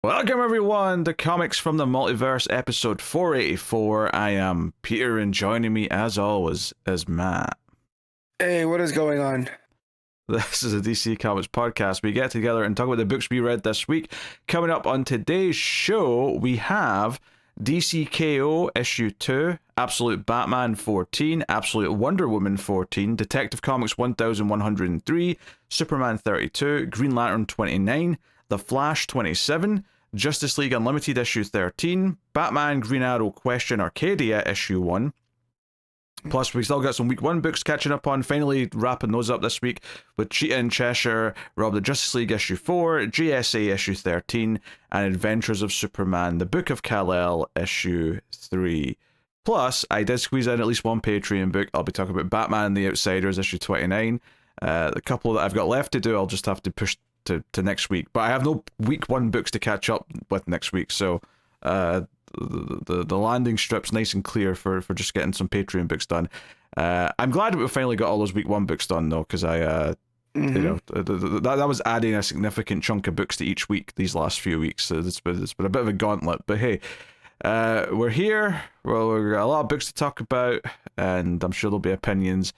Welcome everyone to Comics from the Multiverse, episode 484. I am Peter, and joining me as always is Matt. Hey, what is going on? This is a DC Comics podcast. We get together and talk about the books we read this week. Coming up on today's show, we have DC KO issue 2, Absolute Batman 14, Absolute Wonder Woman 14, Detective Comics 1103, Superman 32, Green Lantern 29, The Flash 27, Justice League Unlimited issue 13, Batman Green Arrow Question Arcadia issue 1. Plus, we still got some week 1 books catching up on, finally wrapping those up this week with Cheetah and Cheshire, Rob the Justice League issue 4, GSA issue 13, and Adventures of Superman, the Book of Kal-El issue 3. Plus, I did squeeze in at least one Patreon book. I'll be talking about Batman and the Outsiders issue 29. The couple that I've got left to do, I'll just have to push to next week. But I have no week 1 books to catch up with next week, so the landing strip's nice and clear for just getting some Patreon books done. I'm glad that we finally got all those week 1 books done though, because I you know, that was adding a significant chunk of books to each week these last few weeks. So it's been a bit of a gauntlet, but hey, we're here. Well, we've got a lot of books to talk about, and I'm sure there'll be opinions.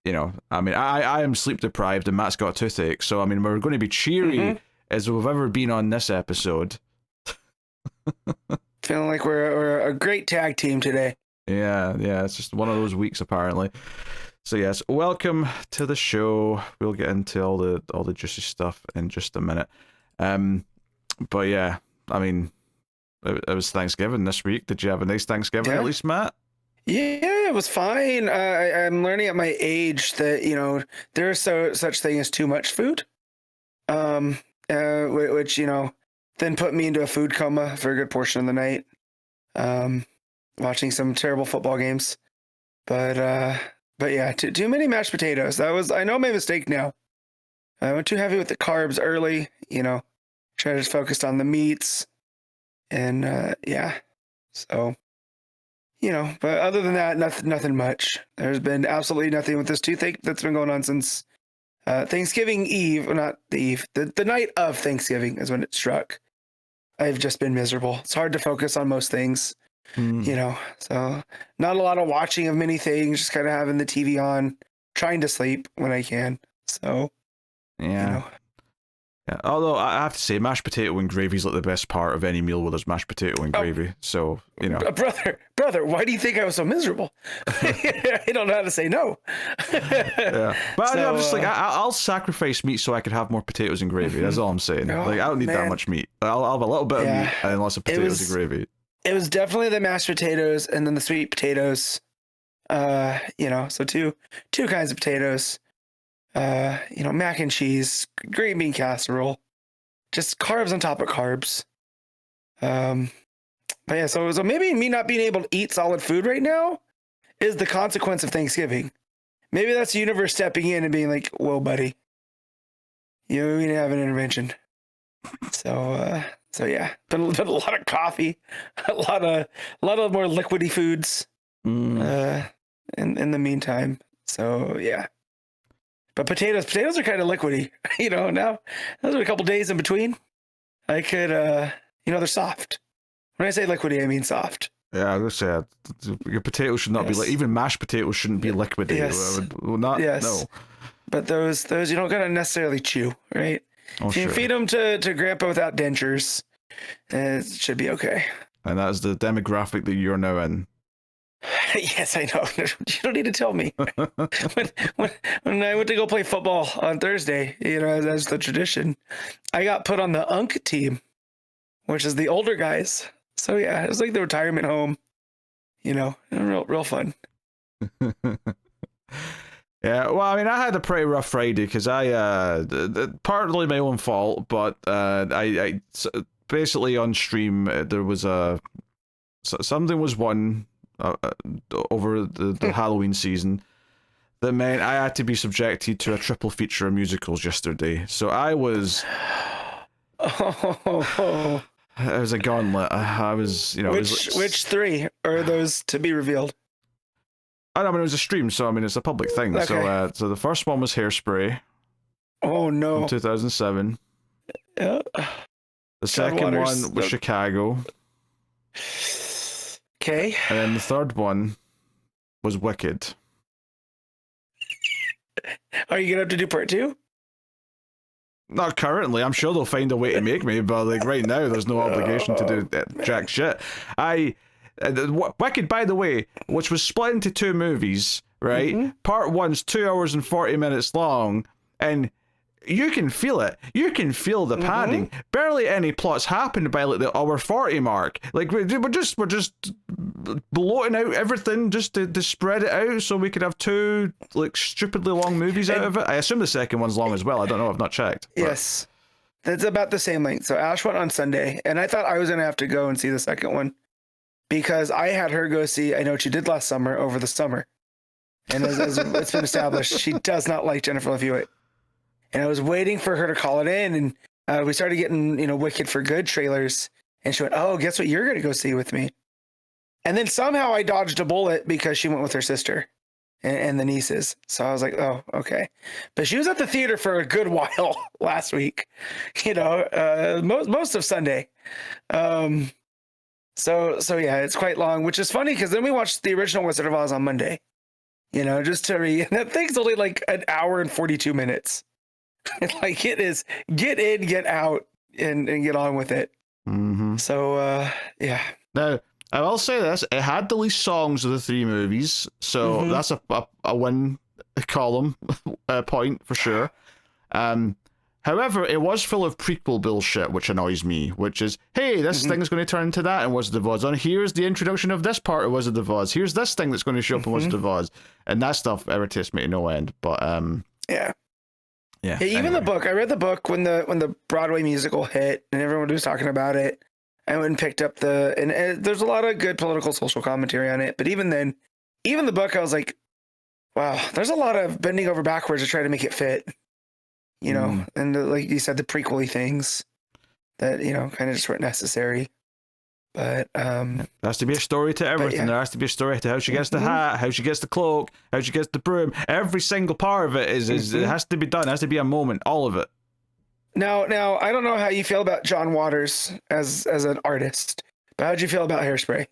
You know, I mean, I am sleep deprived, and Matt's got a toothache, so I mean, we're going to be cheery as we've ever been on this episode. Feeling like we're a great tag team today. Yeah, it's just one of those weeks apparently. So yes, welcome to the show. We'll get into all the juicy stuff in just a minute. But yeah, I mean, it was Thanksgiving this week. Did you have a nice Thanksgiving at least, Matt? Yeah, it was fine. I'm learning at my age that, you know, there's such thing as too much food, which, you know, then put me into a food coma for a good portion of the night, watching some terrible football games. But yeah, too many mashed potatoes. I know my mistake now. I went too heavy with the carbs early, you know, try to just focus on the meats, and yeah, so. You know, but other than that, nothing much. There's been absolutely nothing with this toothache that's been going on since Thanksgiving Eve, or not the eve, the night of Thanksgiving is when it struck. I've just been miserable. It's hard to focus on most things, you know, so not a lot of watching of many things, just kind of having the TV on, trying to sleep when I can. So, yeah. You know. Yeah, although I have to say, mashed potato and gravy is like the best part of any meal where there's mashed potato and gravy. So, you know. Brother, why do you think I was so miserable? I don't know how to say no. Yeah. But so, I'm just like, I'll sacrifice meat so I could have more potatoes and gravy. That's all I'm saying. Oh, like, I don't need that much meat. I'll have a little bit of meat and lots of potatoes and gravy. It was definitely the mashed potatoes and then the sweet potatoes. You know, so two kinds of potatoes. You know, mac and cheese, green bean casserole, just carbs on top of carbs. But yeah, so maybe me not being able to eat solid food right now is the consequence of Thanksgiving. Maybe that's the universe stepping in and being like, "Whoa, buddy, you need to have an intervention." So yeah, been a lot of coffee, a lot of more liquidy foods. In the meantime, so yeah. But potatoes are kind of liquidy, you know. Now, those are a couple days in between. I could, you know, they're soft. When I say liquidy, I mean soft. Yeah, I was gonna say your potatoes should not be like, even mashed potatoes shouldn't be liquidy. Yes. Yes. No. But those you don't gotta necessarily chew, right? Oh, if you feed them to Grandpa without dentures, it should be okay. And that is the demographic that you're now in. Yes, I know. You don't need to tell me. when I went to go play football on Thursday, you know, as the tradition, I got put on the UNC team, which is the older guys. So yeah, it was like the retirement home, you know, real fun. Yeah, well, I mean, I had a pretty rough Friday because partly my own fault, but I basically on stream there was something was won. Over the Halloween season that meant I had to be subjected to a triple feature of musicals yesterday. So I was it was a gauntlet. I was, you know, which three are those to be revealed? I know, I mean, it was a stream, so I mean it's a public thing. Okay. So the first one was Hairspray. Oh no. From 2007. Yeah. The second Waters, one was Chicago. Okay. And then the third one was Wicked. Are you gonna have to do part 2? Not currently. I'm sure they'll find a way to make me, but like right now, there's no obligation to do jack shit. Wicked, by the way, which was split into 2 movies, right? Mm-hmm. Part 1's 2 hours and 40 minutes long, and you can feel it. You can feel the padding. Barely any plots happened by like the hour 40 mark. Like we're just bloating out everything just to spread it out so we could have 2 like stupidly long movies out of it. I assume the second one's long as well. I don't know. I've not checked. But... Yes, that's about the same length. So Ash went on Sunday, and I thought I was gonna have to go and see the second one because I had her go see I Know What You Did Last Summer over the summer, and as it's been established, she does not like Jennifer Love Hewitt. And I was waiting for her to call it in, and we started getting, Wicked for Good trailers. And she went, "Oh, guess what you're going to go see with me?" And then somehow I dodged a bullet because she went with her sister and the nieces. So I was like, "Oh, okay." But she was at the theater for a good while last week, most of Sunday. So yeah, it's quite long, which is funny because then we watched the original Wizard of Oz on Monday. Just to and that thing's only like an hour and 42 minutes. Like it is get in, get out, and get on with it. Mm-hmm. So yeah. Now I will say this: it had the least songs of the 3 movies, so that's a win column point for sure. However, it was full of prequel bullshit, which annoys me. Which is, hey, this thing's going to turn into that in Wizard of Oz. And here's the introduction of this part of Wizard of Oz. Here's this thing that's going to show up in Wizard of Oz, and that stuff irritates me to no end. But yeah. Yeah. Even anyway. the book. I read the book when the Broadway musical hit and everyone was talking about it. I went and picked up and there's a lot of good political social commentary on it. But even then, even the book, I was like, wow, there's a lot of bending over backwards to try to make it fit. And like you said, the prequel-y things that kind of just weren't necessary. But there has to be a story to everything. Yeah. There has to be a story to how she gets the hat, how she gets the cloak, how she gets the broom. Every single part of it is it has to be done. It has to be a moment. All of it. Now, I don't know how you feel about John Waters as an artist, but how'd you feel about Hairspray?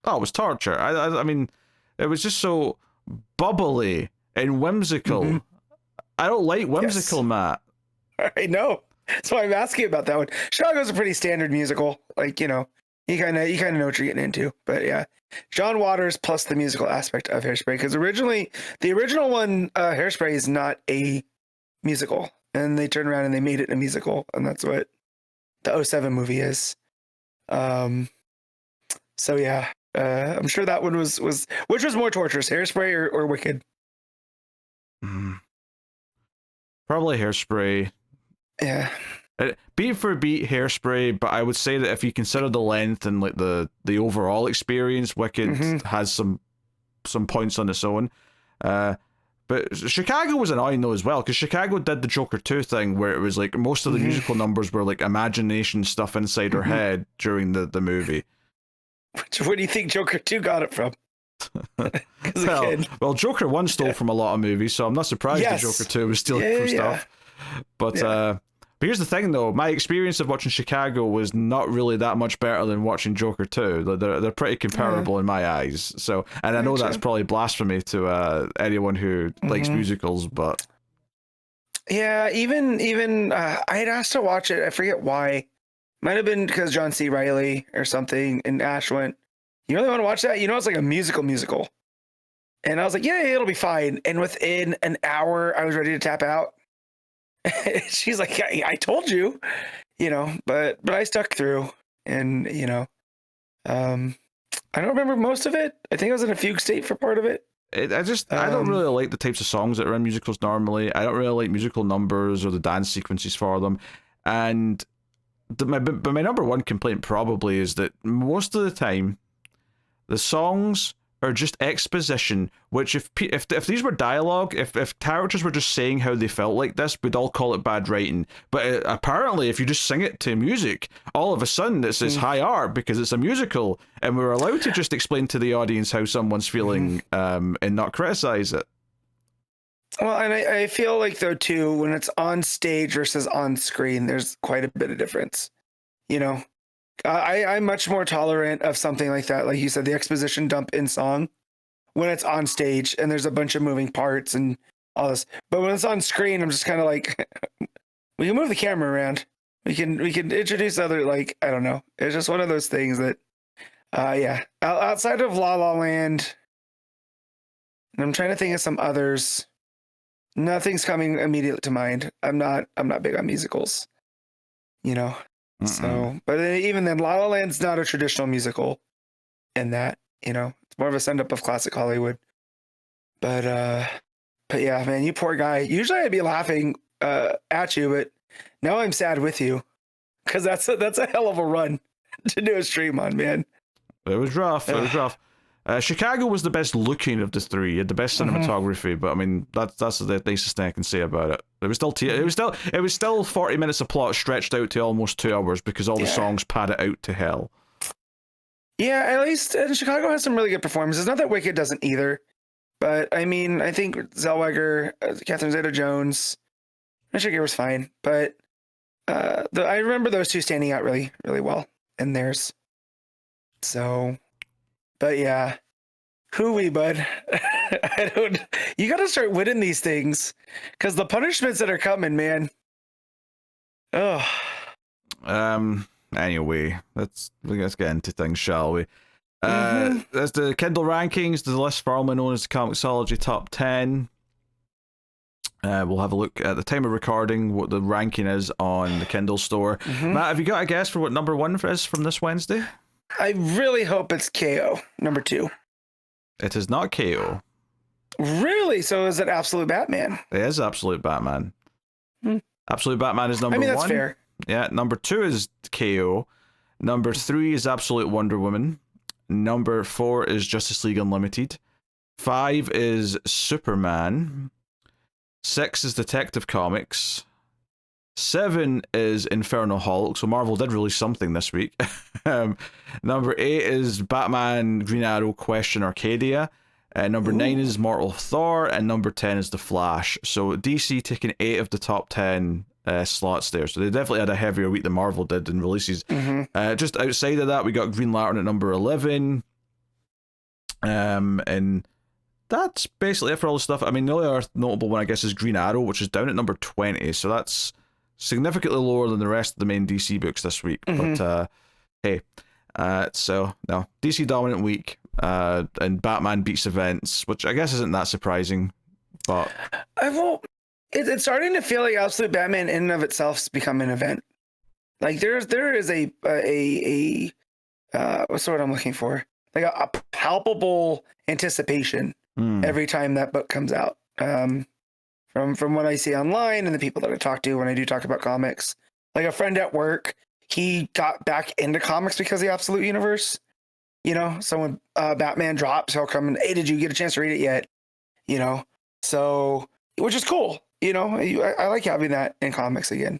Oh, it was torture. I mean, it was just so bubbly and whimsical. I don't like whimsical, Matt. I know. That's why I'm asking about that one. Chicago's a pretty standard musical. Like, you kind of know what you're getting into. But yeah, John Waters plus the musical aspect of Hairspray. Because the original one, Hairspray is not a musical. And they turned around and they made it a musical. And that's what the 07 movie is. So yeah, I'm sure that one was which was more torturous, Hairspray or Wicked? Probably Hairspray. Yeah. Beat for beat, Hairspray, but I would say that if you consider the length and like the overall experience, Wicked has some points on its own. But Chicago was annoying though as well, because Chicago did the Joker 2 thing where it was like most of the musical numbers were like imagination stuff inside her head during the movie. Where do you think Joker 2 got it from? Well, Joker 1 stole from a lot of movies, so I'm not surprised that Joker 2 was stealing from stuff. But here's the thing though, my experience of watching Chicago was not really that much better than watching Joker 2. They're pretty comparable in my eyes. So, and I know that's probably blasphemy to anyone who likes musicals, but yeah, even I had asked to watch it. I forget why. Might have been because John C. Reilly or something, and Ash went, "You really want to watch that? It's like a musical." And I was like, "Yeah, it'll be fine." And within an hour, I was ready to tap out. She's like, I told you, but I stuck through, and I don't remember most of it. I think I was in a fugue state for part of it. I don't really like the types of songs that are in musicals normally. I don't really like musical numbers or the dance sequences for them. And my number one complaint probably is that most of the time, the songs are just exposition, which if these were dialogue, if characters were just saying how they felt like this, we'd all call it bad writing. But apparently, if you just sing it to music, all of a sudden it's high art because it's a musical, and we're allowed to just explain to the audience how someone's feeling and not criticize it. Well, and I feel like though too, when it's on stage versus on screen, there's quite a bit of difference. You know, I'm much more tolerant of something like that, like you said, the exposition dump in song, when it's on stage and there's a bunch of moving parts and all this. But when it's on screen, I'm just kind of like, we can move the camera around. We can introduce other, like, I don't know. It's just one of those things that, yeah. Outside of La La Land, and I'm trying to think of some others. Nothing's coming immediately to mind. I'm not big on musicals, you know. So, but even then, La La Land's not a traditional musical in that, you know, it's more of a send up of classic Hollywood. But yeah, man, you poor guy. Usually I'd be laughing at you, but now I'm sad with you because that's a hell of a run to do a stream on, man. It was rough. It was rough. Chicago was the best looking of the three. It had the best cinematography, but I mean that's the nicest thing I can say about it. It was still 40 minutes of plot stretched out to almost 2 hours because all the songs pad it out to hell. Yeah, at least Chicago has some really good performances. Not that Wicked doesn't either, but I mean, I think Zellweger, Catherine Zeta-Jones, Michigan was fine, but I remember those two standing out really, really well in theirs. So, but yeah, hooey, bud. You got to start winning these things because the punishments that are coming, man. Oh. Anyway, let's get into things, shall we? There's the Kindle rankings, the list formerly known as the ComiXology Top 10. We'll have a look at the time of recording, what the ranking is on the Kindle store. Matt, have you got a guess for what number 1 is from this Wednesday? I really hope it's KO, number 2. It is not KO. Really? So is it Absolute Batman? It is Absolute Batman. Absolute Batman is number 1. I mean, that's fair. Yeah, number 2 is KO. Number 3 is Absolute Wonder Woman. Number 4 is Justice League Unlimited. 5 is Superman. 6 is Detective Comics. 7 is Inferno Hulk. So Marvel did release something this week. Number 8 is Batman Green Arrow Question Arcadia. Number 9 is Mortal Thor. And number 10 is The Flash. So DC taking 8 of the top 10 slots there. So they definitely had a heavier week than Marvel did in releases. Just outside of that, we got Green Lantern at number 11. And that's basically it for all the stuff. I mean, the only other notable one, I guess, is Green Arrow, which is down at number 20. So that's significantly lower than the rest of the main DC books this week. But hey, so no, DC dominant week, and Batman beats events, which I guess isn't that surprising. But it's starting to feel like Absolute Batman in and of itself has become an event. Like there is a what's the word I'm looking for? Like a palpable anticipation every time that book comes out. From what I see online and the people that I talk to when I do talk about comics, like a friend at work, he got back into comics because of the Absolute Universe. You know, so when Batman drops, he'll come and, hey, did you get a chance to read it yet? You know, so which is cool. You know, I like having that in comics again.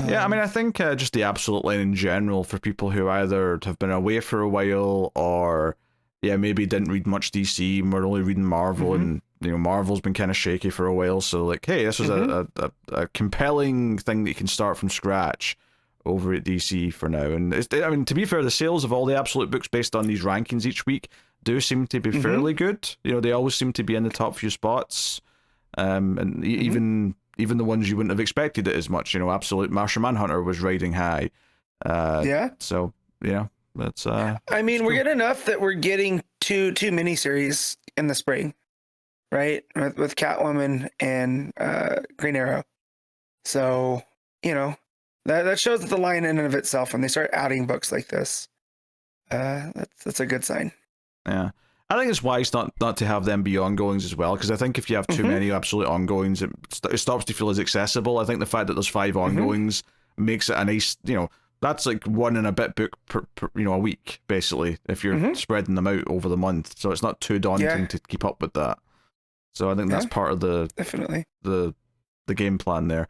Yeah, I mean, I think just the Absolute line in general for people who either have been away for a while or, yeah, maybe didn't read much DC and were only reading Marvel, and, you know, Marvel's been kind of shaky for a while. So, like, hey, this was a compelling thing that you can start from scratch over at DC for now. And, I mean, to be fair, the sales of all the Absolute books based on these rankings each week do seem to be fairly good. You know, they always seem to be in the top few spots. And even the ones you wouldn't have expected it as much, you know, Absolute Martian Manhunter was riding high. Yeah. So, yeah, that's I mean, we're getting enough that we're getting two miniseries in the spring, right? With Catwoman and Green Arrow. So, you know, that shows that the line in and of itself, when they start adding books like this, that's a good sign. Yeah. I think it's wise not to have them be ongoings as well, because I think if you have too many Absolute ongoings, it stops to feel as accessible. I think the fact that there's 5 ongoings makes it a nice, you know, that's like 1 and a bit book per you know, a week, basically, if you're spreading them out over the month. So it's not too daunting to keep up with that. So I think that's part of the definitely the game plan there.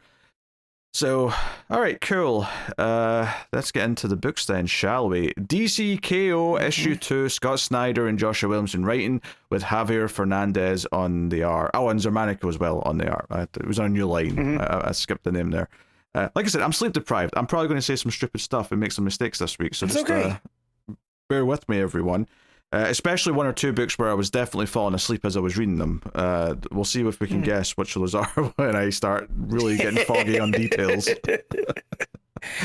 So, all right, cool. Let's get into the books then, shall we? DC KO issue 2, Scott Snyder and Joshua Williamson writing, with Javier Fernández on the art. Oh, and Germanico as well on the art. It was on a new line. I skipped the name there. Like I said, I'm sleep deprived. I'm probably going to say some stupid stuff and make some mistakes this week, so just bear with me, everyone. Especially one or two books where I was definitely falling asleep as I was reading them. We'll see if we can guess which of those are when I start really getting foggy on details.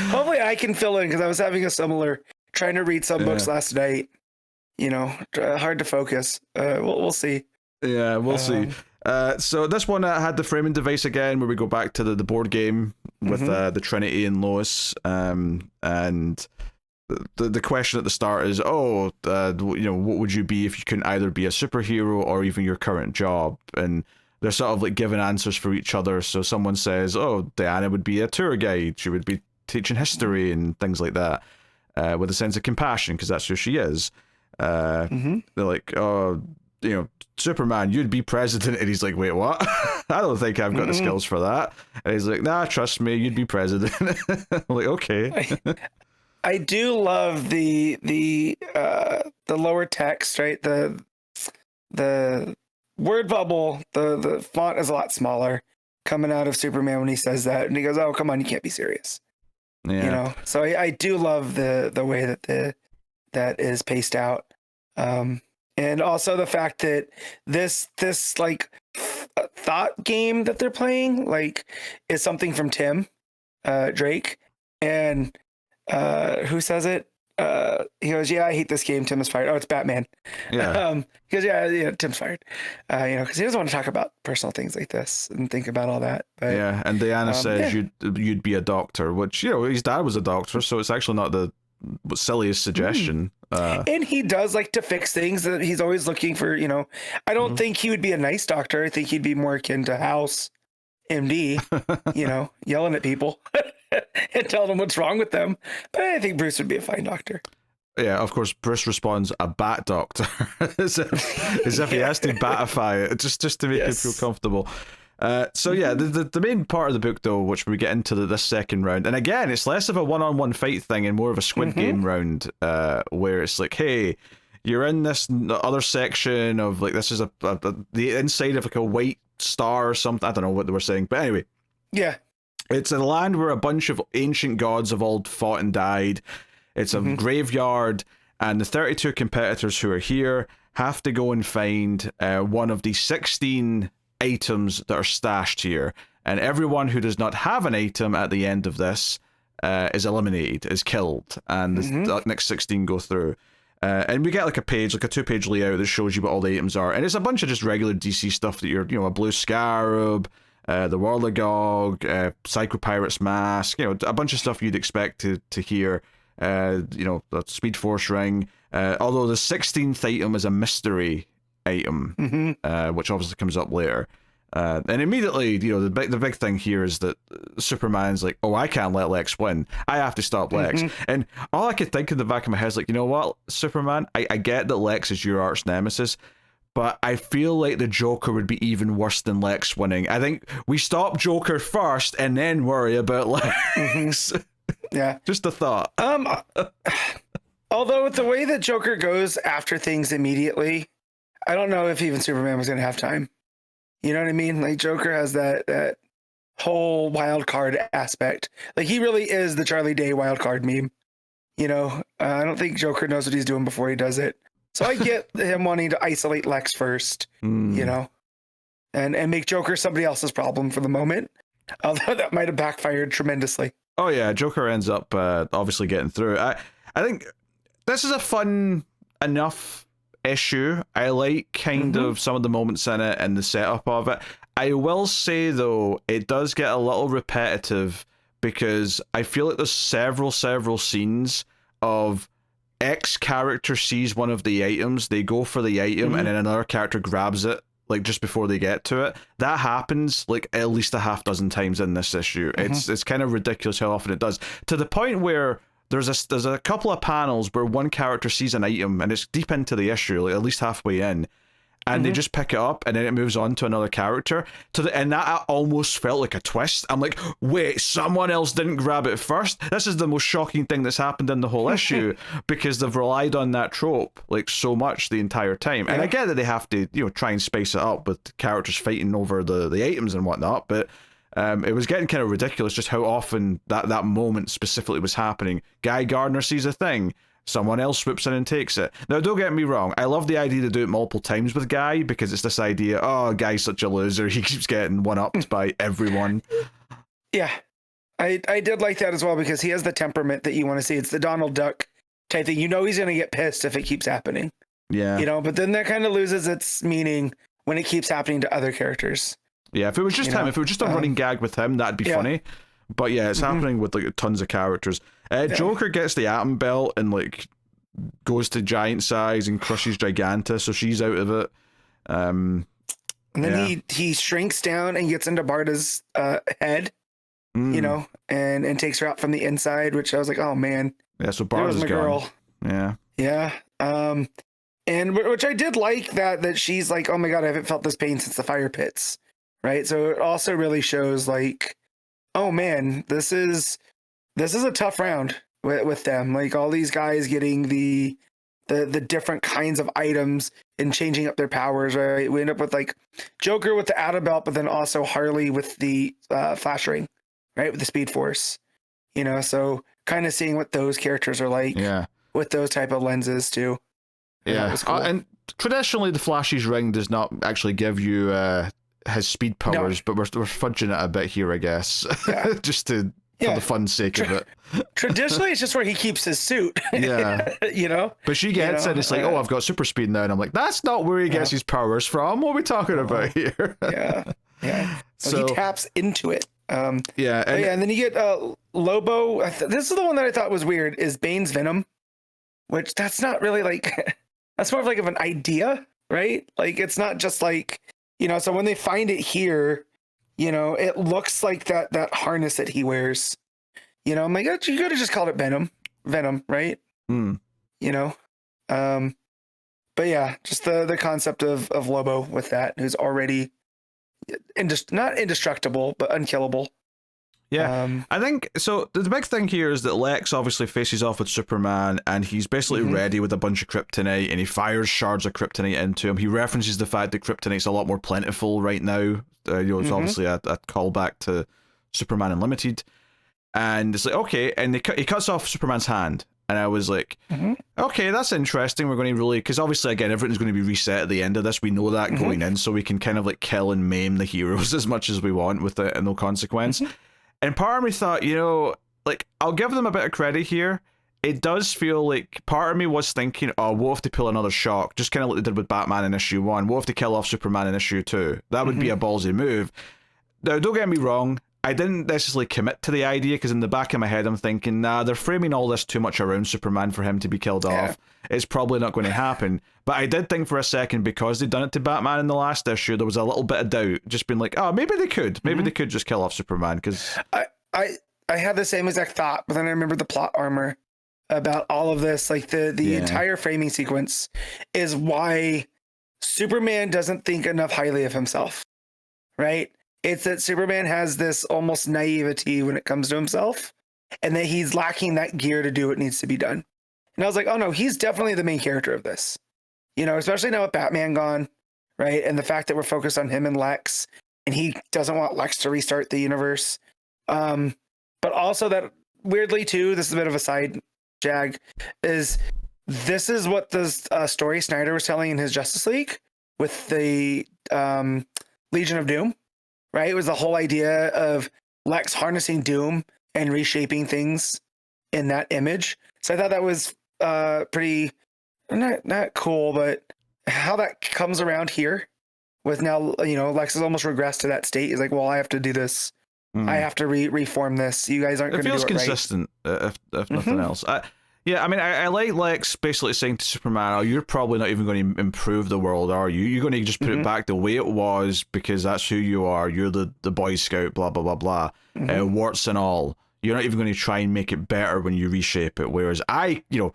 Hopefully I can fill in, because I was having a similar, trying to read some books last night. You know, hard to focus. We'll see. Yeah, we'll see. So this one had the framing device again, where we go back to the board game with the Trinity and Lois. And the question at the start is, what would you be if you couldn't either be a superhero or even your current job? And they're sort of like giving answers for each other. So someone says, Diana would be a tour guide. She would be teaching history and things like that, with a sense of compassion, because that's who she is. They're like, Superman, you'd be president. And he's like, wait, what? I don't think I've got the skills for that. And he's like, nah, trust me, you'd be president. I'm like, okay. I do love the lower text, right? The word bubble, the font is a lot smaller coming out of Superman when he says that, and he goes, "Oh, come on, you can't be serious." Yeah. You know, so I do love the way that that is paced out, and also the fact that this like thought game that they're playing is something from Tim Drake, and who says it? He goes, "Yeah, I hate this game. Tim is fired." Oh, it's Batman. Yeah. He goes, "Yeah, Tim's fired." Because he doesn't want to talk about personal things like this and think about all that. But, yeah, and Diana says you'd be a doctor, which his dad was a doctor, so it's actually not the silliest suggestion. And he does like to fix things. That he's always looking for. I don't think he would be a nice doctor. I think he'd be more akin to House MD. Yelling at people. And tell them what's wrong with them. But I think Bruce would be a fine doctor. Yeah, of course, Bruce responds, a bat doctor. as if he has to batify it, just to make him feel comfortable. The main part of the book, though, which we get into this second round, and again, it's less of a one-on-one fight thing and more of a Squid Game round, where it's like, hey, you're in this other section of, like, this is the inside of, like, a white star or something. I don't know what they were saying, but anyway. Yeah. It's a land where a bunch of ancient gods have all fought and died. It's a graveyard, and the 32 competitors who are here have to go and find one of the 16 items that are stashed here. And everyone who does not have an item at the end of this is eliminated, is killed, and the next 16 go through. And we get like a 2-page layout that shows you what all the items are. And it's a bunch of just regular DC stuff that you're, a blue scarab, the Warlagog, Psycho Pirate's Mask, a bunch of stuff you'd expect to hear, the Speed Force ring, although the 16th item is a mystery item, which obviously comes up later. And immediately, the big thing here is that Superman's like, oh, I can't let Lex win. I have to stop Lex. And all I could think in the back of my head is like, you know what, Superman, I get that Lex is your arch nemesis, but I feel like the Joker would be even worse than Lex winning. I think we stop Joker first and then worry about Lex. Yeah. Just a thought. Although with the way that Joker goes after things immediately, I don't know if even Superman was going to have time. You know what I mean? Like, Joker has that whole wild card aspect. Like, he really is the Charlie Day wild card meme. I don't think Joker knows what he's doing before he does it. So I get him wanting to isolate Lex first, and make Joker somebody else's problem for the moment. Although that might have backfired tremendously. Oh yeah, Joker ends up obviously getting through. I think this is a fun enough issue. I like kind of some of the moments in it and the setup of it. I will say though, it does get a little repetitive, because I feel like there's several scenes of X character sees one of the items, they go for the item, and then another character grabs it, like, just before they get to it. That happens, like, at least a half dozen times in this issue. It's kind of ridiculous how often it does, to the point where there's a couple of panels where one character sees an item, and it's deep into the issue, like at least halfway in, and they just pick it up, and then it moves on to another character. And that almost felt like a twist. I'm like, wait, someone else didn't grab it first? This is the most shocking thing that's happened in the whole issue, because they've relied on that trope like so much the entire time. And I get that they have to, try and spice it up with characters fighting over the items and whatnot, but it was getting kind of ridiculous just how often that moment specifically was happening. Guy Gardner sees a thing, someone else swoops in and takes it. Now, don't get me wrong, I love the idea to do it multiple times with Guy, because it's this idea, Guy's such a loser, he keeps getting one-upped by everyone. Yeah, I did like that as well, because he has the temperament that you want to see. It's the Donald Duck type thing. He's going to get pissed if it keeps happening. Yeah. But then that kind of loses its meaning when it keeps happening to other characters. Yeah, if it was just him, if it was just a running gag with him, that'd be funny. But yeah, it's happening with like tons of characters. Joker gets the Atom Belt and like goes to giant size and crushes Giganta, so she's out of it. And then he shrinks down and gets into Barda's head, and takes her out from the inside, which I was like, oh man. Yeah, so Barda's gone. Girl. Yeah. Yeah. And which I did like that she's like, oh my God, I haven't felt this pain since the fire pits. Right. So it also really shows like, oh man, this is a tough round with them. Like all these guys getting the different kinds of items and changing up their powers. Right. We end up with like Joker with the Atom Belt, but then also Harley with the Flash Ring, right, with the Speed Force. So kind of seeing what those characters are like. Yeah. With those type of lenses too. Yeah. Cool. And traditionally, the Flash's ring does not actually give you his speed powers, but we're fudging it a bit here, I guess, just for the fun sake of it. Traditionally, it's just where he keeps his suit. Yeah, But she gets it. It's like, I've got super speed now, and I'm like, that's not where he gets his powers from. What are we talking about here? Yeah. So he taps into it. And then you get Lobo. This is the one that I thought was weird. Is Bane's Venom, which that's not really like. That's more of an idea, right? Like it's not just like. So when they find it here, it looks like that harness that he wears. I'm like, you could have just called it Venom, right? But yeah, just the concept of Lobo with that, who's already not indestructible, but unkillable. Yeah, I think so. The big thing here is that Lex obviously faces off with Superman, and he's basically ready with a bunch of kryptonite, and he fires shards of kryptonite into him. He references the fact that kryptonite's a lot more plentiful right now. It's obviously a callback to Superman Unlimited, and it's like, okay, and he cuts off Superman's hand, and I was like, okay, that's interesting. We're going to really, because obviously again everything's going to be reset at the end of this. We know that going in, so we can kind of like kill and maim the heroes as much as we want with it and no consequence. And part of me thought, I'll give them a bit of credit here. It does feel like part of me was thinking, what if they pull another shock? Just kind of like they did with Batman in issue 1. What if they kill off Superman in issue 2? That would be a ballsy move. Now, don't get me wrong. I didn't necessarily commit to the idea, because in the back of my head, I'm thinking, they're framing all this too much around Superman for him to be killed off. It's probably not going to happen. But I did think for a second, because they'd done it to Batman in the last issue, there was a little bit of doubt, just being like, maybe they could. Maybe they could just kill off Superman, because... I had the same exact thought, but then I remembered the plot armor about all of this. Like the entire framing sequence is why Superman doesn't think enough highly of himself, right? It's that Superman has this almost naivety when it comes to himself, and that he's lacking that gear to do what needs to be done. And I was like, oh no, he's definitely the main character of this, especially now with Batman gone, right? And the fact that we're focused on him and Lex, and he doesn't want Lex to restart the universe. But also that weirdly too, this is a bit of a side jag, is this is what the story Snyder was telling in his Justice League with the Legion of Doom, right? It was the whole idea of Lex harnessing Doom and reshaping things in that image. So I thought that was pretty not cool, but how that comes around here with now, Lex has almost regressed to that state. He's like, well, I have to do this. I have to reform this. You guys aren't going to do it right. It feels consistent, if nothing else. I like Lex basically saying to Superman, you're probably not even going to improve the world, are you? You're going to just put it back the way it was, because that's who you are. You're the Boy Scout, blah, blah, blah, blah. Warts and all. You're not even going to try and make it better when you reshape it. Whereas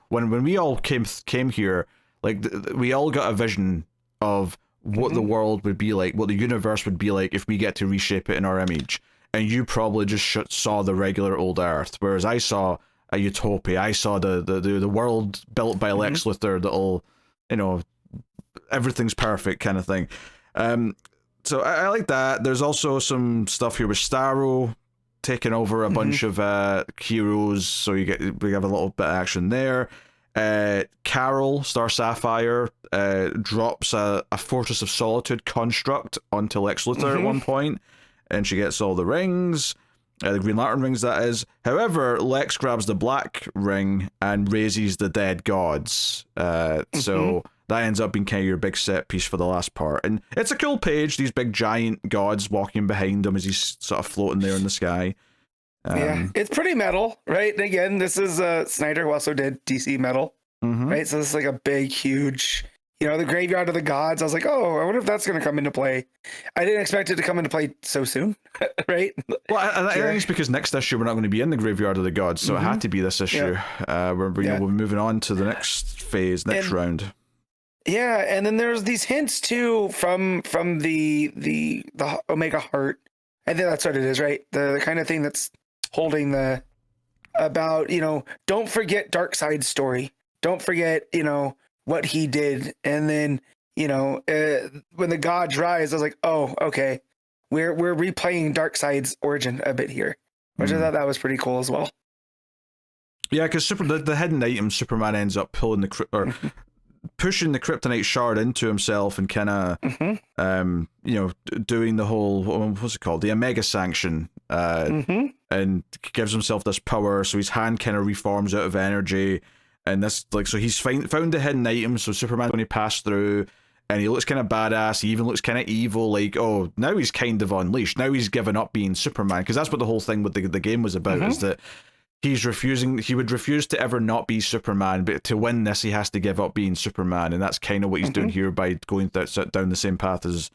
when we all came here, like we all got a vision of what the world would be like, what the universe would be like if we get to reshape it in our image. And you probably just saw the regular old Earth, whereas I saw a utopia. I saw the world built by Lex Luthor that'll, everything's perfect kind of thing. So I like that. There's also some stuff here with Starro taking over a bunch of heroes, so we have a little bit of action there. Carol, Star Sapphire, drops a Fortress of Solitude construct onto Lex Luthor at one point, and she gets all the rings, the Green Lantern rings, that is. However, Lex grabs the black ring and raises the dead gods. So that ends up being kind of your big set piece for the last part. And it's a cool page, these big giant gods walking behind him as he's sort of floating there in the sky. Yeah, it's pretty metal, right? And again, this is Snyder, who also did DC Metal, right? So this is like a big, huge, the Graveyard of the Gods. I was like, oh, I wonder if that's going to come into play. I didn't expect it to come into play so soon, right? Well, I think it's because next issue we're not going to be in the Graveyard of the Gods, so it had to be this issue. We're moving on to the next phase, next round. Yeah, and then there's these hints too from the Omega Heart. I think that's what it is, right? The kind of thing that's holding about, don't forget Darkseid's story. Don't forget, what he did. And then, when the gods rise, I was like, oh, okay. We're replaying Darkseid's origin a bit here, which I thought that was pretty cool as well. Yeah, because the hidden item, Superman ends up pulling pushing the kryptonite shard into himself and kind of, doing the whole, what's it called? The Omega Sanction, and gives himself this power. So his hand kind of reforms out of energy. And this, so he's found the hidden item. So Superman, when he passed through, and he looks kind of badass. He even looks kind of evil. Like, oh, now he's kind of unleashed. Now he's given up being Superman. Because that's what the whole thing with the game was about, is that he would refuse to ever not be Superman, but to win this, he has to give up being Superman, and that's kind of what he's doing here by going down the same path as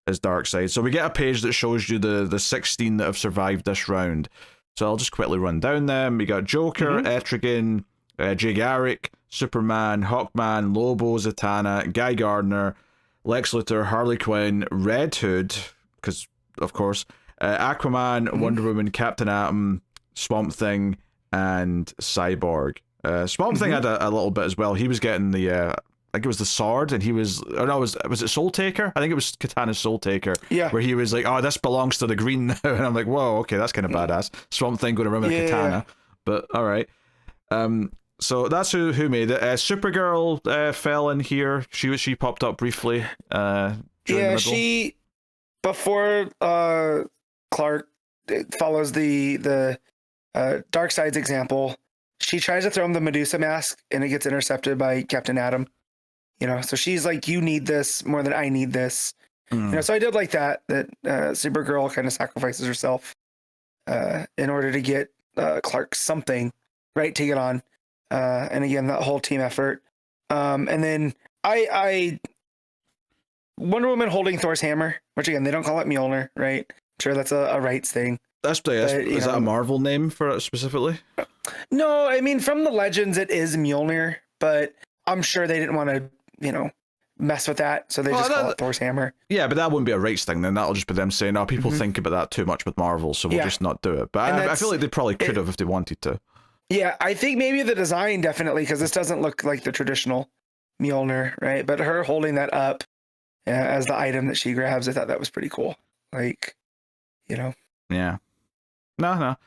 Darkseid. So we get a page that shows you the 16 that have survived this round. So I'll just quickly run down them. We got Joker, Etrigan, Jay Garrick, Superman, Hawkman, Lobo, Zatanna, Guy Gardner, Lex Luthor, Harley Quinn, Red Hood, because of course, Aquaman, Wonder Woman, Captain Atom, Swamp Thing, and Cyborg. Swamp Thing had a little bit as well. He was getting the I think it was the sword, and he was, or no, was it Soul Taker? I think it was Katana's Soul Taker. Yeah. Where he was like, oh, this belongs to the green now, and I'm like, whoa, okay, that's kind of badass. Swamp Thing going around with a katana, but all right. So that's who made it. Supergirl fell in here. She popped up briefly. She before Clark follows the Darkseid's example. She tries to throw him the Medusa mask, and it gets intercepted by Captain Atom. So she's like, you need this more than I need this. So I did like that Supergirl kind of sacrifices herself in order to get Clark something, right, to get on. And again, that whole team effort. And then I Wonder Woman holding Thor's hammer, which again, they don't call it Mjolnir, right? I'm sure that's a rights thing. Is that a Marvel name for it specifically? No, I mean, from the Legends, it is Mjolnir, but I'm sure they didn't want to, mess with that, so they just call it Thor's hammer. Yeah, but that wouldn't be a rights thing then. That'll just be them saying, oh, people think about that too much with Marvel, so we'll just not do it. But I feel like they probably could have if they wanted to. Yeah, I think maybe the design definitely, because this doesn't look like the traditional Mjolnir, right? But her holding that up as the item that she grabs, I thought that was pretty cool. Yeah. No.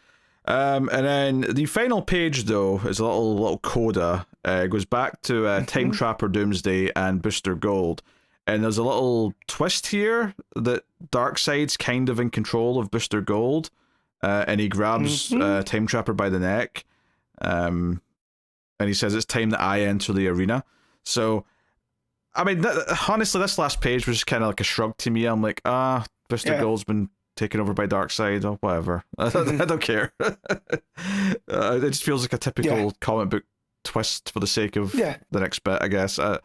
And then the final page, though, is a little coda. It goes back to Time Trapper Doomsday and Booster Gold. And there's a little twist here that Darkseid's kind of in control of Booster Gold. And he grabs Time Trapper by the neck. And he says, it's time that I enter the arena. So, I mean, honestly, this last page was just kind of like a shrug to me. I'm like, Booster Gold's been taken over by Darkseid, or whatever. I don't care. It just feels like a typical comic book twist for the sake of the next bit, I guess. I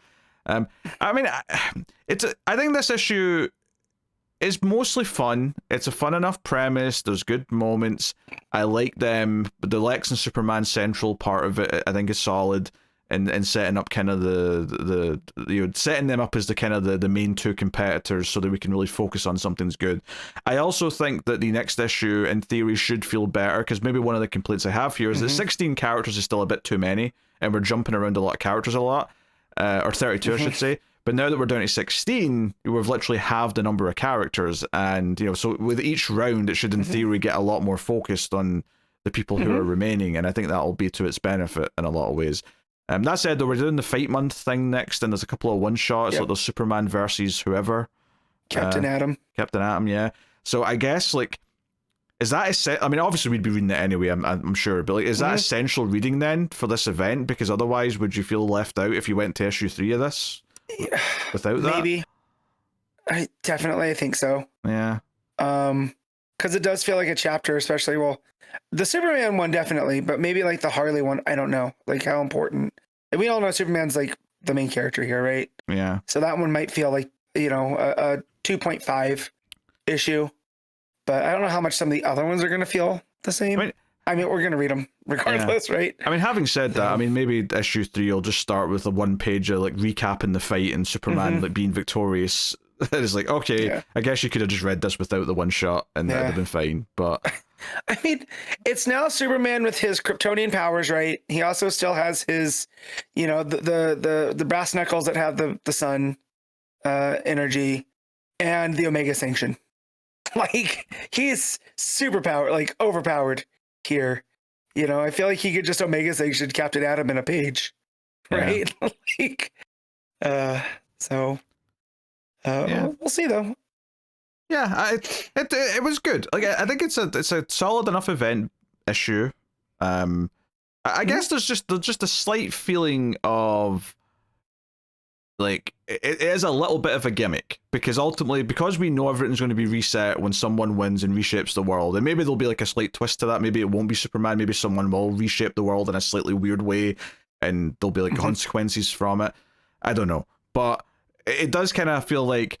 mean, I think this issue is mostly fun. It's a fun enough premise. There's good moments. I like them. But the Lex and Superman central part of it, I think, is solid. and setting up kind of the setting them up as the kind of the main two competitors so that we can really focus on something's good. I also think that the next issue in theory should feel better, because maybe one of the complaints I have here is that 16 characters is still a bit too many, and we're jumping around a lot of characters a lot, or 32 I should say. But now that we're down to 16, we've literally halved the number of characters, and so with each round it should in theory get a lot more focused on the people who are remaining, and I think that'll be to its benefit in a lot of ways. That said, though, we're doing the Fight Month thing next, and there's a couple of one-shots, like the Superman versus whoever. Captain Atom, yeah. So I guess, like, is that I mean, obviously we'd be reading it anyway, I'm sure, but like, is that essential reading then for this event? Because otherwise, would you feel left out if you went to issue 3 of this without that? Maybe. I think so. Yeah. Because it does feel like a chapter, especially, the Superman one definitely, but maybe like the Harley one, I don't know, like how important. We all know Superman's like the main character here, right? Yeah. So that one might feel like, a 2.5 issue, but I don't know how much some of the other ones are going to feel the same. I mean, we're going to read them regardless, right? I mean, having said that, I mean, maybe issue 3 will just start with a one-pager, like, recapping the fight and Superman, like, being victorious. It's like, okay, I guess you could have just read this without the one-shot, and that'd have been fine, but... I mean, it's now Superman with his Kryptonian powers, right? He also still has his, the brass knuckles that have the sun energy and the Omega Sanction. Like, he's super powered, like overpowered here. I feel like he could just Omega Sanction Captain Atom in a page, right? We'll see though. Yeah, it was good. Like, I think it's a solid enough event issue. I guess there's just a slight feeling of, like, it is a little bit of a gimmick, because ultimately, because we know everything's going to be reset when someone wins and reshapes the world, and maybe there'll be like a slight twist to that. Maybe it won't be Superman. Maybe someone will reshape the world in a slightly weird way, and there'll be like consequences from it. I don't know, but it does kind of feel like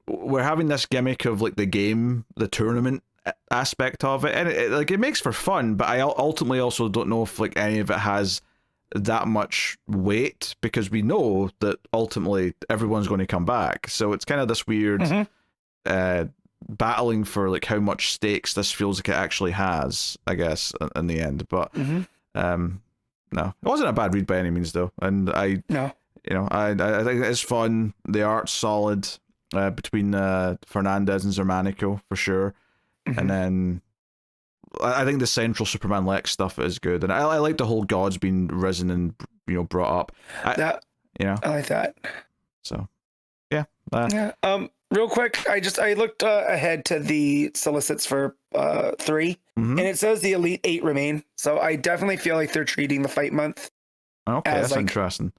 we're having this gimmick of like the tournament aspect of it, and it makes for fun, but I ultimately also don't know if like any of it has that much weight, because we know that ultimately everyone's going to come back. So it's kind of this weird battling for like how much stakes this feels like it actually has, I guess, in the end. But no, it wasn't a bad read by any means though, and I think it's fun. The art's solid. Between Fernández and Germanico for sure, and then I think the central Superman Lex stuff is good, and I like the whole gods being risen and brought up. I like that. So yeah. Real quick, I looked ahead to the solicits for 3, and it says the Elite 8 remain. So I definitely feel like they're treating the Fight Month. Okay, as that's interesting.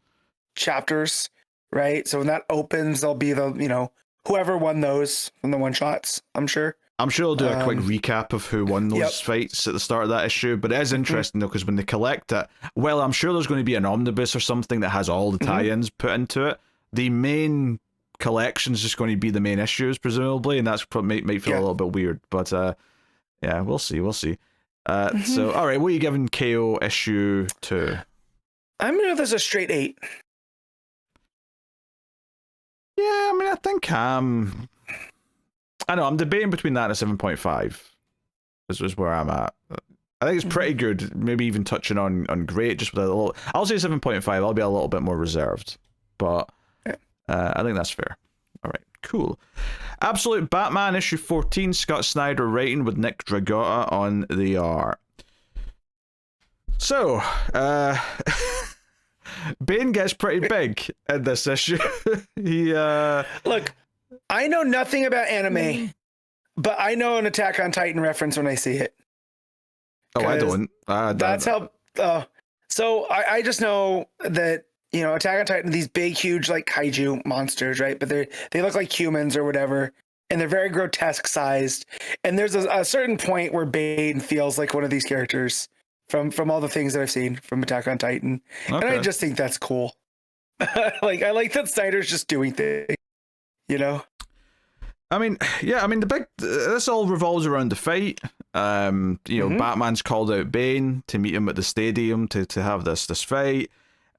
Chapters, right? So when that opens, there'll be the whoever won those from the one shots, I'm sure. I'm sure I'll do a quick recap of who won those fights at the start of that issue, but it is interesting though, because when they collect it, I'm sure there's going to be an omnibus or something that has all the tie-ins put into it. The main collection is just going to be the main issues, presumably, and that's might feel a little bit weird, but yeah, we'll see. So, all right, what are you giving KO issue 2? I'm going to give this a straight 8. Yeah, I mean, I think I know, I'm debating between that and a 7.5. This is where I'm at. I think it's pretty good, maybe even touching on great, just with a little... I'll say 7.5, I'll be a little bit more reserved. But I think that's fair. All right, cool. Absolute Batman, issue 14, Scott Snyder writing with Nick Dragotta on the art. So, Bane gets pretty big in this issue. He look, I know nothing about anime, but I know an Attack on Titan reference when I see it. Oh, I don't. That's how. So I just know that Attack on Titan, these big, huge like kaiju monsters, right? But they look like humans or whatever, and they're very grotesque sized. And there's a certain point where Bane feels like one of these characters from all the things that I've seen from Attack on Titan. Okay. And I just think that's cool. Like, I like that Snyder's just doing things, I mean, yeah, I mean, this all revolves around the fight. Batman's called out Bane to meet him at the stadium to have this fight.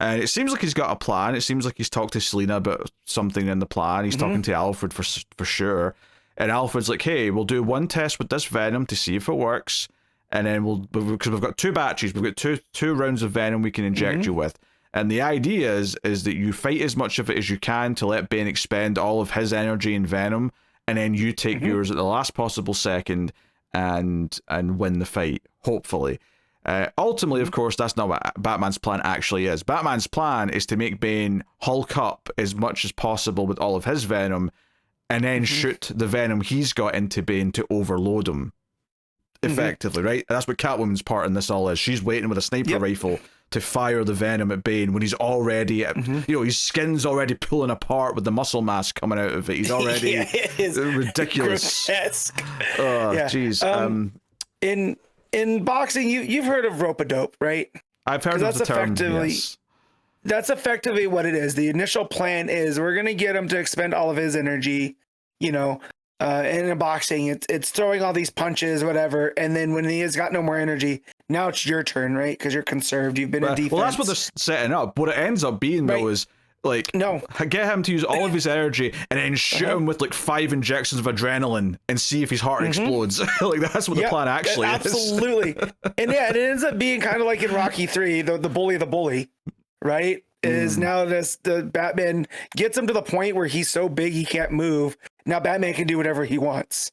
And it seems like he's got a plan. It seems like he's talked to Selena about something in the plan. He's talking to Alfred for sure. And Alfred's like, hey, we'll do one test with this venom to see if it works. And then because we've got 2 batteries, we've got two rounds of venom we can inject you with. And the idea is that you fight as much of it as you can to let Bane expend all of his energy and venom, and then you take yours at the last possible second and win the fight, hopefully. Ultimately, of course, that's not what Batman's plan actually is. Batman's plan is to make Bane hulk up as much as possible with all of his venom, and then shoot the venom he's got into Bane to overload him. Effectively, right? That's what Catwoman's part in this all is. She's waiting with a sniper rifle to fire the venom at Bane when he's already, his skin's already pulling apart with the muscle mass coming out of it. He's already ridiculous. Oh, jeez. In boxing, you've heard of rope-a-dope, right? I've heard of the term. Yes. That's effectively what it is. The initial plan is we're going to get him to expend all of his energy, and in boxing, it's throwing all these punches, whatever. And then when he has got no more energy, now it's your turn, right? Because you're conserved. You've been in defense. Well, that's what they're setting up. What it ends up being, though, is get him to use all of his energy and then shoot him with 5 injections of adrenaline and see if his heart explodes. That's what the plan actually is. Absolutely. And it ends up being kind of like in Rocky 3, the bully, right? Is now the Batman gets him to the point where he's so big he can't move. Now Batman can do whatever he wants,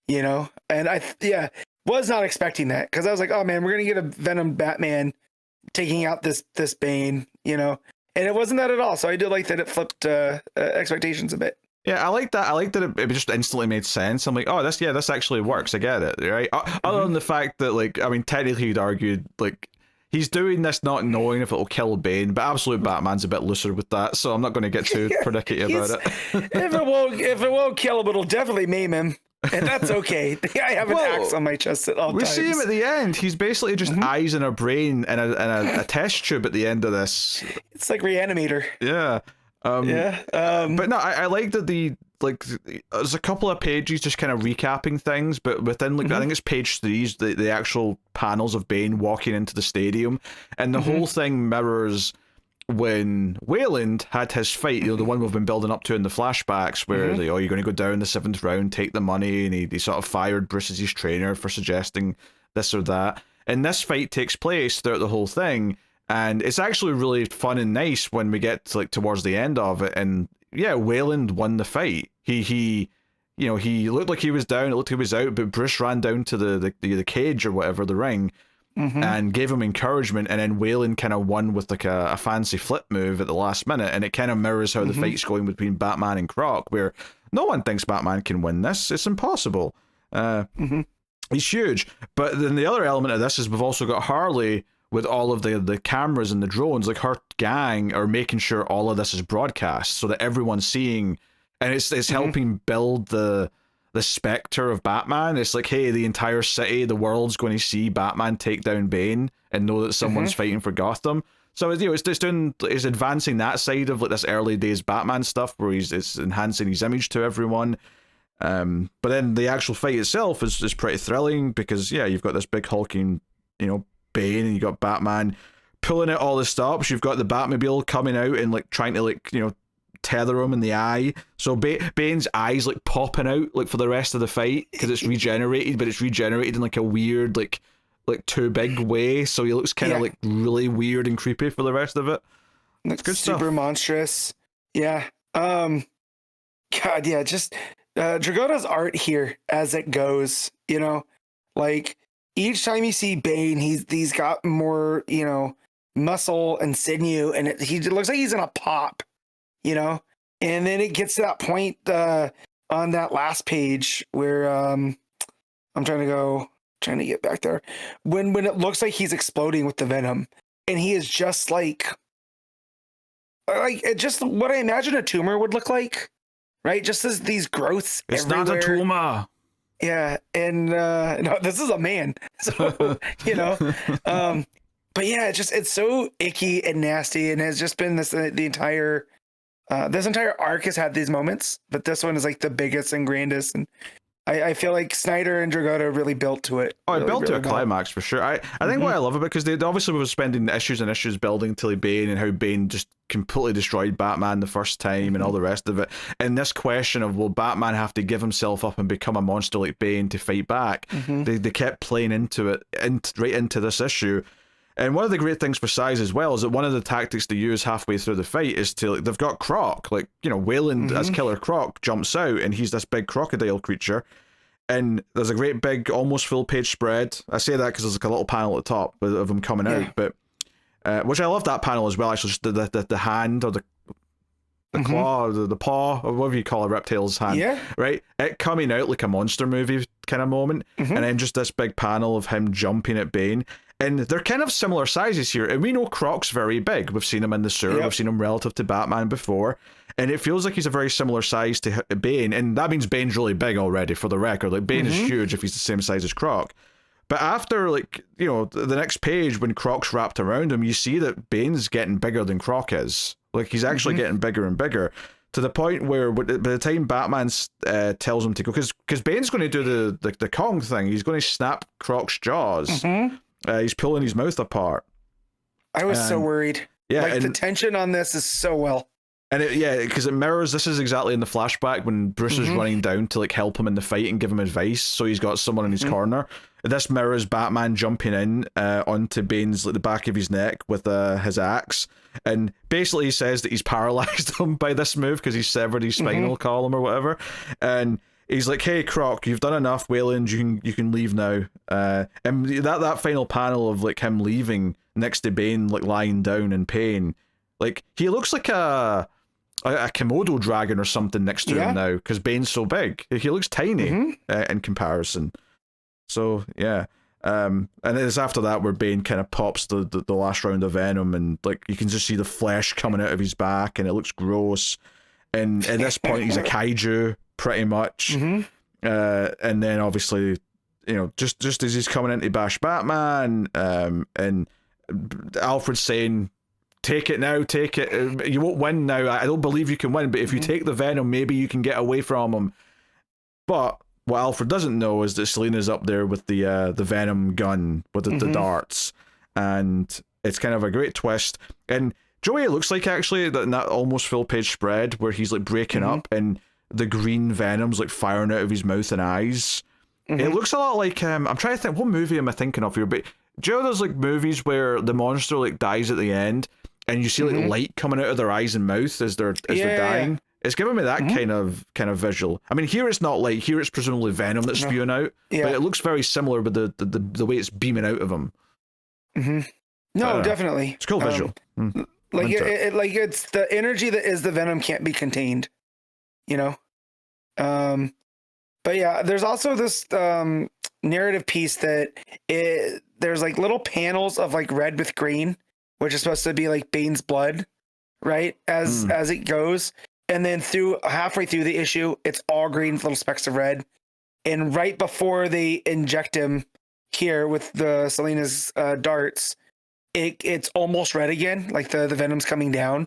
And I was not expecting that, because I was like, oh man, we're gonna get a Venom Batman taking out this Bane, and it wasn't that at all. So I did like that it flipped expectations a bit. Yeah, I like that. I like that it just instantly made sense. I'm like, oh, this actually works. I get it, right? Other than the fact that, technically you'd argue, he's doing this not knowing if it'll kill Bane, but Absolute Batman's a bit looser with that, so I'm not going to get too predicate about it. if it won't kill him, it'll definitely maim him, and that's okay. I have an axe on my chest at all times. We see him at the end. He's basically just eyes in a brain and a test tube at the end of this. It's like Reanimator. Yeah. But no, I like that there's a couple of pages just kind of recapping things, but within I think it's page 3 is the actual panels of Bane walking into the stadium, and the whole thing mirrors when Wayland had his fight, the one we've been building up to in the flashbacks, where you're going to go down the 7th round, take the money, and he sort of fired Bruce's trainer for suggesting this or that. And this fight takes place throughout the whole thing, and it's actually really fun and nice when we get towards the end of it. And yeah, Wayland won the fight. He looked like he was down, it looked like he was out, but Bruce ran down to the cage or whatever, the ring, and gave him encouragement, and then Wayland kind of won with a fancy flip move at the last minute, and it kind of mirrors how the fight's going between Batman and Croc, where no one thinks Batman can win this. It's impossible. He's huge. But then the other element of this is we've also got Harley with all of the cameras and the drones. Her gang are making sure all of this is broadcast so that everyone's seeing, and it's helping build the specter of Batman. It's like, hey, the entire city, the world's going to see Batman take down Bane and know that someone's fighting for Gotham. So it's advancing that side of this early days Batman stuff, where it's enhancing his image to everyone. But then the actual fight itself is pretty thrilling, because you've got this big hulking, Bane, and you got Batman pulling out all the stops. You've got the Batmobile coming out and trying to tether him in the eye. So Bane's eyes popping out for the rest of the fight, because it's regenerated, but it's regenerated in a weird too big way. So he looks kind of really weird and creepy for the rest of it. It's good super stuff. Monstrous. Yeah. God, yeah. Just Dragotta's art here as it goes. Each time you see Bane, he's got more muscle and sinew, and he looks like he's in a pop. And then it gets to that point on that last page where I'm trying to get back there, when it looks like he's exploding with the venom, and he is just just what I imagine a tumor would look like, right? Just as these growths. It's everywhere. Not a tumor. Yeah, and no, this is a man. So but yeah, it's so icky and nasty, and has just been this entire arc has had these moments, but this one is the biggest and grandest, and I feel like Snyder and Dragotta really built to it. Oh, it really, built to really a climax for sure. I think what I love it because they obviously were spending issues and issues building to Bane and how Bane just completely destroyed Batman the first time and all the rest of it. And this question of will Batman have to give himself up and become a monster like Bane to fight back? They kept playing into it right into this issue. And one of the great things for Size as well is that one of the tactics they use halfway through the fight is to, like, they've got Croc, like, you know, Wayland as Killer Croc jumps out and he's this big crocodile creature. And there's a great big, almost full page spread. I say that because there's like a little panel at the top of him coming out, but which I love that panel as well. Actually, just the hand or the claw, the paw, or whatever you call a reptile's hand, right? It coming out like a monster movie kind of moment, and then just this big panel of him jumping at Bane. And they're kind of similar sizes here. And we know Croc's very big. We've seen him in the sewer. We've seen him relative to Batman before. And it feels like he's a very similar size to Bane. And that means Bane's really big already, for the record. Like, Bane is huge if he's the same size as Croc. But after, like, you know, the next page, when Croc's wrapped around him, you see that Bane's getting bigger than Croc is. Like, he's actually getting bigger and bigger. To the point where, by the time Batman tells him to go... Because Bane's going to do the Kong thing. He's going to snap Croc's jaws. He's pulling his mouth apart. I was so worried. Yeah, like, the tension on this is so well. And because it mirrors, this is exactly in the flashback when Bruce is running down to, like, help him in the fight and give him advice, so he's got someone in his corner. This mirrors Batman jumping in onto Bane's, like, the back of his neck with his axe, and basically he says that he's paralyzed him by this move because he's severed his spinal column or whatever, and he's like, "Hey, Croc, you've done enough, Wayland. You can leave now." And that final panel of, like, him leaving next to Bane, like, lying down in pain, like, he looks like a Komodo dragon or something next to him now because Bane's so big. He looks tiny in comparison. So yeah, and it's after that where Bane kind of pops the last round of venom, and, like, you can just see the flesh coming out of his back, and it looks gross. And at this point, he's a kaiju pretty much. And then obviously, you know, just as he's coming in to bash Batman, and Alfred's saying, "Take it now, take it. You won't win now. I don't believe you can win, but if you take the venom, maybe you can get away from him." But what Alfred doesn't know is that Selina's up there with the venom gun with the darts, and it's kind of a great twist. And Joey, it looks like actually that in that almost full page spread where he's, like, breaking up and the green venom's, like, firing out of his mouth and eyes. It looks a lot like I'm trying to think, what movie am I thinking of here? But do you know there's, like, movies where the monster, like, dies at the end and you see, like, light coming out of their eyes and mouth as they're dying? It's giving me that kind of visual. I mean, here it's not light. Here it's presumably venom that's spewing out. But it looks very similar with the way it's beaming out of them. No, definitely. It's a cool visual. Like like it's the energy that is the venom can't be contained, you know. But yeah, there's also this narrative piece that there's, like, little panels of, like, red with green, which is supposed to be, like, Bane's blood, right? As it goes, and then halfway through the issue, it's all green with little specks of red, and right before they inject him here with the Selina's darts, it's almost red again, like the venom's coming down.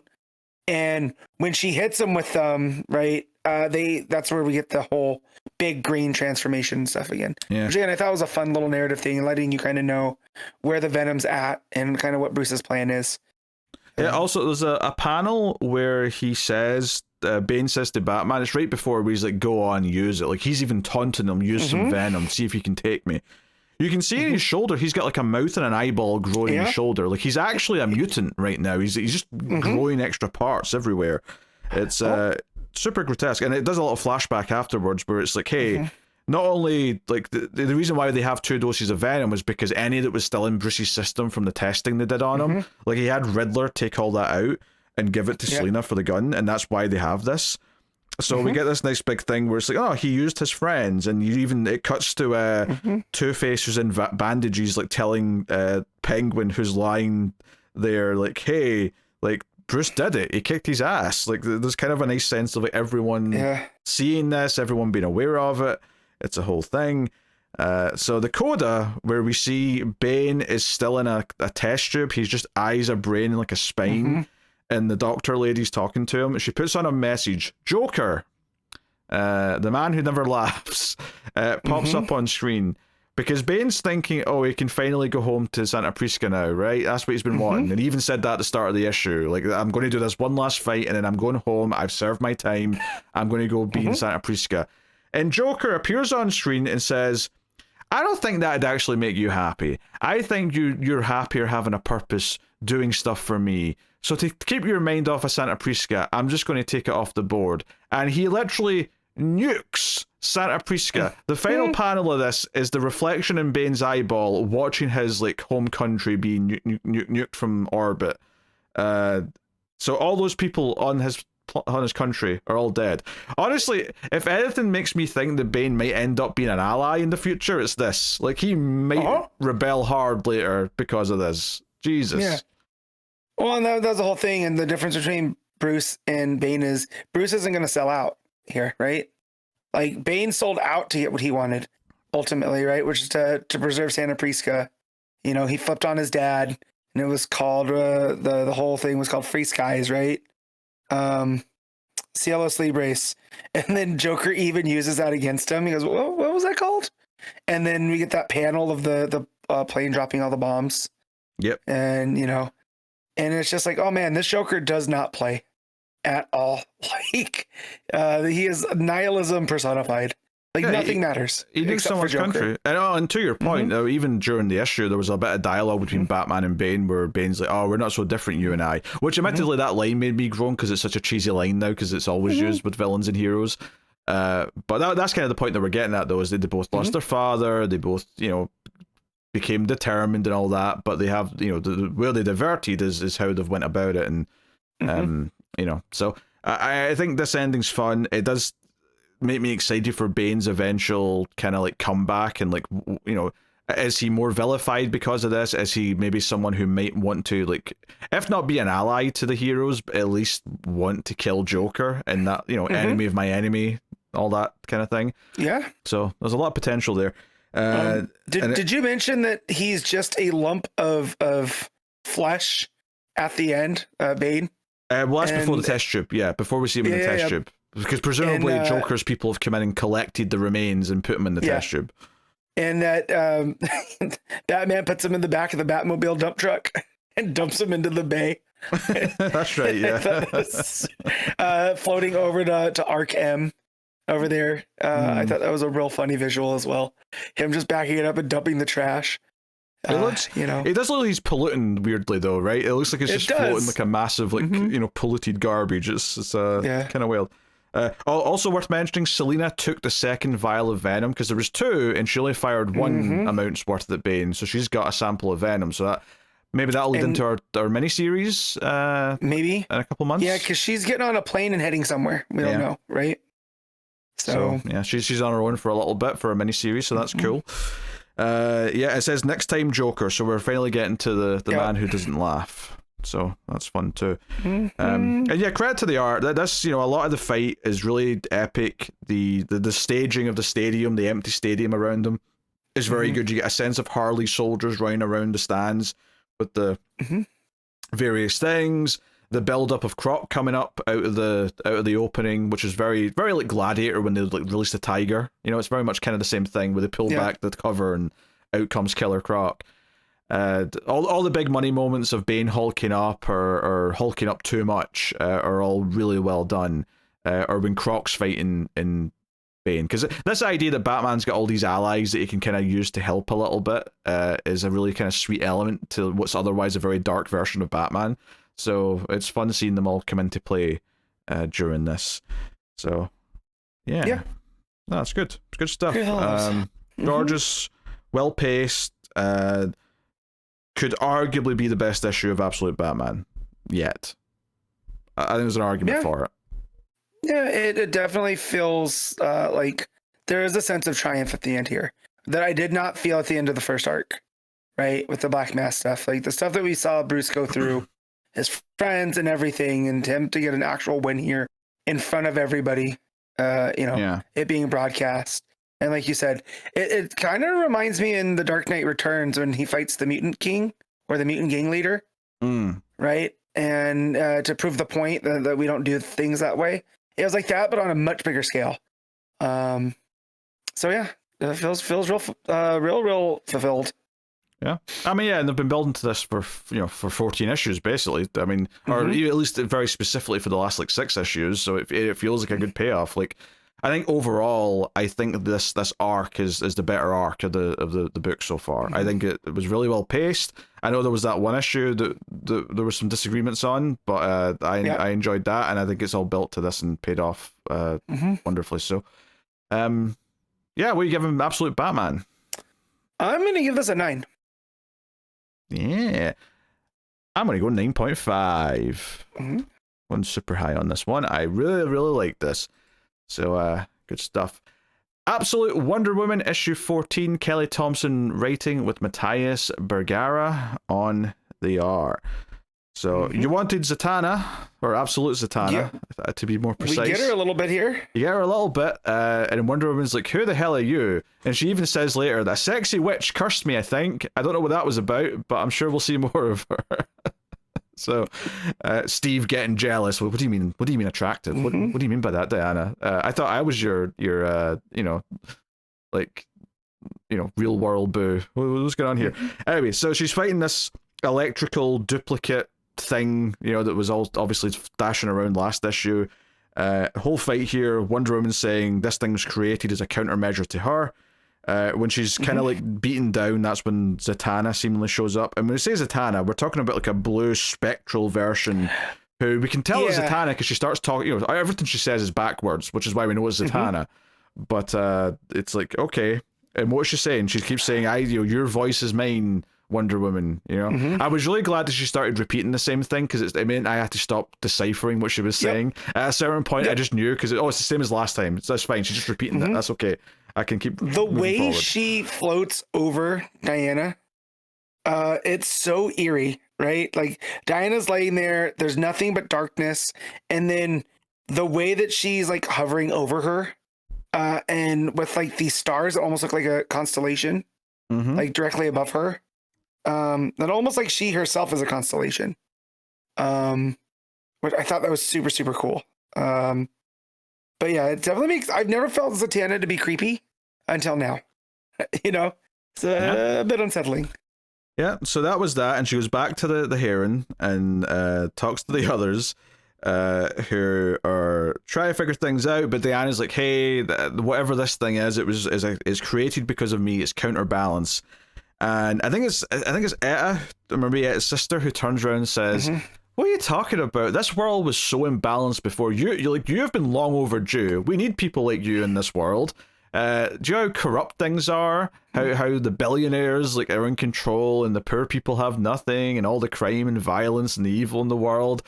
And when she hits him with right, that's where we get the whole big green transformation stuff again. Which, again, I thought was a fun little narrative thing, and letting you kind of know where the venom's at and kind of what Bruce's plan is. Yeah. Also, there's a panel where he says, Bane says to Batman, it's right before where he's like, "Go on, use it." Like, he's even taunting him, "Use some venom, see if you can take me." You can see in his shoulder, he's got, like, a mouth and an eyeball growing in his shoulder. Like, he's actually a mutant right now. He's just growing extra parts everywhere. It's super grotesque. And it does a lot of flashback afterwards where it's like, hey, not only, like, the reason why they have 2 doses of venom was because any that was still in Bruce's system from the testing they did on him, like, he had Riddler take all that out and give it to Selina for the gun, and that's why they have this. So we get this nice big thing where it's like, oh, he used his friends, and it cuts to Two-Face who's in bandages, like, telling Penguin, who's lying there, like, hey, like, Bruce did it. He kicked his ass. Like, there's kind of a nice sense of, like, everyone seeing this, everyone being aware of it. It's a whole thing. So the coda, where we see Bane is still in a test tube. He's just eyes a brain in, like, a spine. And the doctor lady's talking to him. She puts on a message, "Joker." the man who never laughs, pops up on screen. Because Bane's thinking, oh, he can finally go home to Santa Prisca now, right? That's what he's been wanting. And he even said that at the start of the issue. Like, I'm going to do this one last fight, and then I'm going home. I've served my time. I'm going to go be in Santa Prisca. And Joker appears on screen and says, I don't think that'd actually make you happy. I think you're happier having a purpose, doing stuff for me. So to keep your mind off of Santa Prisca, I'm just going to take it off the board. And he literally nukes Santa Prisca. The final panel of this is the reflection in Bane's eyeball watching his like home country being nuked from orbit. So all those people on his country are all dead. Honestly, if anything makes me think that Bane might end up being an ally in the future, it's this. Like, he might rebel hard later because of this. Jesus. Yeah. Well, and that's the whole thing. And the difference between Bruce and Bane is Bruce isn't going to sell out here, right? Like, Bane sold out to get what he wanted ultimately, right? Which is to preserve Santa Prisca. You know, he flipped on his dad, and it was called the whole thing was called Free Skies, right? Cielos Libres. And then Joker even uses that against him. He goes, what was that called? And then we get that panel of the plane dropping all the bombs. Yep. And, you know, and it's just like, oh man, this Joker does not play at all. Like, he is nihilism personified. Like, nothing matters. He did so much country. And to your point, though, even during the issue, there was a bit of dialogue between Batman and Bane where Bane's like, oh, we're not so different, you and I. Which, admittedly, that line made me groan because it's such a cheesy line now because it's always used with villains and heroes. But that's kind of the point that we're getting at, though, is they both lost their father, they both, you know, became determined and all that, but they have, you know, where they diverted is how they've went about it. And, you know, so I think this ending's fun. It does make me excited for Bane's eventual kind of like comeback, and like, you know, is he more vilified because of this? Is he maybe someone who might want to, like, if not be an ally to the heroes, but at least want to kill Joker and that, you know, enemy of my enemy, all that kind of thing? Yeah. So there's a lot of potential there. Did you mention that he's just a lump of flesh at the end, Bane? Well, that's before the test tube. Yeah, before we see him in the test tube. Because presumably Joker's people have come in and collected the remains and put him in the test tube. And that Batman puts him in the back of the Batmobile dump truck and dumps him into the bay. That's right, yeah. Floating over to Arc M over there. I thought that was a real funny visual as well. Him just backing it up and dumping the trash. It looks, you know, it does look like he's polluting weirdly though, right? It looks like it's just floating like a massive, like, you know, polluted garbage. It's kind of wild. Also worth mentioning, Selina took the second vial of venom because there was two, and she only fired one amount's worth at Bane, so she's got a sample of venom. So that maybe that'll lead into our miniseries. Maybe in a couple months. Yeah, because she's getting on a plane and heading somewhere. We don't know, right? So yeah, she's on her own for a little bit for a miniseries, so that's cool. Yeah, it says next time Joker, so we're finally getting to the man who doesn't laugh. So that's fun too. And yeah, credit to the art. That's, you know, a lot of the fight is really epic. The staging of the stadium, the empty stadium around them, is very good. You get a sense of Harley soldiers running around the stands with the various things. The build up of Croc coming up out of the opening, which is very, very like Gladiator when they like released the tiger. You know, it's very much kind of the same thing where they pull back the cover and out comes Killer Croc. All the big money moments of Bane hulking up or hulking up too much are all really well done. Or when Croc's fighting in Bane, because this idea that Batman's got all these allies that he can kind of use to help a little bit is a really kind of sweet element to what's otherwise a very dark version of Batman. So it's fun seeing them all come into play during this. So yeah, no, it's good. It's good stuff. Gorgeous, well paced. Could arguably be the best issue of Absolute Batman yet. I think there's an argument for it. Yeah, it definitely feels like there is a sense of triumph at the end here that I did not feel at the end of the first arc, right? With the Black Mask stuff. Like the stuff that we saw Bruce go through, his friends and everything, and him to get an actual win here in front of everybody, it being broadcast. And like you said, it kind of reminds me in The Dark Knight Returns when he fights the Mutant King or the Mutant Gang Leader, right? And to prove the point that we don't do things that way. It was like that, but on a much bigger scale. So yeah, it feels real fulfilled. Yeah, I mean, yeah, and they've been building to this for 14 issues basically. I mean, or at least very specifically for the last like 6 issues. So it feels like a good payoff. Like, I think overall, I think this arc is the better arc of the book so far. I think it was really well paced. I know there was that one issue that there was some disagreements on, but I enjoyed that, and I think it's all built to this and paid off wonderfully. So, yeah, what are you giving Absolute Batman? I'm gonna give this a 9. Yeah, I'm gonna go 9.5. One super high on this one. I really like this. So good stuff. Absolute Wonder Woman issue 14. Kelly Thompson writing with Matías Bergara on the art. So you wanted Zatanna, or Absolute Zatanna, to be more precise. We get her a little bit here. You get her a little bit, and Wonder Woman's like, who the hell are you? And she even says later, that sexy witch cursed me, I think. I don't know what that was about, but I'm sure we'll see more of her. So, Steve getting jealous. What do you mean? What do you mean attractive? What do you mean by that, Diana? I thought I was your real world boo. What's going on here? Anyway, so she's fighting this electrical duplicate thing, that was all obviously dashing around last issue. Whole fight here, Wonder Woman saying this thing was created as a countermeasure to her. When she's kind of like beaten down, that's when Zatanna seemingly shows up. And when we say Zatanna, we're talking about like a blue spectral version who we can tell is Zatanna because she starts talking, everything she says is backwards, which is why we know it's Zatanna. But it's like, okay. And what is she saying? She keeps saying, your voice is mine, Wonder Woman, I was really glad that she started repeating the same thing because it meant I had to stop deciphering what she was saying. At a certain point, I just knew because it's the same as last time. That's fine. She's just repeating that. That's okay. I can keep the way forward. She floats over Diana. It's so eerie, right? Like Diana's laying there. There's nothing but darkness, and then the way that she's like hovering over her, and with like these stars that almost look like a constellation, like directly above her. That almost like she herself is a constellation. Which I thought that was super, super cool. But yeah, it definitely makes, I've never felt Zatanna to be creepy until now. It's a bit unsettling. Yeah, so that was that, and she goes back to the Heron and talks to the others who are trying to figure things out, but Diana's like, hey, whatever this thing is, it's created because of me, it's counterbalance. And I think it's Etta, remember Etta's sister, who turns around and says, what are you talking about? This world was so imbalanced before. You have been long overdue. We need people like you in this world. Do you know how corrupt things are? How the billionaires are in control and the poor people have nothing, and all the crime and violence and the evil in the world.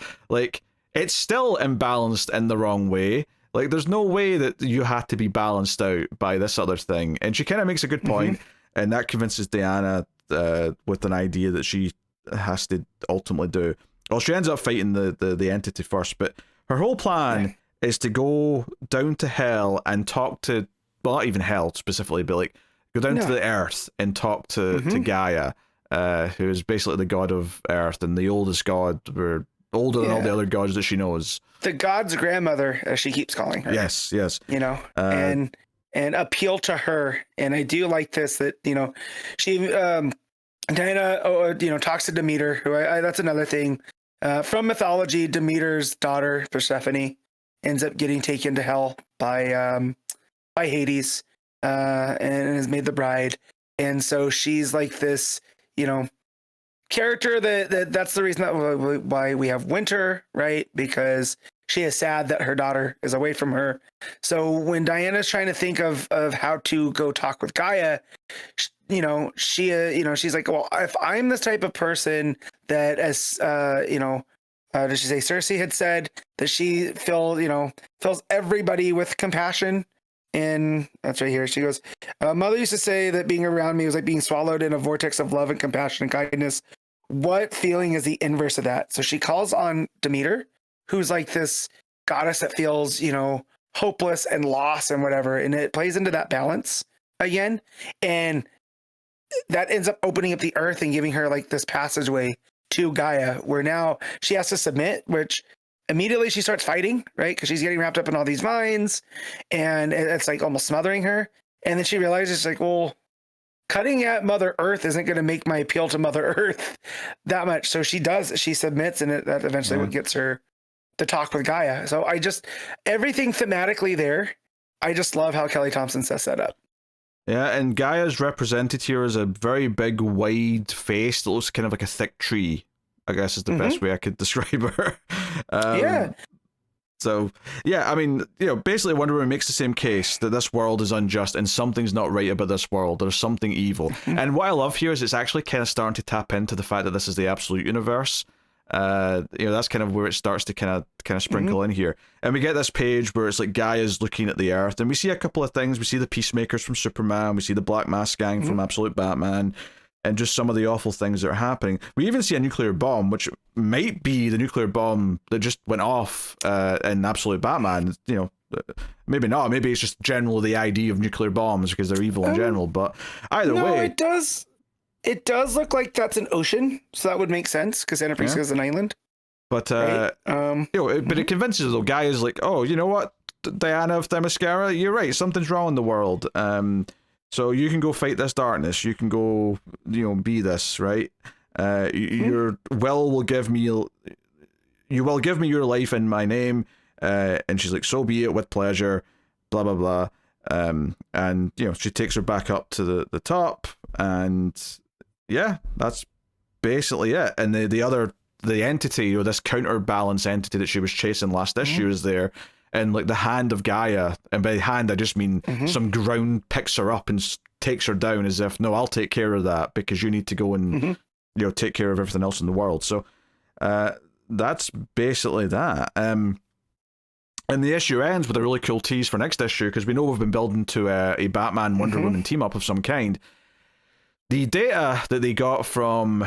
It's still imbalanced in the wrong way. There's no way that you had to be balanced out by this other thing. And she kind of makes a good point, and that convinces Diana with an idea that she has to ultimately do. Well, she ends up fighting the entity first, but her whole plan is to go down to hell and talk to, well, not even hell specifically, but go down to the earth and talk to Gaia, who is basically the god of earth and the oldest god, older than all the other gods that she knows. The god's grandmother, as she keeps calling her. Yes. And appeal to her. And I do like this, that, she, Diana, talks to Demeter, who that's another thing. From mythology, Demeter's daughter, Persephone, ends up getting taken to hell by Hades, and is made the bride. And so she's like this, character that's the reason why we have winter, right? Because she is sad that her daughter is away from her. So when Diana's trying to think of how to go talk with Gaia, she's like, well, if I'm this type of person that, as did she say Cersei had said that she fills everybody with compassion. And that's right here. She goes, mother used to say that being around me was like being swallowed in a vortex of love and compassion and kindness. What feeling is the inverse of that? So she calls on Demeter, who's like this goddess that feels, hopeless and lost and whatever. And it plays into that balance again. And that ends up opening up the earth and giving her like this passageway to Gaia, where now she has to submit, which immediately she starts fighting, right? Because she's getting wrapped up in all these vines, and it's like almost smothering her. And then she realizes, like, well, cutting at Mother Earth isn't going to make my appeal to Mother Earth that much. So she submits, and that eventually what gets her to talk with Gaia. So everything thematically there, I just love how Kelly Thompson sets that up. Yeah, and Gaia's represented here as a very big, wide face that looks kind of like a thick tree, I guess is the best way I could describe her. Yeah. So, yeah, I mean, basically Wonder Woman makes the same case that this world is unjust and something's not right about this world. There's something evil. And what I love here is it's actually kind of starting to tap into the fact that this is the absolute universe. That's kind of where it starts to kind of sprinkle in here. And we get this page where it's like Gaia's looking at the Earth, and we see a couple of things. We see the Peacemakers from Superman, we see the Black Mask Gang from Absolute Batman, and just some of the awful things that are happening. We even see a nuclear bomb, which might be the nuclear bomb that just went off in Absolute Batman. Maybe not. Maybe it's just generally the idea of nuclear bombs because they're evil in general. But either way, it does. It does look like that's an ocean, so that would make sense because Santa Prisca is an island. But right? But it convinces the guy is like, oh, you know what, Diana of Themyscira, you're right. Something's wrong in the world. So you can go fight this darkness. You can go, be this, right? Your will give me. You will give me your life in my name. And she's like, so be it, with pleasure. Blah blah blah. And she takes her back up to the top, and yeah, that's basically it. And the entity, or this counterbalance entity that she was chasing last issue, is there, and like the hand of Gaia, and by hand I just mean some ground picks her up and takes her down, as if, no, I'll take care of that because you need to go and take care of everything else in the world. So that's basically that. And the issue ends with a really cool tease for next issue, because we know we've been building to a Batman Wonder Woman team up of some kind. The data that they got from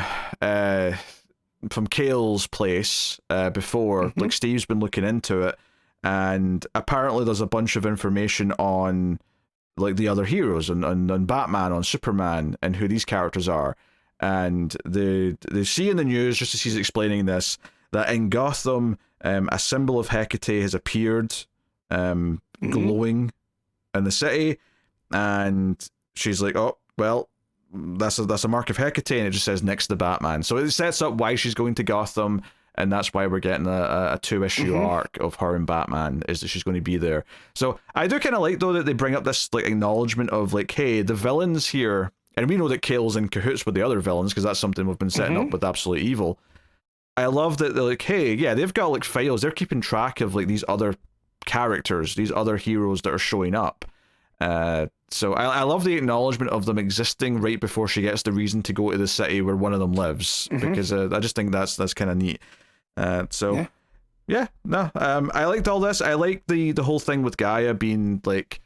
Kale's place before, like, Steve's been looking into it, and apparently there's a bunch of information on like the other heroes, on Batman, on Superman, and who these characters are. And they see in the news, just as he's explaining this, that in Gotham, a symbol of Hecate has appeared, glowing in the city, and she's like, oh, well, that's a mark of Hecate, and it just says next to Batman. So it sets up why she's going to Gotham, and that's why we're getting a 2-issue arc of her and Batman, is that she's going to be there. So I do kind of like, though, that they bring up this like acknowledgement of like, hey, the villains here, and we know that Kale's in cahoots with the other villains because that's something we've been setting up with Absolute Evil. I love that they're like, hey, yeah, they've got like files, they're keeping track of like these other characters, these other heroes that are showing up. So I love the acknowledgement of them existing right before she gets the reason to go to the city where one of them lives, because I just think that's kind of neat. I liked all this. I like the whole thing with Gaia being like,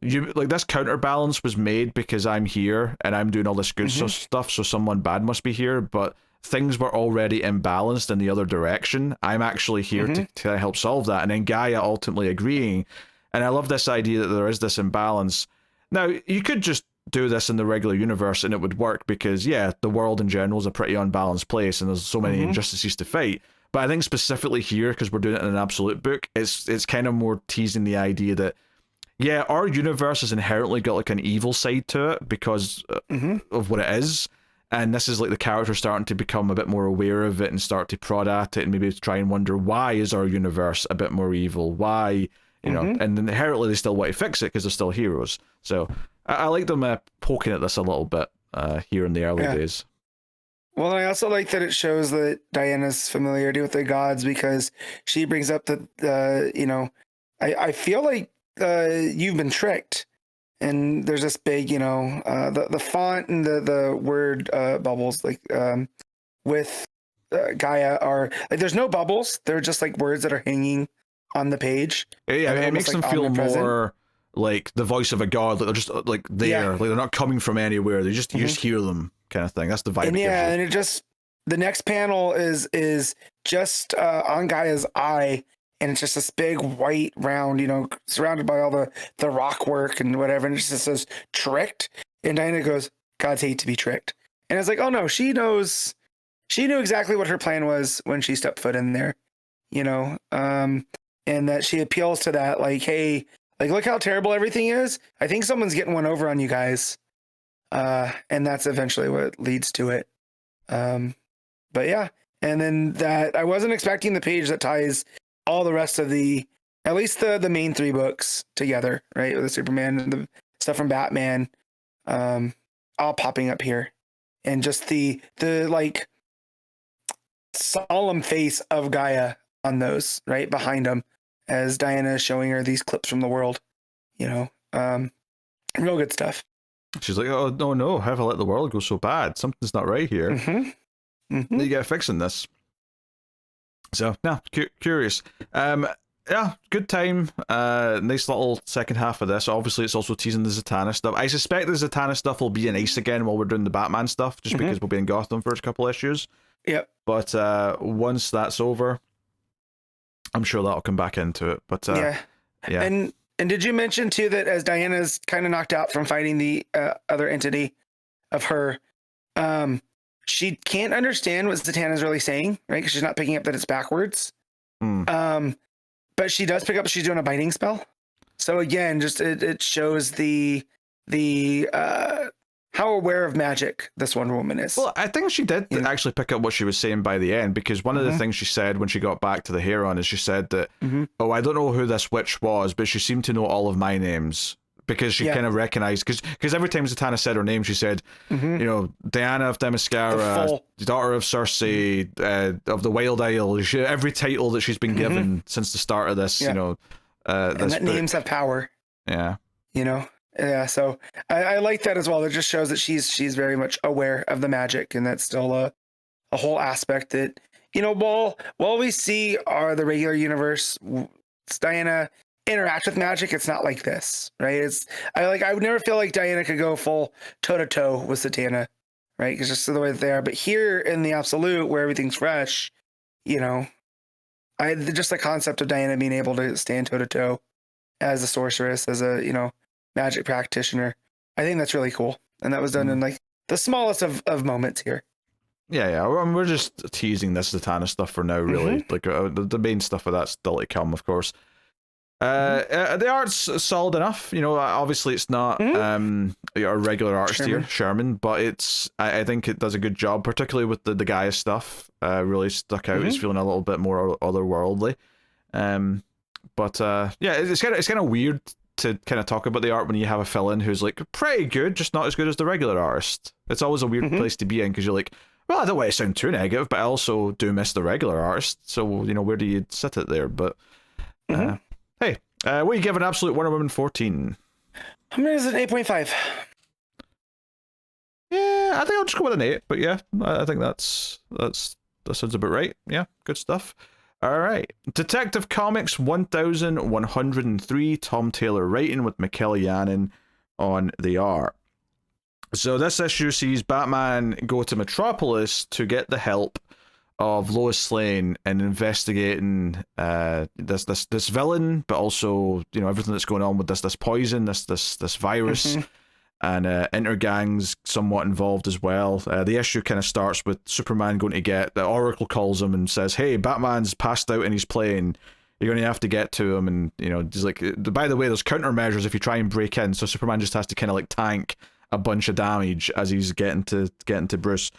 this counterbalance was made because I'm here and I'm doing all this good stuff, so someone bad must be here, but things were already imbalanced in the other direction. I'm actually here to help solve that, and then Gaia ultimately agreeing. And I love this idea that there is this imbalance. Now, you could just do this in the regular universe and it would work because, yeah, the world in general is a pretty unbalanced place and there's so many injustices to fight. But I think specifically here, because we're doing it in an absolute book, it's kind of more teasing the idea that, yeah, our universe has inherently got like an evil side to it because of what it is. And this is like the character starting to become a bit more aware of it and start to prod at it and maybe try and wonder, why is our universe a bit more evil? Why... and inherently they still want to fix it because they're still heroes. So I like them poking at this a little bit here in the early days. Well, I also like that it shows that Diana's familiarity with the gods, because she brings up that, I feel like you've been tricked. And there's this big, the font and the word bubbles, like with Gaia are, like, there's no bubbles. They're just like words that are hanging on the page. Yeah, it makes them feel more like the voice of a god. Like they're just like there, like they're not coming from anywhere. They just you just hear them, kind of thing. That's the vibe. And it just, the next panel is just on Gaia's eye, and it's just this big white round, surrounded by all the rock work and whatever, and it just says tricked. And Diana goes, "Gods hate to be tricked." And it's like, oh no, she knew exactly what her plan was when she stepped foot in there. you know, and that she appeals to that, like, hey, like, look how terrible everything is. I think someone's getting one over on you guys. And that's eventually what leads to it. But yeah, and then that I wasn't expecting the page that ties all the rest of at least the main 3 books together, right? With the Superman and the stuff from Batman, all popping up here, and just the like solemn face of Gaia on those, right behind them, as Diana is showing her these clips from the world, you know, real good stuff. She's like, oh no, have I let the world go so bad? Something's not right here. You get fixing this. So yeah, curious. Yeah, good time. Nice little second half of this. Obviously, it's also teasing the Zatanna stuff. I suspect the Zatanna stuff will be in Ace again while we're doing the Batman stuff, just because we'll be in Gotham for a couple issues. Yep. But once that's over, I'm sure that'll come back into it. But yeah. And did you mention too that as Diana's kind of knocked out from fighting the other entity of her, she can't understand what Zatanna's really saying, right? Because she's not picking up that it's backwards. But she does pick up she's doing a biting spell. So again, just it shows the how aware of magic this Wonder Woman is. Well, I think she did actually pick up what she was saying by the end, because one of the things she said when she got back to the Heron is she said that, oh, I don't know who this witch was, but she seemed to know all of my names. Because she kind of recognized, because every time Zatanna said her name, she said, you know, Diana of Themyscira, daughter of Cersei, of the Wild Isle. Every title that she's been given since the start of this, you know, and this that book. names have power. Yeah, you know, So I like that as well. It just shows that she's very much aware of the magic, and that's still a whole aspect that, you know, while we see the regular universe, Diana interact with magic, it's not like this, right? I would never feel like Diana could go full toe to toe with Zatanna, right? Because just the way that they are. But here in the Absolute, where everything's fresh, you know, just the concept of Diana being able to stand toe to toe as a sorceress, as a, you know, magic practitioner, I think that's really cool. And that was done in like the smallest of moments here. Yeah. We're just teasing this Zatanna stuff for now, really. Like the main stuff of that's still to come, of course. The art's solid enough, you know. Obviously it's not a regular artist here, Sherman, but I think it does a good job, particularly with the Gaia stuff. Really stuck out. It's feeling a little bit more otherworldly. But yeah, it's kind of weird to kind of talk about the art when you have a fill-in who's like pretty good, just not as good as the regular artist. It's always a weird place to be in, because you're like, well, I don't want to sound too negative, but I also do miss the regular artist. So, you know, where do you sit it there? But hey, what are you giving Absolute Wonder Woman 14? I'm going to use an 8.5. Yeah, I think I'll just go with an 8, but yeah, I think that sounds about right. Yeah, good stuff. All right. Detective Comics 1103, Tom Taylor writing with Mikel Janin on the art. So this issue sees Batman go to Metropolis to get the help of Lois Lane and investigating this villain, but also, you know, everything that's going on with this poison, this virus, and Intergang's somewhat involved as well. The issue kind of starts with Superman going to get the Oracle calls him and says, "Hey, Batman's passed out in his plane. You're going to have to get to him." And, you know, he's like, by the way, there's countermeasures if you try and break in. So Superman just has to kind of like tank a bunch of damage as he's getting to Bruce.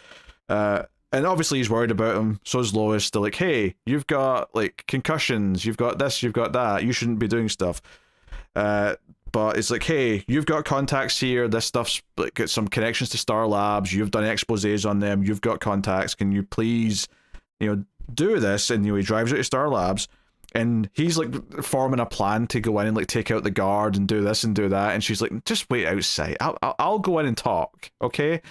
And obviously he's worried about him. So is Lois. They're like, hey, you've got like concussions, you've got this, you've got that, you shouldn't be doing stuff. But it's like, hey, you've got contacts here, this stuff's like got some connections to Star Labs, you've done exposés on them, you've got contacts, can you please, you know, do this? And, you know, he drives out to Star Labs, and he's like forming a plan to go in and like take out the guard and do this and do that, and she's like, just wait outside, I'll go in and talk, okay?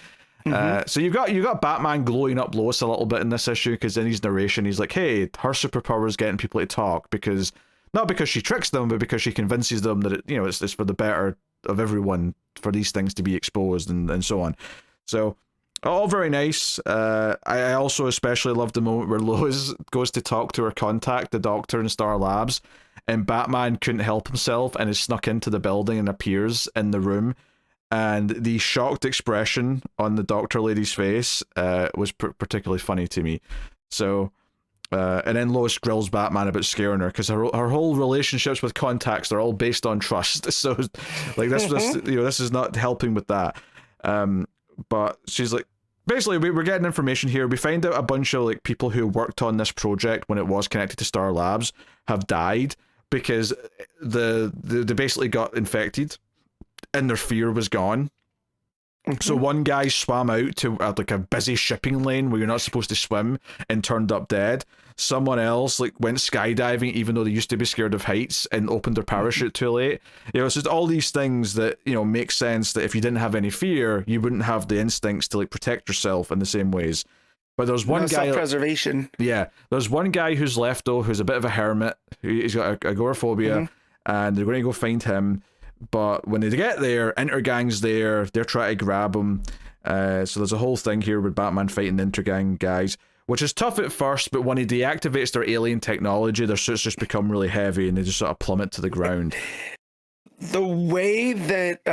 So you've got Batman glowing up Lois a little bit in this issue, because in his narration he's like, hey, her superpower is getting people to talk, because not because she tricks them, but because she convinces them that it's for the better of everyone for these things to be exposed and so on. So all very nice. I also especially love the moment where Lois goes to talk to her contact, the Doctor in Star Labs, and Batman couldn't help himself and is snuck into the building and appears in the room. And the shocked expression on the Doctor lady's face was particularly funny to me. So And then Lois grills Batman about scaring her because her whole relationships with contacts are all based on trust. So, like, this is not helping with that. But she's like, basically, we're getting information here. We find out a bunch of like people who worked on this project when it was connected to Star Labs have died because they basically got infected and their fear was gone. So one guy swam out to like a busy shipping lane where you're not supposed to swim and turned up dead. Someone else like went skydiving even though they used to be scared of heights and opened their parachute too late. It's just all these things that make sense that if you didn't have any fear, you wouldn't have the instincts to like protect yourself in the same ways. But there's one guy, self-preservation. Yeah, there's one guy who's left though, who's a bit of a hermit. He's got agoraphobia, and they're going to go find him. But when they get there, Intergang's there. They're trying to grab him. So there's a whole thing here with Batman fighting the Intergang guys, which is tough at first, but when he deactivates their alien technology, their suits just become really heavy and they just sort of plummet to the ground. The way that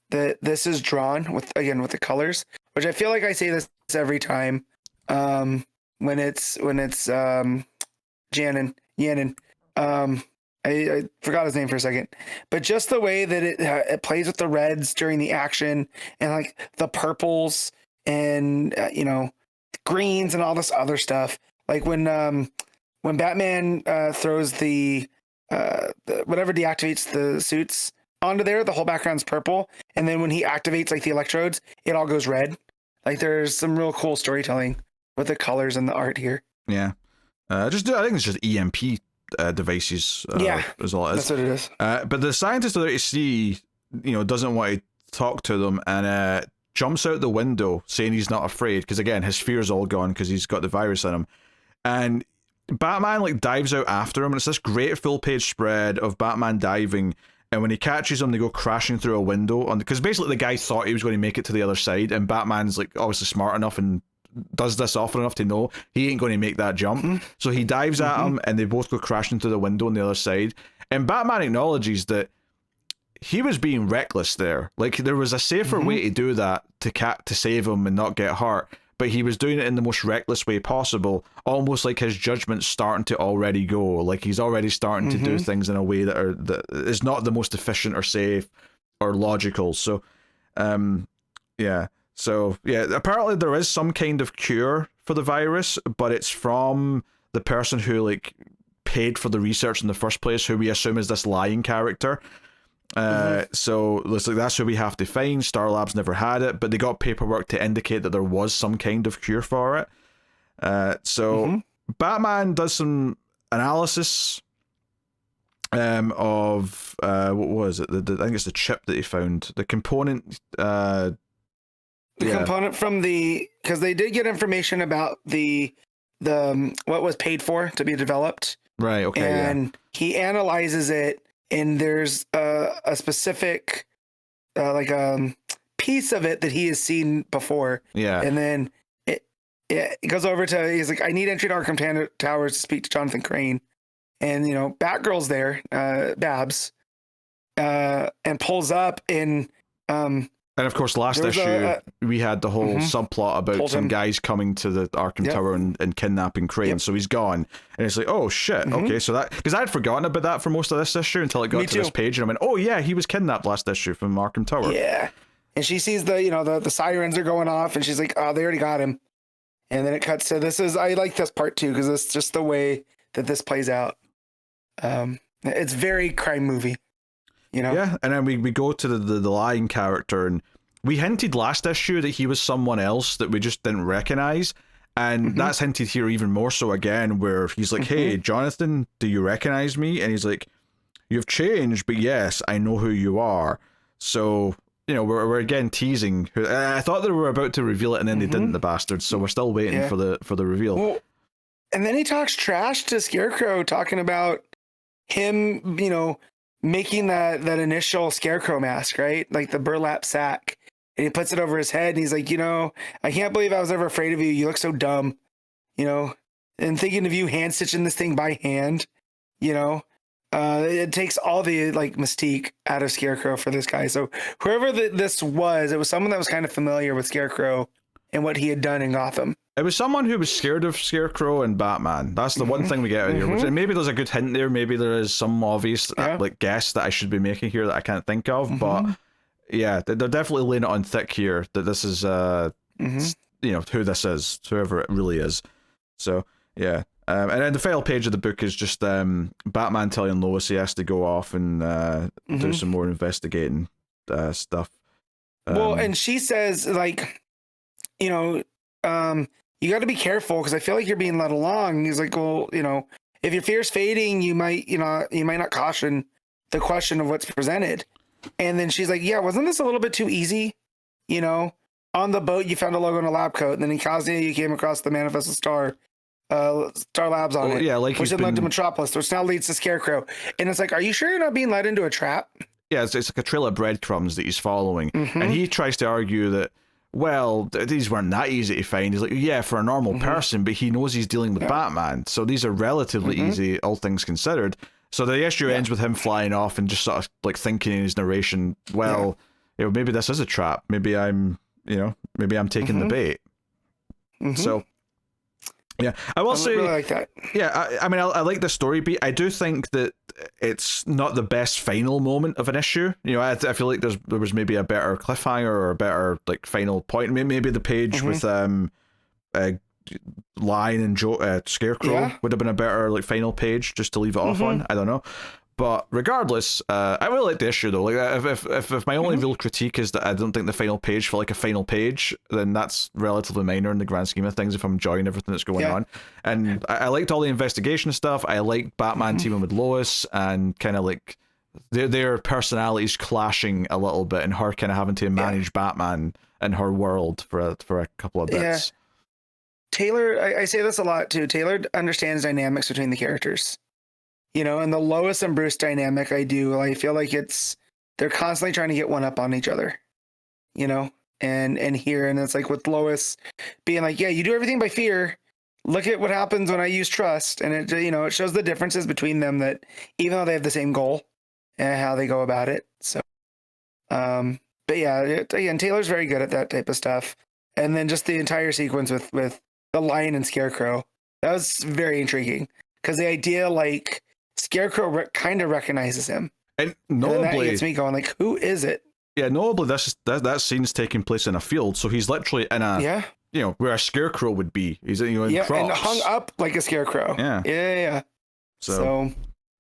that this is drawn with the colors, which I feel like I say this every time, when it's Janin. I forgot his name for a second, but just the way that it plays with the reds during the action and like the purples and greens and all this other stuff. Like when Batman throws the whatever deactivates the suits onto there, the whole background's purple, and then when he activates like the electrodes, it all goes red. Like there's some real cool storytelling with the colors and the art here. Yeah, I think it's just EMP devices. Is all it is. That's what it is. But the scientist that you see, doesn't want to talk to them and jumps out the window saying he's not afraid because again his fear's all gone because he's got the virus in him. And Batman like dives out after him, and it's this great full page spread of Batman diving. And when he catches him, they go crashing through a window because basically the guy thought he was going to make it to the other side, and Batman's like obviously smart enough and does this often enough to know he ain't going to make that jump. So he dives at him and they both go crashing through the window on the other side. And Batman acknowledges that he was being reckless there. Like there was a safer way to do that to save him and not get hurt, but he was doing it in the most reckless way possible, almost like his judgment's starting to already go. Like he's already starting to do things in a way that is not the most efficient or safe or logical. So So, apparently there is some kind of cure for the virus, but it's from the person who, like, paid for the research in the first place, who we assume is this lying character. So, that's who we have to find. Star Labs never had it, but they got paperwork to indicate that there was some kind of cure for it. Batman does some analysis of, what was it? I think it's the chip that he found. The component... component from because they did get information about the what was paid for to be developed. Right. Okay. And he analyzes it, and there's a specific piece of it that he has seen before. Yeah. And then it goes over to, he's like, I need entry to Arkham Towers to speak to Jonathan Crane, and Batgirl's there, Babs, and pulls up and And of course, last issue, we had the whole subplot about some guys coming to the Arkham Tower and kidnapping Crane, so he's gone. And it's like, oh shit, okay, so that, because I had forgotten about that for most of this issue until it got to this page, and I went, oh yeah, he was kidnapped last issue from Arkham Tower. Yeah. And she sees the sirens are going off, and she's like, oh, they already got him. And then it cuts to I like this part too, because it's just the way that this plays out. It's very crime movie. Yeah, and then we go to the lying character, and we hinted last issue that he was someone else that we just didn't recognize, and that's hinted here even more so again, where he's like, hey, Jonathan, do you recognize me? And he's like, you've changed, but yes, I know who you are. So, we're again teasing. I thought they were about to reveal it, and then they didn't, the bastards, so we're still waiting for the reveal. Well, and then he talks trash to Scarecrow, talking about him, making that initial Scarecrow mask, right? Like the burlap sack. And he puts it over his head, and he's like, I can't believe I was ever afraid of you. You look so dumb, and thinking of you hand stitching this thing by hand, it takes all the mystique out of Scarecrow for this guy. So whoever this was, it was someone that was kind of familiar with Scarecrow and what he had done in Gotham. It was someone who was scared of Scarecrow and Batman. That's the one thing we get out here. Which, and maybe there's a good hint there. Maybe there is some obvious like guess that I should be making here that I can't think of. But yeah, they're definitely laying it on thick here that this is you know, who this is, whoever it really is. So yeah. And then the final page of the book is just Batman telling Lois he has to go off and do some more investigating stuff. Well, and she says, like, you know, you got to be careful because I feel like you're being led along. And he's like, well, you know, if your fear's fading, you might not caution the question of what's presented. And then she's like, yeah, wasn't this a little bit too easy? You know, on the boat, you found a logo in a lab coat, and then in Cosnia, you came across the Manifest of Star Labs on it. Yeah, like which then led to Metropolis, which now leads to Scarecrow. And it's like, are you sure you're not being led into a trap? Yeah, it's like a trail of breadcrumbs that he's following. And he tries to argue that, well, these weren't that easy to find. He's like, yeah, for a normal person, but he knows he's dealing with Batman. So these are relatively easy, all things considered. So the issue ends with him flying off and just sort of like thinking in his narration, well, you know, maybe this is a trap. Maybe I'm taking the bait. So, yeah, I will say, really like that. Yeah, I mean, I like the story beat. I do think that it's not the best final moment of an issue. You know, I feel like there was maybe a better cliffhanger or a better like final point. Maybe the page with Lion and Scarecrow would have been a better like final page just to leave it off on. I don't know. But regardless, I really like the issue though. Like, if my only real critique is that I don't think the final page felt like a final page, then that's relatively minor in the grand scheme of things. If I'm enjoying everything that's going on, and I liked all the investigation stuff. I liked Batman teaming with Lois and kind of like their personalities clashing a little bit, and her kind of having to manage Batman and her world for a couple of bits. Yeah. Taylor, I say this a lot too. Taylor understands dynamics between the characters. You know, and the Lois and Bruce dynamic, I feel like they're constantly trying to get one up on each other, you know, and it's like with Lois being like, yeah, you do everything by fear. Look at what happens when I use trust. And it, you know, it shows the differences between them that even though they have the same goal and how they go about it. So, but yeah, again, Taylor's very good at that type of stuff. And then just the entire sequence with the Lion and Scarecrow, that was very intriguing because the idea, like, Scarecrow kind of recognizes him, and notably, and that gets me going. Like, who is it? Yeah, notably, that scene's taking place in a field, so he's literally in a you know, where a Scarecrow would be. He's in crops. And hung up like a Scarecrow. Yeah. So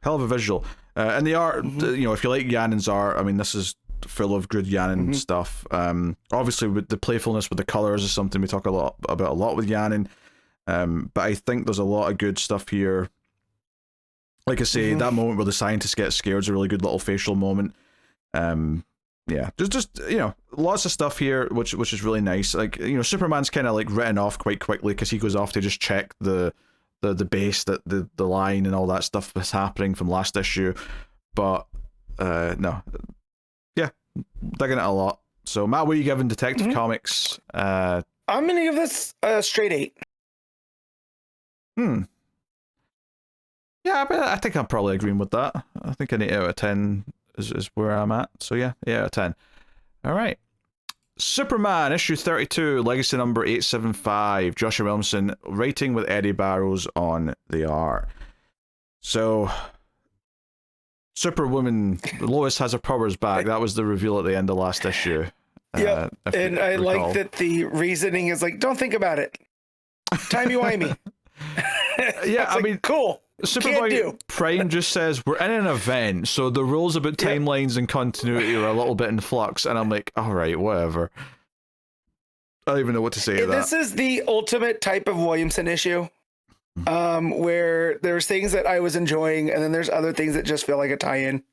hell of a visual, and the art. You know, if you like Janin's art, I mean, this is full of good Janin stuff. Obviously, with the playfulness with the colors is something we talk about a lot with Janin. But I think there's a lot of good stuff here. Like I say, that moment where the scientist gets scared is a really good little facial moment. Yeah, just you know, lots of stuff here, which is really nice. Like, you know, Superman's kind of like written off quite quickly because he goes off to just check the base that the line and all that stuff was happening from last issue. But no, yeah, digging it a lot. So Matt, what are you giving Detective Comics? I'm gonna give this a straight 8. Yeah, but I think I'm probably agreeing with that. I think an 8 out of 10 is where I'm at. So yeah, 8 out of 10. All right. Superman, issue 32, legacy number 875. Joshua Williamson, writing with Eddie Barrows on the art. So, Superwoman, Lois has her powers back. That was the reveal at the end of last issue. Yeah, and I like that the reasoning is like, don't think about it. Timey-wimey. Yeah, I mean, cool. Superboy Prime just says we're in an event, so the rules about timelines and continuity are a little bit in flux, and I'm like, all right, whatever. I don't even know what to say to that. This is the ultimate type of Williamson issue, where there's things that I was enjoying, and then there's other things that just feel like a tie-in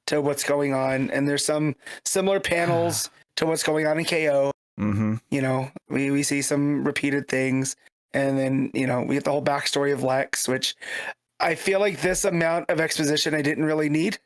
to what's going on, and there's some similar panels to what's going on in KO. You know, we see some repeated things. And then, you know, we get the whole backstory of Lex, which I feel like this amount of exposition I didn't really need.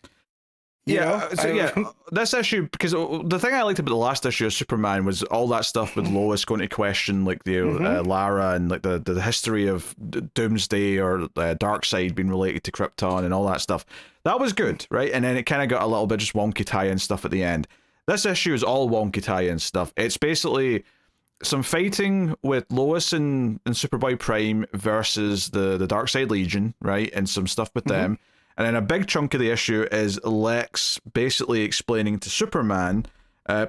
This issue, because the thing I liked about the last issue of Superman was all that stuff with Lois going to question like the Lara and like the history of Doomsday or Darkseid being related to Krypton and all that stuff. That was good, right? And then it kind of got a little bit just wonky tie-in stuff at the end. This issue is all wonky tie-in stuff. It's basically some fighting with Lois and Superboy Prime versus the Darkseid Legion, right? And some stuff with them. And then a big chunk of the issue is Lex basically explaining to Superman,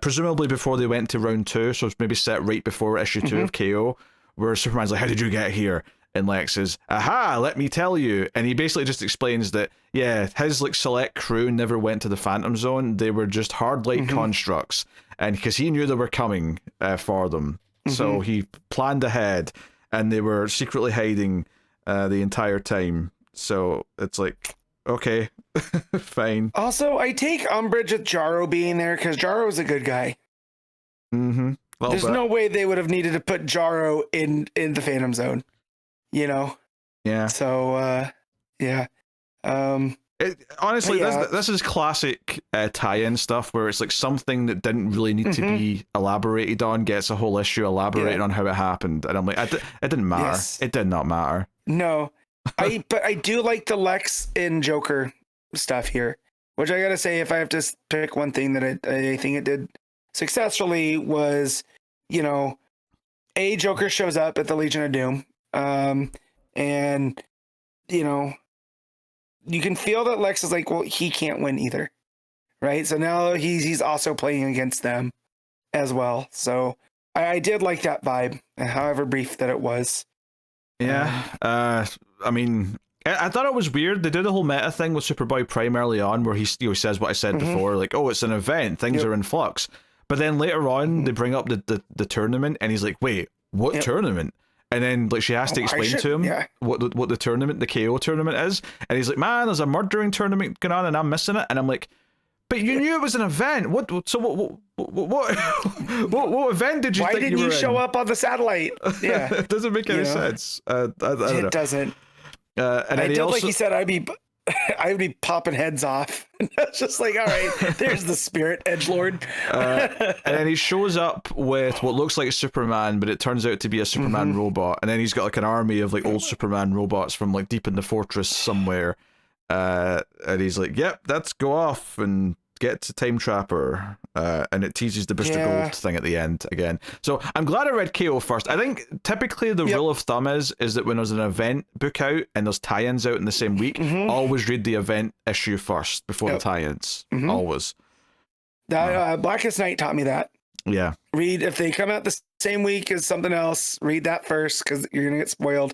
presumably before they went to round 2, so it's maybe set right before issue 2 of KO, where Superman's like, how did you get here? And Lex says, aha, let me tell you. And he basically just explains that, yeah, his like select crew never went to the Phantom Zone. They were just hard light constructs. And because he knew they were coming for them. So he planned ahead, and they were secretly hiding the entire time. So it's like, okay, fine. Also, I take umbrage with Jarro being there, because Jarro's a good guy. There's no way they would have needed to put Jarro in the Phantom Zone. You know? Yeah. So, yeah. Honestly, this is classic tie-in stuff where it's like something that didn't really need to be elaborated on gets a whole issue elaborated on how it happened. And I'm like, it didn't matter. Yes. It did not matter. No. But I do like the Lex and Joker stuff here, which I gotta say, if I have to pick one thing that I think it did successfully was, you know, Joker shows up at the Legion of Doom. And you know, you can feel that Lex is like, well, he can't win either, right? So now he's also playing against them as well. So I did like that vibe, however brief that it was. Yeah. I mean, I thought it was weird. They did a whole meta thing with Superboy Prime early on, where he says what I said before, like, oh, it's an event, things are in flux. But then later on, they bring up the tournament, and he's like, wait, what tournament? And then like she has to explain to him what the tournament, the KO tournament is, and he's like, man, there's a murdering tournament going on, and I'm missing it. And I'm like, but you knew it was an event. What event did you? Why think didn't you show up on the satellite? Yeah, it doesn't make any sense. I don't know. It doesn't. And I did like he said, I'd be popping heads off. It's just like, all right, there's the spirit edgelord. And then he shows up with what looks like Superman, but it turns out to be a Superman robot. And then he's got like an army of like old Superman robots from like deep in the fortress somewhere. And he's like, yep, let's go off and get to Time Trapper. And it teases the Booster Gold thing at the end again. So I'm glad I read KO first. I think typically the rule of thumb is that when there's an event book out and there's tie-ins out in the same week, always read the event issue first before the tie-ins. Always. Blackest Night taught me that. Yeah. Read, if they come out the same week as something else, read that first, because you're going to get spoiled.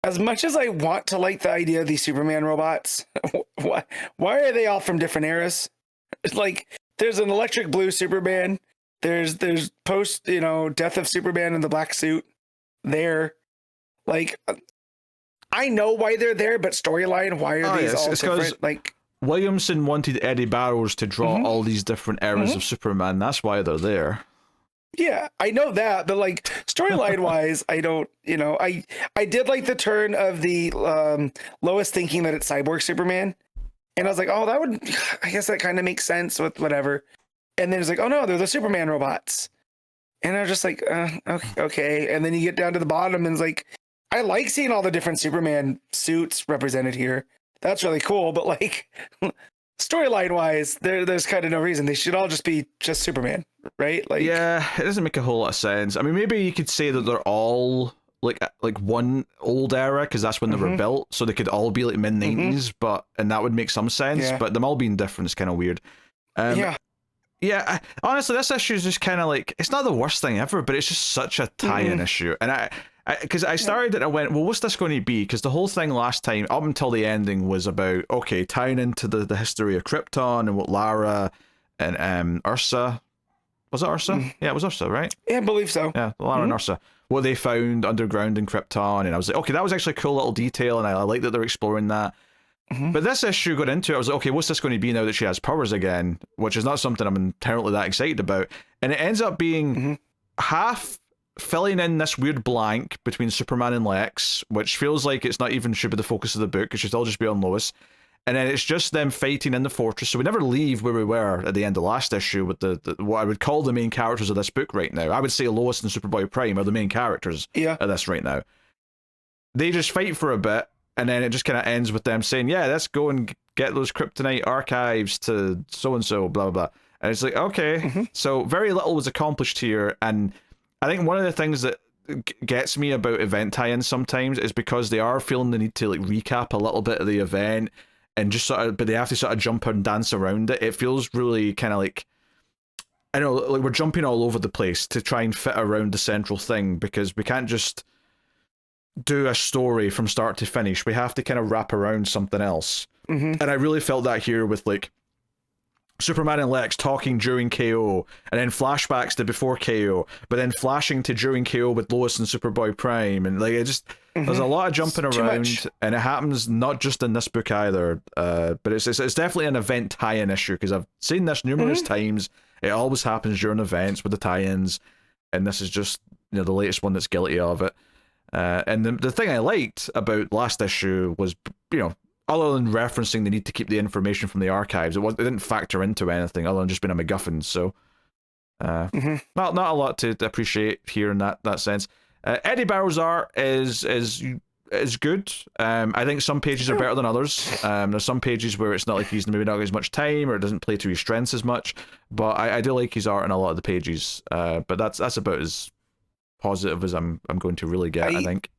As much as I want to like the idea of these Superman robots, why are they all from different eras? It's like, there's an electric blue Superman. There's post, death of Superman in the black suit there. Like, I know why they're there, but storyline, why are these all different? Like, Williamson wanted Eddie Barrows to draw all these different eras of Superman. That's why they're there. Yeah, I know that, but like storyline wise, I don't, I did like the turn of the Lois thinking that it's Cyborg Superman. And I was like, oh, I guess that kind of makes sense with whatever. And then it's like, oh no, they're the Superman robots. And I was just like, okay. And then you get down to the bottom and it's like, I like seeing all the different Superman suits represented here. That's really cool. But like storyline wise, there's kind of no reason. They should all just be just Superman, right? Like, yeah, it doesn't make a whole lot of sense. I mean, maybe you could say that they're all like one old era, because that's when they were built, so they could all be like mid-90s, and that would make some sense. Yeah. But them all being different is kind of weird. Honestly, this issue is just kind of like, it's not the worst thing ever, but it's just such a tie-in issue. And because I started it, I went, well, what's this going to be? Because the whole thing last time, up until the ending, was about, okay, tying into the history of Krypton and what Lara and Ursa, was it Ursa? Yeah, it was Ursa, right? Yeah, I believe so. Yeah, Lara and Ursa, what they found underground in Krypton. And I was like, okay, that was actually a cool little detail, and I like that they're exploring that. But this issue got into it, I was like, okay, what's this going to be now that she has powers again? Which is not something I'm inherently that excited about. And it ends up being half filling in this weird blank between Superman and Lex, which feels like it's not even should be the focus of the book. It should all just be on Lois. And then it's just them fighting in the fortress. So we never leave where we were at the end of last issue with the what I would call the main characters of this book right now. I would say Lois and Superboy Prime are the main characters of this right now. They just fight for a bit, and then it just kind of ends with them saying, yeah, let's go and get those kryptonite archives to so-and-so, blah, blah, blah. And it's like, okay. So very little was accomplished here, and I think one of the things that gets me about event tie-ins sometimes is because they are feeling the need to like recap a little bit of the event and just sort of, but they have to sort of jump and dance around it. It feels really kind of like, I don't know, like we're jumping all over the place to try and fit around the central thing, because we can't just do a story from start to finish. We have to kind of wrap around something else. And I really felt that here with like Superman and Lex talking during KO, and then flashbacks to before KO, but then flashing to during KO with Lois and Superboy Prime, and like it just there's a lot of jumping around, and it happens not just in this book either. But it's definitely an event tie-in issue, because I've seen this numerous times. It always happens during events with the tie-ins, and this is just the latest one that's guilty of it. And the thing I liked about last issue was, other than referencing the need to keep the information from the archives, it didn't factor into anything other than just being a MacGuffin. So, not a lot to appreciate here in that sense. Eddie Barrows' art is good. I think some pages are better than others. There's some pages where it's not like he's maybe not got as much time, or it doesn't play to his strengths as much. But I do like his art in a lot of the pages. But that's about as positive as I'm going to really get. I think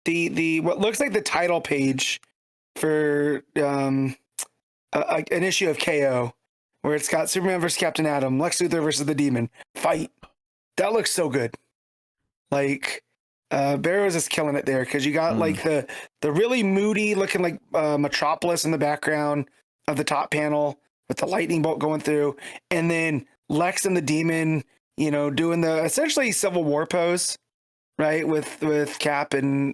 the what looks like the title page for an issue of KO, where it's got Superman versus Captain Atom, Lex Luthor versus the Demon fight. That looks so good. Like Barrows is killing it there, because you got like the really moody looking like Metropolis in the background of the top panel with the lightning bolt going through, and then Lex and the Demon, doing the essentially Civil War pose, right, with Cap and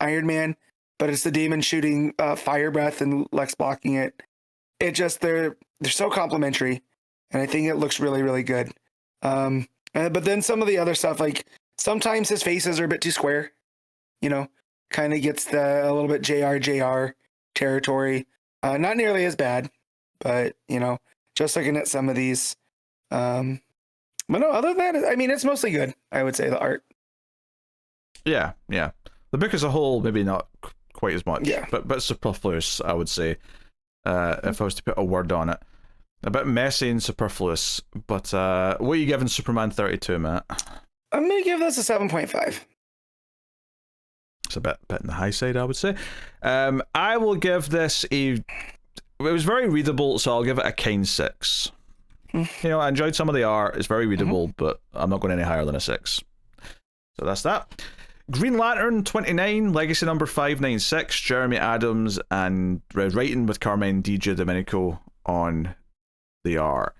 Iron Man. But it's the Demon shooting fire breath and Lex blocking it. It just they're so complimentary, and I think it looks really, really good. But then some of the other stuff, like sometimes his faces are a bit too square, kind of gets a little bit JR territory. Not nearly as bad, but just looking at some of these. But no, other than that, I mean, it's mostly good. I would say the art. Yeah. The book as a whole, maybe not quite as much, but superfluous, I would say, if I was to put a word on it. A bit messy and superfluous, but what are you giving Superman 32, Matt? I'm going to give this a 7.5. It's a bit in the high side, I would say. I will give this it was very readable, so I'll give it a kind 6. I enjoyed some of the art, it's very readable, but I'm not going any higher than a 6. So that's that. Green Lantern 29, Legacy number 596, Jeremy Adams, and writing with Carmine and Giandomenico on the art.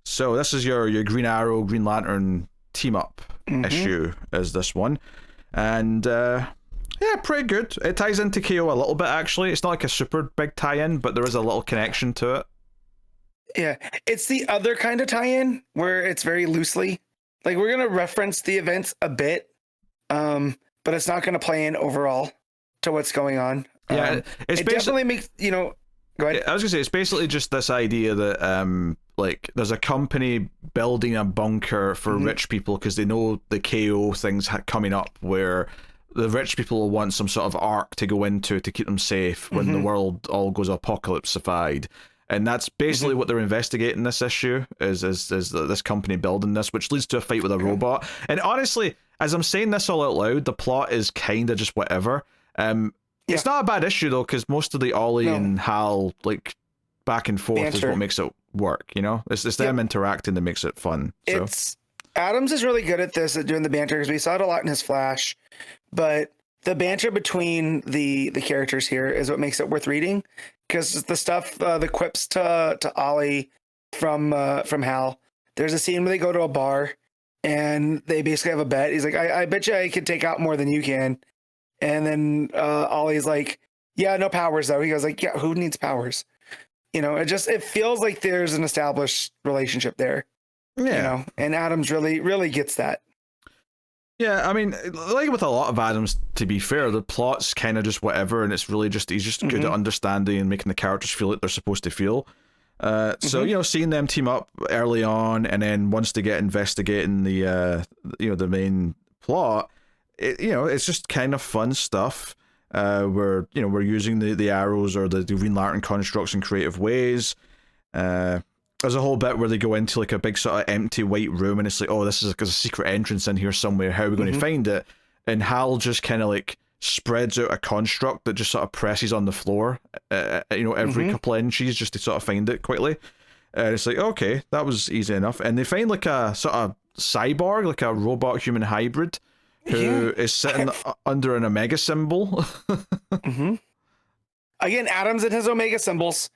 So this is your Green Arrow, Green Lantern team-up issue, is this one. And pretty good. It ties into KO a little bit, actually. It's not like a super big tie-in, but there is a little connection to it. Yeah, it's the other kind of tie-in where it's very loosely. Like, we're going to reference the events a bit, but it's not going to play in overall to what's going on. Yeah, it definitely makes, go ahead. I was going to say, it's basically just this idea that, like, there's a company building a bunker for rich people because they know the KO thing's coming up, where the rich people will want some sort of arc to go into to keep them safe when the world all goes apocalypsified. And that's basically what they're investigating this issue, is this company building this, which leads to a fight with a robot. And honestly, as I'm saying this all out loud, the plot is kind of just whatever. It's not a bad issue, though, because most of the Ollie and Hal, like, back and forth is what makes it work, It's them interacting that makes it fun. So. Adams is really good at this, at doing the banter, because we saw it a lot in his Flash. But the banter between the characters here is what makes it worth reading, because the stuff, the quips to Ollie from Hal. There's a scene where they go to a bar and they basically have a bet. He's like, I bet you I could take out more than you can. And then Ollie's like, yeah, no powers though. He goes like, yeah, who needs powers? It feels like there's an established relationship there. Yeah. And Adams really gets that. Yeah, I mean, like with a lot of Adams, to be fair, the plot's kind of just whatever, and it's really just, he's just good at understanding and making the characters feel like they're supposed to feel. So, seeing them team up early on, and then once they get investigating the main plot, it's just kind of fun stuff. We're using the arrows or the Green Lantern constructs in creative ways. there's a whole bit where they go into like a big sort of empty white room, and it's like, oh, this is like a secret entrance in here somewhere. How are we going to find it? And Hal just kind of like spreads out a construct that just sort of presses on the floor, every couple of inches just to sort of find it quickly. And it's like, okay, that was easy enough. And they find like a sort of cyborg, like a robot human hybrid, who is sitting under an Omega symbol. Again, Adam's in his Omega symbols.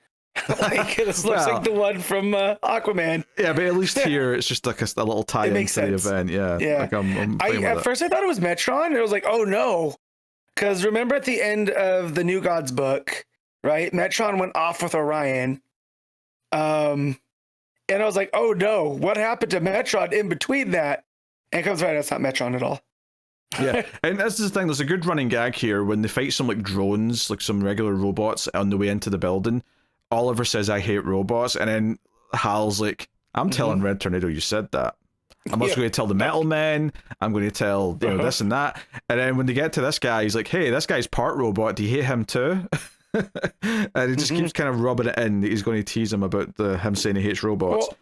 Like this looks like the one from Aquaman. Yeah, but at least here it's just like a little tie-in to the event. Yeah. Yeah. Like at first I thought it was Metron, and I was like, oh no. Because remember at the end of the New Gods book, right? Metron went off with Orion. And I was like, oh no, what happened to Metron in between that? And it comes right, that's not Metron at all. Yeah, and this is the thing, there's a good running gag here when they fight some like drones, like some regular robots on the way into the building. Oliver says, I hate robots, and then Hal's like, I'm telling Red Tornado you said that. I'm also going to tell the Metal Men, I'm going to tell this and that. And then when they get to this guy, he's like, hey, this guy's part robot, do you hate him too? And he just keeps kind of rubbing it in that he's going to tease him about him saying he hates robots. Well,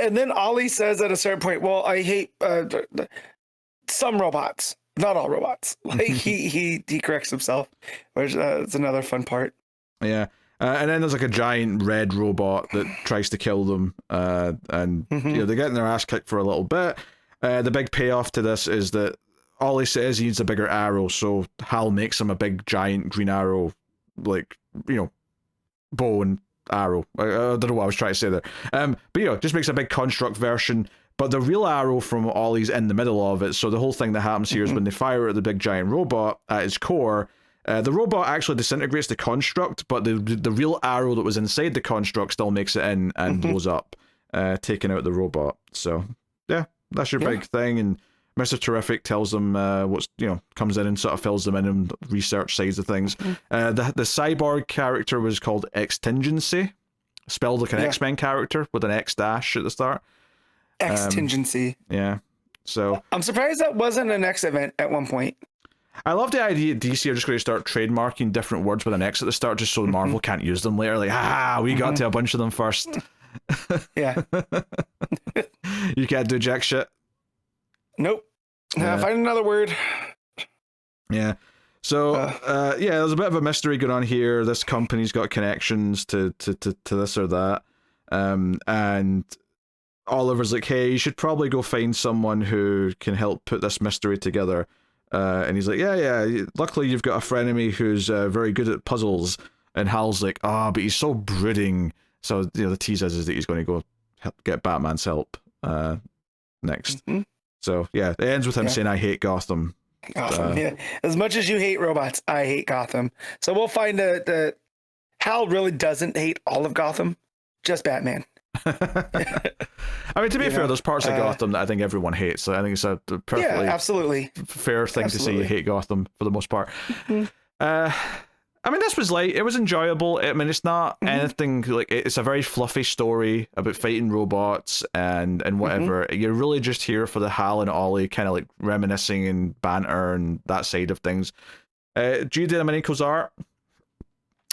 and then Ollie says at a certain point, well, I hate some robots, not all robots. Like he corrects himself, which is another fun part. Yeah. And then there's like a giant red robot that tries to kill them, and they're getting their ass kicked for a little bit. The big payoff to this is that Ollie says he needs a bigger arrow, so Hal makes him a big giant green arrow, like, bow and arrow. I don't know what I was trying to say there. But just makes a big construct version. But the real arrow from Ollie's in the middle of it. So the whole thing that happens here is when they fire at the big giant robot at its core. The robot actually disintegrates the construct, but the real arrow that was inside the construct still makes it in and blows up, taking out the robot. So, yeah, that's your big thing. And Mr. Terrific tells them comes in and sort of fills them in and research sides of things. The cyborg character was called Extingency, spelled like an X-Men character with an X dash at the start. Extingency. Yeah. So I'm surprised that wasn't an X event at one point. I love the idea that DC are just going to start trademarking different words with an X at the start just so Marvel can't use them later. Like, we got to a bunch of them first. Yeah. You can't do jack shit. Nope. Find another word. Yeah. So, there's a bit of a mystery going on here. This company's got connections to this or that. And Oliver's like, hey, you should probably go find someone who can help put this mystery together. And he's like, yeah, luckily you've got a frenemy who's very good at puzzles. And Hal's like, but he's so brooding. So, the tease is that he's going to go get Batman's help next. So, yeah, it ends with him saying, I hate Gotham. Yeah. As much as you hate robots, I hate Gotham. So we'll find that Hal really doesn't hate all of Gotham, just Batman. I mean, to be fair, there's parts of Gotham that I think everyone hates. So I think it's a perfectly absolutely fair thing to say you hate Gotham for the most part. I mean, this was light. It was enjoyable. I mean, it's not anything like it's a very fluffy story about fighting robots and whatever. You're really just here for the Hal and Ollie kind of like reminiscing and banter and that side of things. Giandomenico's art,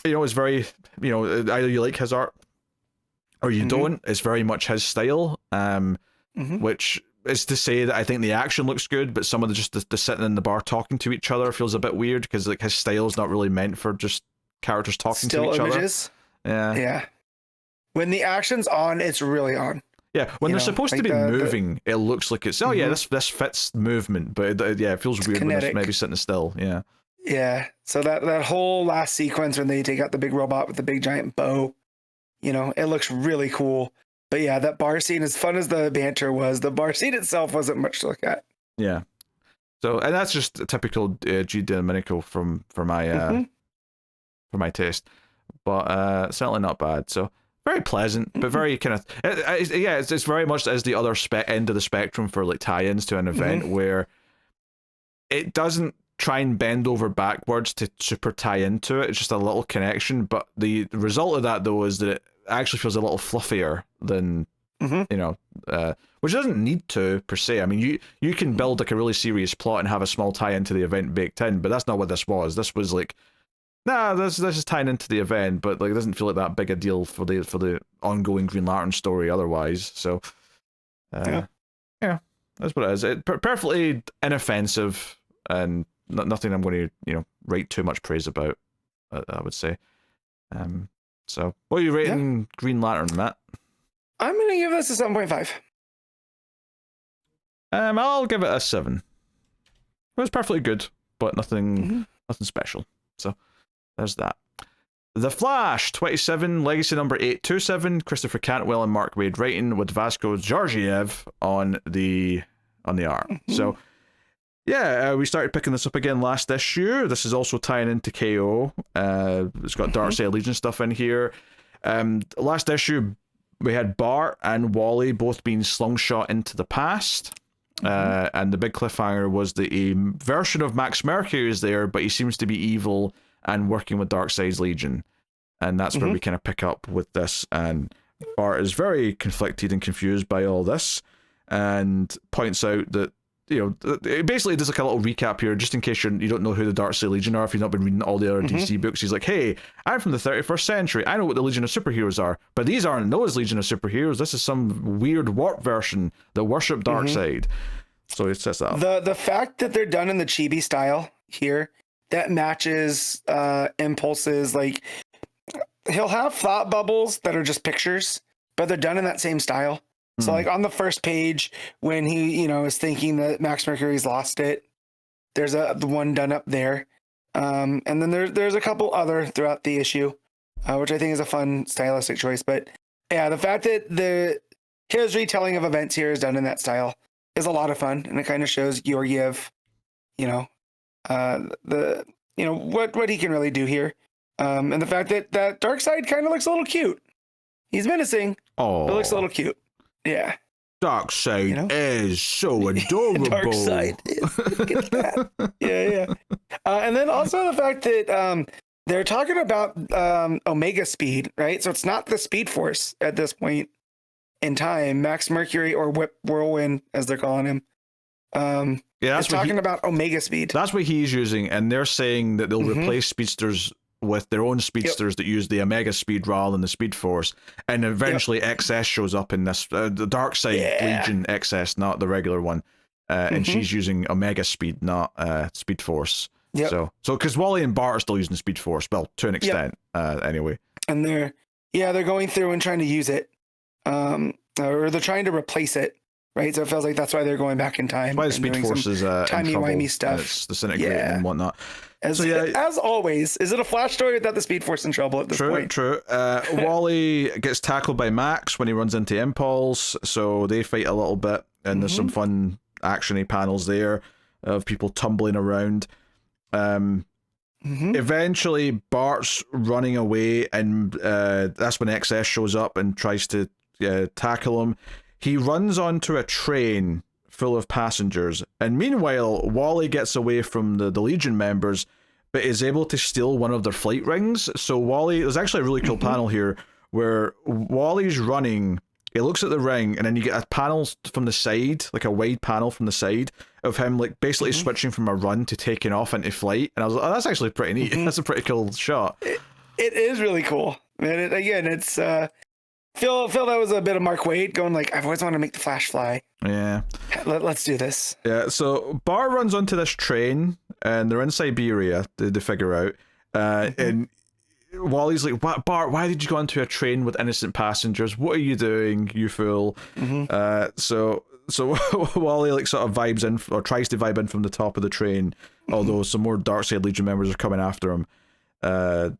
is very, either you like his art or you don't. It's very much his style, which is to say that I think the action looks good, but some of the sitting in the bar talking to each other feels a bit weird because like his style is not really meant for just characters talking to each images. Other. Yeah. When the action's on, it's really on. Yeah, when they're supposed to be moving, it looks like it's this fits movement, but it feels weird kinetic. When they're maybe sitting still. Yeah. Yeah. So that whole last sequence when they take out the big robot with the big giant bow. It looks really cool. But yeah, that bar scene, as fun as the banter was, the bar scene itself wasn't much to look at. Yeah. So, and that's just a typical Giandomenico for my taste, but certainly not bad. So very pleasant, but very kind of it's very much as the other end of the spectrum for like tie-ins to an event where it doesn't try and bend over backwards to super tie into it. It's just a little connection, but the result of that though is that it actually feels a little fluffier than which doesn't need to per se. I mean, you can build like a really serious plot and have a small tie into the event baked in, but that's not what this was. This was like Nah, this is tying into the event, but like it doesn't feel like that big a deal for the ongoing Green Lantern story otherwise. So, yeah, that's what it is. Perfectly inoffensive and nothing I'm going to write too much praise about. I would say. So what are you rating Green Lantern, Matt? I'm gonna give this a 7.5. I'll give it a 7. It was perfectly good, but nothing special. So there's that. The Flash 27, Legacy number 827, Christopher Cantwell and Mark Waid writing, with Vasco Georgiev on the art. So yeah, we started picking this up again last issue. This is also tying into KO. It's got Darkseid Legion stuff in here. Last issue we had Bart and Wally both being slungshot into the past. And the big cliffhanger was that a version of Max Mercury is there, but he seems to be evil and working with Darkseid's Legion. And that's where we kind of pick up with this. And Bart is very conflicted and confused by all this, and points out that, it basically does like a little recap here, just in case you don't know who the Darkseid Legion are if you've not been reading all the other DC books. He's like, hey, I'm from the 31st century. I know what the Legion of Superheroes are, but these aren't those Legion of Superheroes. This is some weird warp version that worship Darkseid. So he sets that up. The fact that they're done in the chibi style here, that matches Impulse's, like, he'll have thought bubbles that are just pictures, but they're done in that same style. So like on the first page, when he, is thinking that Max Mercury's lost it, there's the one done up there. And then there's a couple other throughout the issue, which I think is a fun stylistic choice. But yeah, the fact that his retelling of events here is done in that style is a lot of fun. And it kind of shows Georgiev, what he can really do here. And the fact that Darkseid kind of looks a little cute. He's menacing. Oh, but looks a little cute. Yeah. Darkseid is so adorable. Darkseid is. Look at that. Yeah. And then also the fact that they're talking about Omega Speed, right? So it's not the Speed Force at this point in time. Max Mercury, or Whirlwind, as they're calling him. They're talking about Omega Speed. That's what he's using, and they're saying that they'll replace speedsters with their own speedsters that use the Omega Speed rather than the Speed Force, and eventually XS shows up in this the Darkseid Legion XS, not the regular one, and she's using Omega Speed, not Speed Force. So because Wally and Bart are still using Speed Force, well, to an extent, anyway. And they're going through and trying to use it, or they're trying to replace it. Right, so it feels like that's why they're going back in time. Why the Speed Force is timey-wimey stuff. It's disintegrating and whatnot. As always, is it a Flash story without the Speed Force in trouble at this point? True. Wally gets tackled by Max when he runs into Impulse, so they fight a little bit, and there's some fun actiony panels there of people tumbling around. Eventually, Bart's running away, and that's when XS shows up and tries to tackle him. He runs onto a train full of passengers, and meanwhile, Wally gets away from the Legion members, but is able to steal one of their flight rings. So there's actually a really cool panel here where Wally's running, he looks at the ring, and then you get a panel from the side, like a wide panel from the side, of him like basically switching from a run to taking off into flight. And I was like, oh, that's actually pretty neat. That's a pretty cool shot. It is really cool. And it's... Phil, that was a bit of Mark Waid going like, I've always wanted to make the Flash fly. Yeah. Let's do this. Yeah, so Bart runs onto this train, and they're in Siberia, they figure out. And Wally's like, what, Bart, why did you go onto a train with innocent passengers? What are you doing, you fool? So Wally like sort of vibes in, or tries to vibe in from the top of the train, although some more Darkseid Legion members are coming after him. So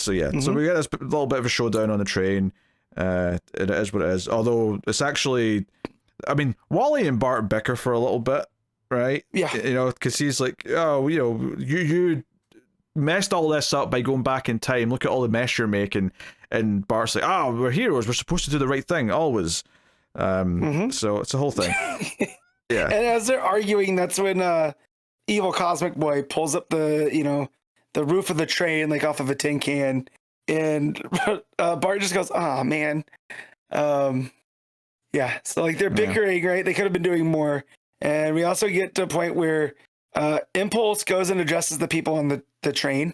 we get this little bit of a showdown on the train. It is what it is. Although it's actually, I mean, Wally and Bart bicker for a little bit, right? Yeah. Because he's like, oh, you messed all this up by going back in time. Look at all the mess you're making. And Bart's like, oh, we're heroes. We're supposed to do the right thing always. So it's a whole thing. Yeah. And as they're arguing, that's when evil Cosmic Boy pulls up the roof of the train, like off of a tin can. And Bart just goes, oh, man. Yeah, so like they're bickering, right? They could have been doing more. And we also get to a point where Impulse goes and addresses the people on the train.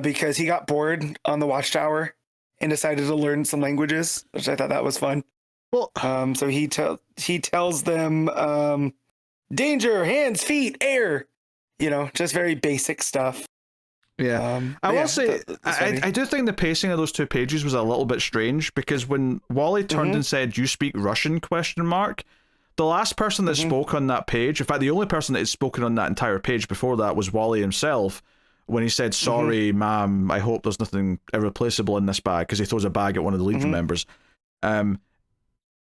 because he got bored on the Watchtower and decided to learn some languages, which I thought that was fun. Well, so he tells them, danger, hands, feet, air, just very basic stuff. Yeah, I will say, I do think the pacing of those 2 pages was a little bit strange, because when Wally turned and said, "You speak Russian?" ? The last person that spoke on that page, in fact, the only person that had spoken on that entire page before that was Wally himself, when he said, "Sorry, ma'am, I hope there's nothing irreplaceable in this bag," because he throws a bag at one of the Legion members.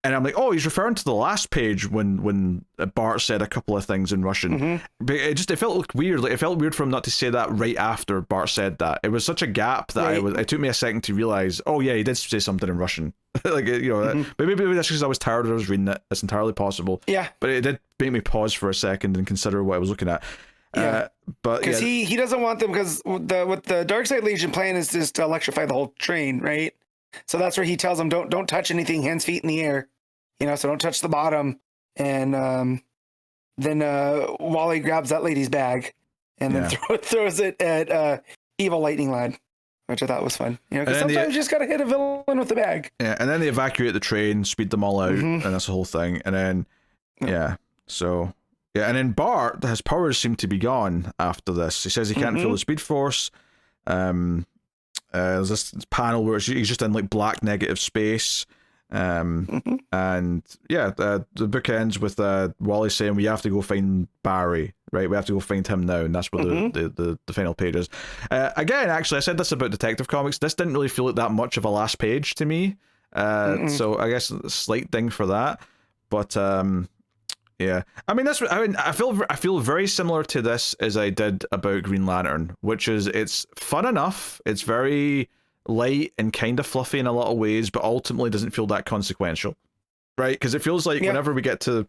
And I'm like, oh, he's referring to the last page when Bart said a couple of things in Russian. But it felt weird. Like, it felt weird for him not to say that right after Bart said that. It was such a gap that it took me a second to realize, oh yeah, he did say something in Russian. Like, maybe that's because I was tired and I was reading it. It's entirely possible. Yeah. But it did make me pause for a second and consider what I was looking at. Yeah. But because he doesn't want them, because what the Darkseid Legion plan is just to electrify the whole train, right? So that's where he tells them, don't touch anything, hands, feet in the air, so don't touch the bottom. And then Wally grabs that lady's bag and then throws it at Evil Lightning Lad, which I thought was fun. Because sometimes you just gotta hit a villain with the bag. Yeah, and then they evacuate the train, speed them all out, and that's the whole thing. And then and then Bart, his powers seem to be gone after this. He says he can't feel the Speed Force. There's this panel where he's just in like black negative space. And the book ends with Wally saying, "We have to go find Barry, right? We have to go find him now," and that's what the final page is. Again, actually, I said this about Detective Comics. This didn't really feel like that much of a last page to me. So I guess a slight ding for that. But yeah, I feel very similar to this as I did about Green Lantern, which is it's fun enough. It's very light and kind of fluffy in a lot of ways, but ultimately doesn't feel that consequential, right? Because it feels like whenever we get to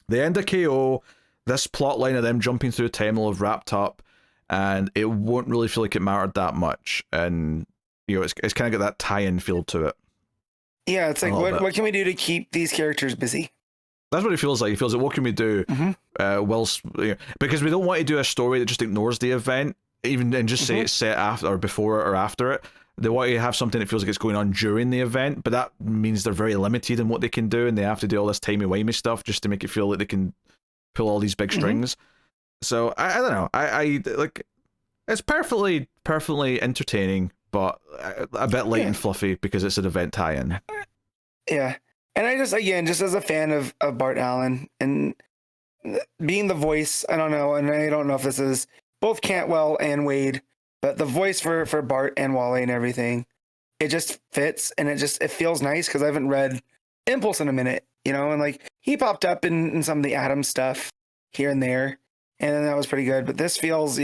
the end of KO, this plot line of them jumping through time will have wrapped up, and it won't really feel like it mattered that much. And it's kind of got that tie-in feel to it. Yeah, it's like what can we do to keep these characters busy? That's what it feels like. It feels like, what can we do? Whilst, because we don't want to do a story that just ignores the event, even and just say it's set after or before or after it. They want to have something that feels like it's going on during the event, but that means they're very limited in what they can do, and they have to do all this timey-wimey stuff just to make it feel like they can pull all these big strings. So I don't know. I like, it's perfectly entertaining, but a bit light and fluffy because it's an event tie-in. Yeah. And I just as a fan of Bart Allen and being the voice, I don't know, and I don't know if this is both Cantwell and Waid, but the voice for Bart and Wally and everything, it just fits, and it feels nice because I haven't read Impulse in a minute, and like he popped up in some of the Atom stuff here and there, and that was pretty good. But this feels,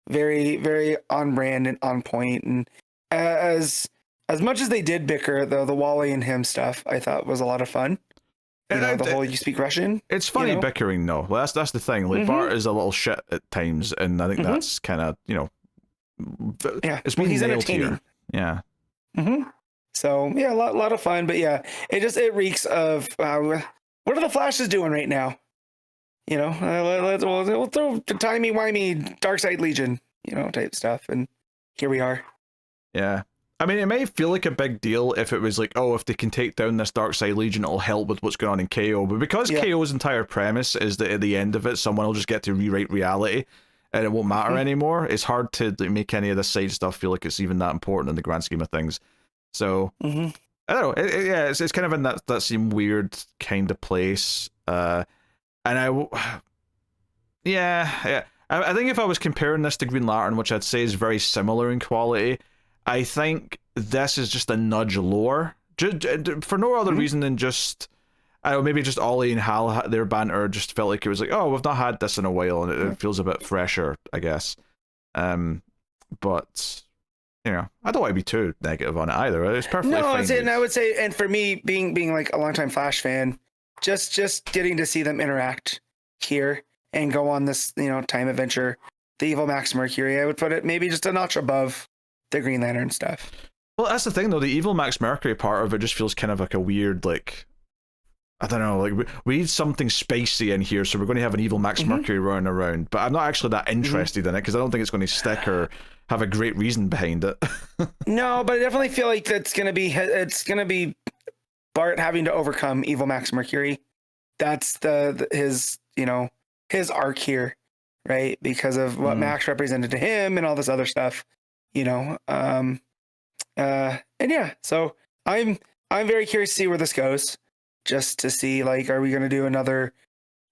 very, very on brand and on point, and as much as they did bicker, though, the Wally and him stuff, I thought was a lot of fun. The whole "you speak Russian." It's funny bickering, though. Well, that's the thing. Like Bart is a little shit at times, and I think that's kind of it's he's entertaining. Here. Yeah. So a lot of fun, but it reeks of what are the Flashes doing right now? We'll throw timey-wimey Darkseid Legion, type stuff, and here we are. Yeah. I mean, it might feel like a big deal if it was like, oh, if they can take down this Darkseid Legion, it'll help with what's going on in KO. But because KO's entire premise is that at the end of it, someone will just get to rewrite reality and it won't matter anymore, it's hard to make any of this side stuff feel like it's even that important in the grand scheme of things. So, I don't know. It's kind of in that same weird kind of place. And I think if I was comparing this to Green Lantern, which I'd say is very similar in quality, I think this is just a nudge lower, for no other reason than just, I don't know, maybe just Ollie and Hal, their banter just felt like it was like, oh, we've not had this in a while, and it feels a bit fresher, I guess. But I don't want to be too negative on it either. It's perfectly fine. No, I would say, and for me, being like a longtime Flash fan, just getting to see them interact here and go on this time adventure, the Evil Max Mercury, I would put it maybe just a notch above the Green Lantern stuff. Well, that's the thing though, the Evil Max Mercury part of it just feels kind of like a weird, like, I don't know, like we need something spicy in here, so we're going to have an Evil Max Mercury running around, but I'm not actually that interested in it because I don't think it's going to stick or have a great reason behind it. No, but I definitely feel like it's gonna be Bart having to overcome Evil Max Mercury. That's his arc here, right? Because of what Max represented to him and all this other stuff, and yeah, so I'm very curious to see where this goes, just to see, like, are we going to do another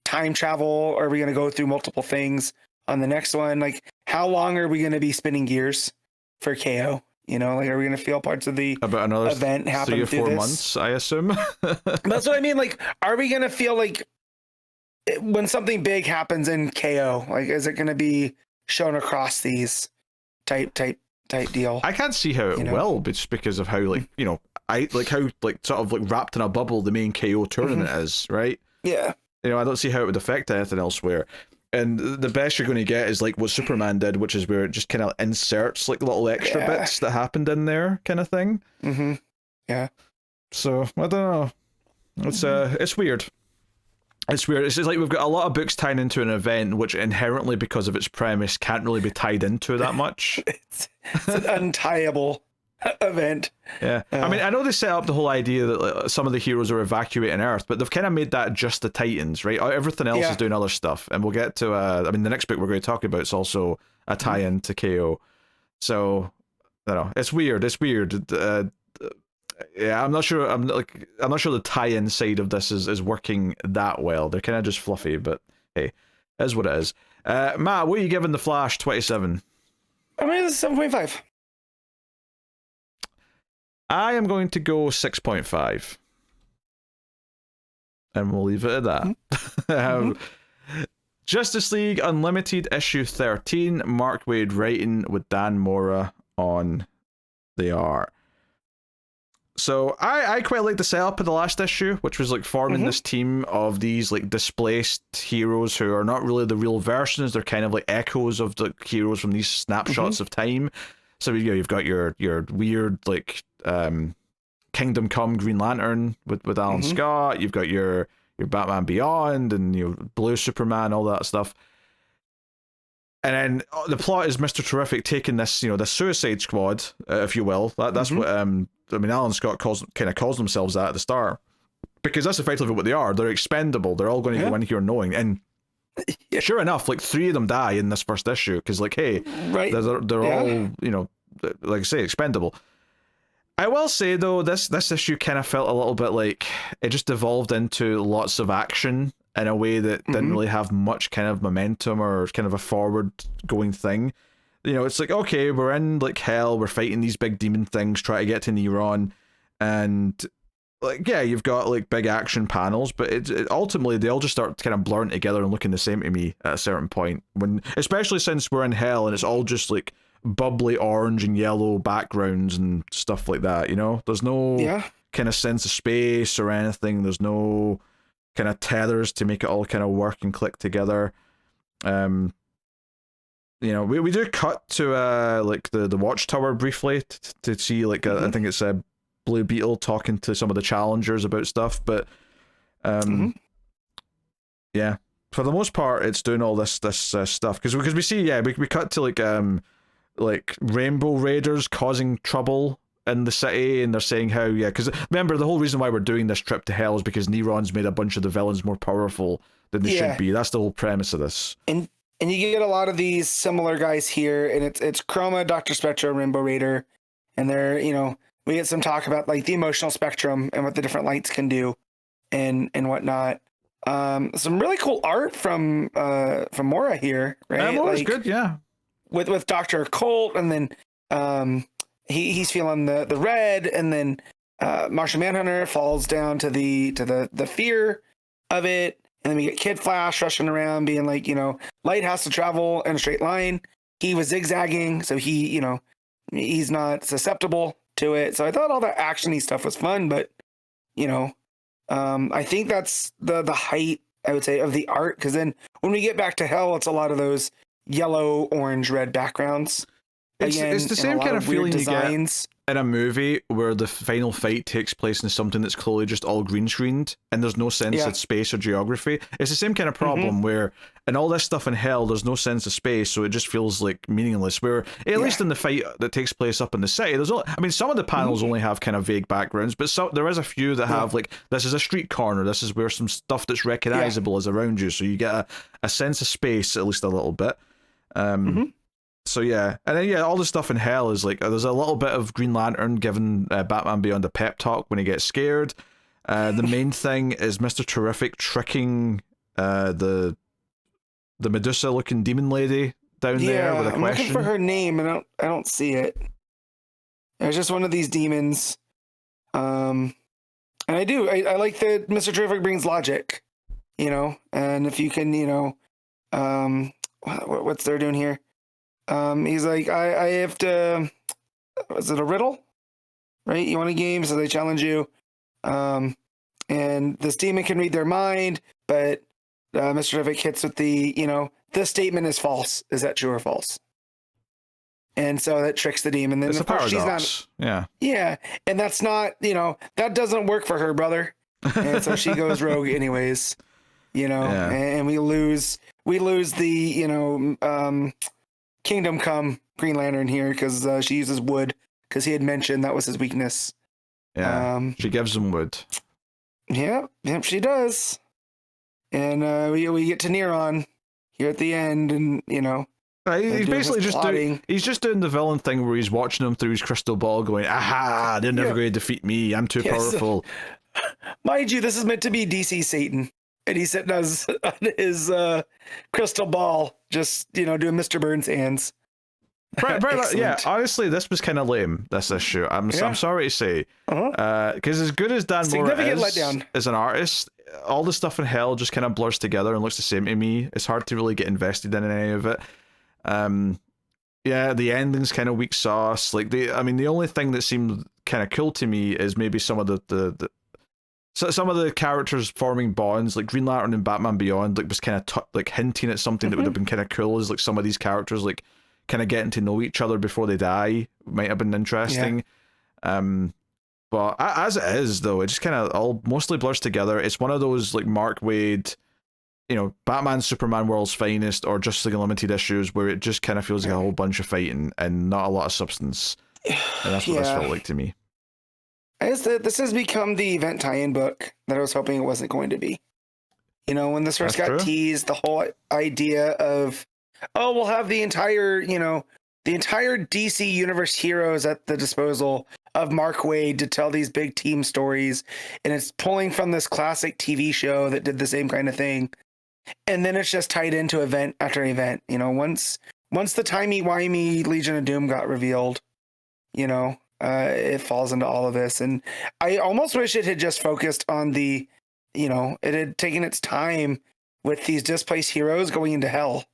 time travel? Are we going to go through multiple things on the next one? Like, how long are we going to be spinning gears for KO? Like, are we going to feel parts of the about another event happen 3 or 4 this? months, I assume. That's what I mean. Like, are we going to feel like when something big happens in KO, like, is it going to be shown across these type deal? I can't see how it will, but just because of how, like, I like how, like, sort of like wrapped in a bubble the main KO tournament is, right? Yeah. I don't see how it would affect anything elsewhere. And the best you're going to get is like what Superman did, which is where it just kind of inserts like little extra bits that happened in there, kind of thing. Mm-hmm. Yeah. So I don't know. It's weird. It's weird. It's just like we've got a lot of books tying into an event, which inherently, because of its premise, can't really be tied into that much. It's an untieable event. Yeah. I mean, I know they set up the whole idea that like, some of the heroes are evacuating Earth, but they've kind of made that just the Titans, right? Everything else is doing other stuff. And we'll get to, the next book we're going to talk about is also a tie-in to KO. So, I don't know. It's weird. Yeah, I'm not sure the tie-in side of this is working that well. They're kind of just fluffy, but hey, is what it is. Matt, what are you giving The Flash 27? I mean, it's 7.5. I am going to go 6.5. And we'll leave it at that. Justice League Unlimited issue 13, Mark Waid writing with Dan Mora on the art. So I quite like the setup of the last issue, which was like forming this team of these like displaced heroes who are not really the real versions. They're kind of like echoes of the heroes from these snapshots of time. So you've got your weird like Kingdom Come Green Lantern with Alan Scott. You've got your Batman Beyond and Blue Superman, all that stuff. And then the plot is Mr. Terrific taking this, the Suicide Squad, if you will. That's what Alan Scott calls themselves that at the start, because that's effectively what they are. They're expendable. They're all going to go in here knowing. And sure enough, like 3 of them die in this first issue because, like, hey, they're all like I say, expendable. I will say though, this issue kind of felt a little bit like it just devolved into lots of action in a way that didn't really have much kind of momentum or kind of a forward going thing. It's like, okay, we're in like hell, we're fighting these big demon things, try to get to Neron, and like, yeah, you've got like big action panels, but it ultimately they all just start kind of blurring together and looking the same to me at a certain point, especially since we're in hell and it's all just like bubbly orange and yellow backgrounds and stuff like that. There's no kind of sense of space or anything. There's no kind of tethers to make it all kind of work and click together. We do cut to like the Watchtower briefly to see like I think it's a Blue Beetle talking to some of the challengers about stuff, but yeah, for the most part it's doing all this stuff because we see we cut to like Rainbow Raiders causing trouble in the city, and they're saying how because remember the whole reason why we're doing this trip to hell is because Neron's made a bunch of the villains more powerful than they should be. That's the whole premise of this. And you get a lot of these similar guys here, and it's Chroma, Dr. Spectra, Rainbow Raider, and they're we get some talk about like the emotional spectrum and what the different lights can do and whatnot. Some really cool art from Mora here, right? Mora's good, yeah. With Dr. Colt, and then he's feeling the red, and then Martian Manhunter falls down to the fear of it, and then we get Kid Flash rushing around being like, light has to travel in a straight line. He was zigzagging, so he's not susceptible to it. So I thought all that actiony stuff was fun, but I think that's the height, I would say, of the art, because then when we get back to hell, it's a lot of those yellow, orange, red backgrounds. It's the same kind of feeling you get designs. in a movie where the final fight takes place in something that's clearly just all green screened and there's no sense of space or geography. It's the same kind of problem where in all this stuff in hell there's no sense of space, so it just feels like meaningless. Where at least in the fight that takes place up in the city, there's only, I mean, some of the panels only have kind of vague backgrounds, but there is a few that have like, this is a street corner, this is where some stuff that's recognizable is around you, so you get a sense of space at least a little bit. So yeah, and then all the stuff in hell is like there's a little bit of Green Lantern giving Batman Beyond a pep talk when he gets scared. The main thing is Mr. Terrific tricking the Medusa-looking demon lady down there with a question. I'm looking for her name, and I don't see it. It's just one of these demons. And I like that Mr. Terrific brings logic, and if you can, what's they're doing here? He's like, I have to, is it a riddle? Right? You want a game? So they challenge you. And this demon can read their mind, but Mr. Terrific hits with the, this statement is false. Is that true or false? And so that tricks the demon. Then it's of course she's not. Yeah. Yeah. And that's not, that doesn't work for her, brother. And so she goes rogue anyways, and we lose the, Kingdom Come Green Lantern here because she uses wood because he had mentioned that was his weakness. Yeah, she gives him wood. Yep, she does. And we get to Neron here at the end, and he's basically just doing the villain thing where he's watching him through his crystal ball, going, "Aha! They're never going to defeat me. I'm too powerful." Mind you, this is meant to be DC Satan. And he's sitting on his crystal ball, just, doing Mr. Burns' hands. Yeah, honestly, this was kind of lame, this issue. I'm sorry to say. Because as good as Dan Mora is as an artist, all the stuff in hell just kind of blurs together and looks the same to me. It's hard to really get invested in any of it. The ending's kind of weak sauce. Like, the only thing that seemed kind of cool to me is maybe some of So some of the characters forming bonds, like Green Lantern and Batman Beyond, like was kind of like hinting at something that would have been kind of cool. Is like some of these characters like kind of getting to know each other before they die might have been interesting. But as it is, though, it just kind of all mostly blurs together. It's one of those like Mark Waid, Batman Superman World's Finest or Justice League Unlimited issues where it just kind of feels like a whole bunch of fighting and not a lot of substance. And that's what this felt like to me. This has become the event tie-in book that I was hoping it wasn't going to be. When this first got teased, the whole idea of, we'll have the entire DC Universe heroes at the disposal of Mark Waid to tell these big team stories, and it's pulling from this classic TV show that did the same kind of thing, and then it's just tied into event after event. Once the timey-wimey Legion of Doom got revealed, it falls into all of this. And I almost wish it had just focused on the, it had taken its time with these displaced heroes going into hell,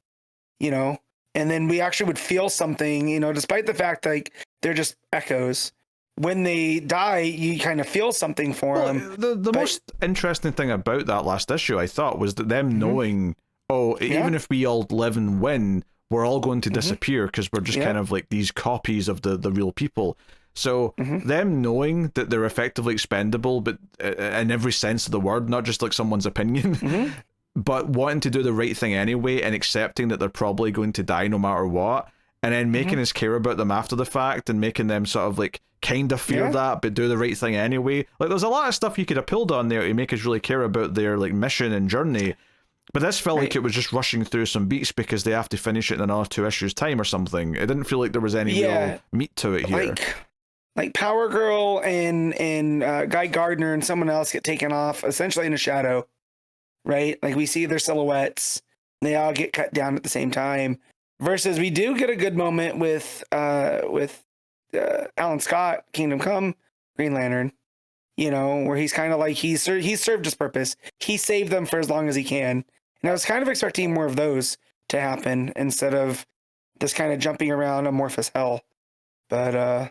and then we actually would feel something, despite the fact like they're just echoes. When they die, you kind of feel something for them. The most interesting thing about that last issue, I thought, was that them knowing, even if we all live and win, we're all going to disappear because we're just kind of like these copies of the real people. So them knowing that they're effectively expendable, but in every sense of the word, not just like someone's opinion, but wanting to do the right thing anyway and accepting that they're probably going to die no matter what, and then making us care about them after the fact and making them sort of like kind of fear that, but do the right thing anyway. Like there's a lot of stuff you could have pulled on there to make us really care about their like mission and journey. But this felt like it was just rushing through some beats because they have to finish it in another 2 issues time or something. It didn't feel like there was any real meat to it here. Like Power Girl and Guy Gardner and someone else get taken off essentially in a shadow, right? Like we see their silhouettes, they all get cut down at the same time. Versus we do get a good moment with Alan Scott, Kingdom Come, Green Lantern, where he's kind of like he's served his purpose. He saved them for as long as he can, and I was kind of expecting more of those to happen instead of this kind of jumping around amorphous hell. But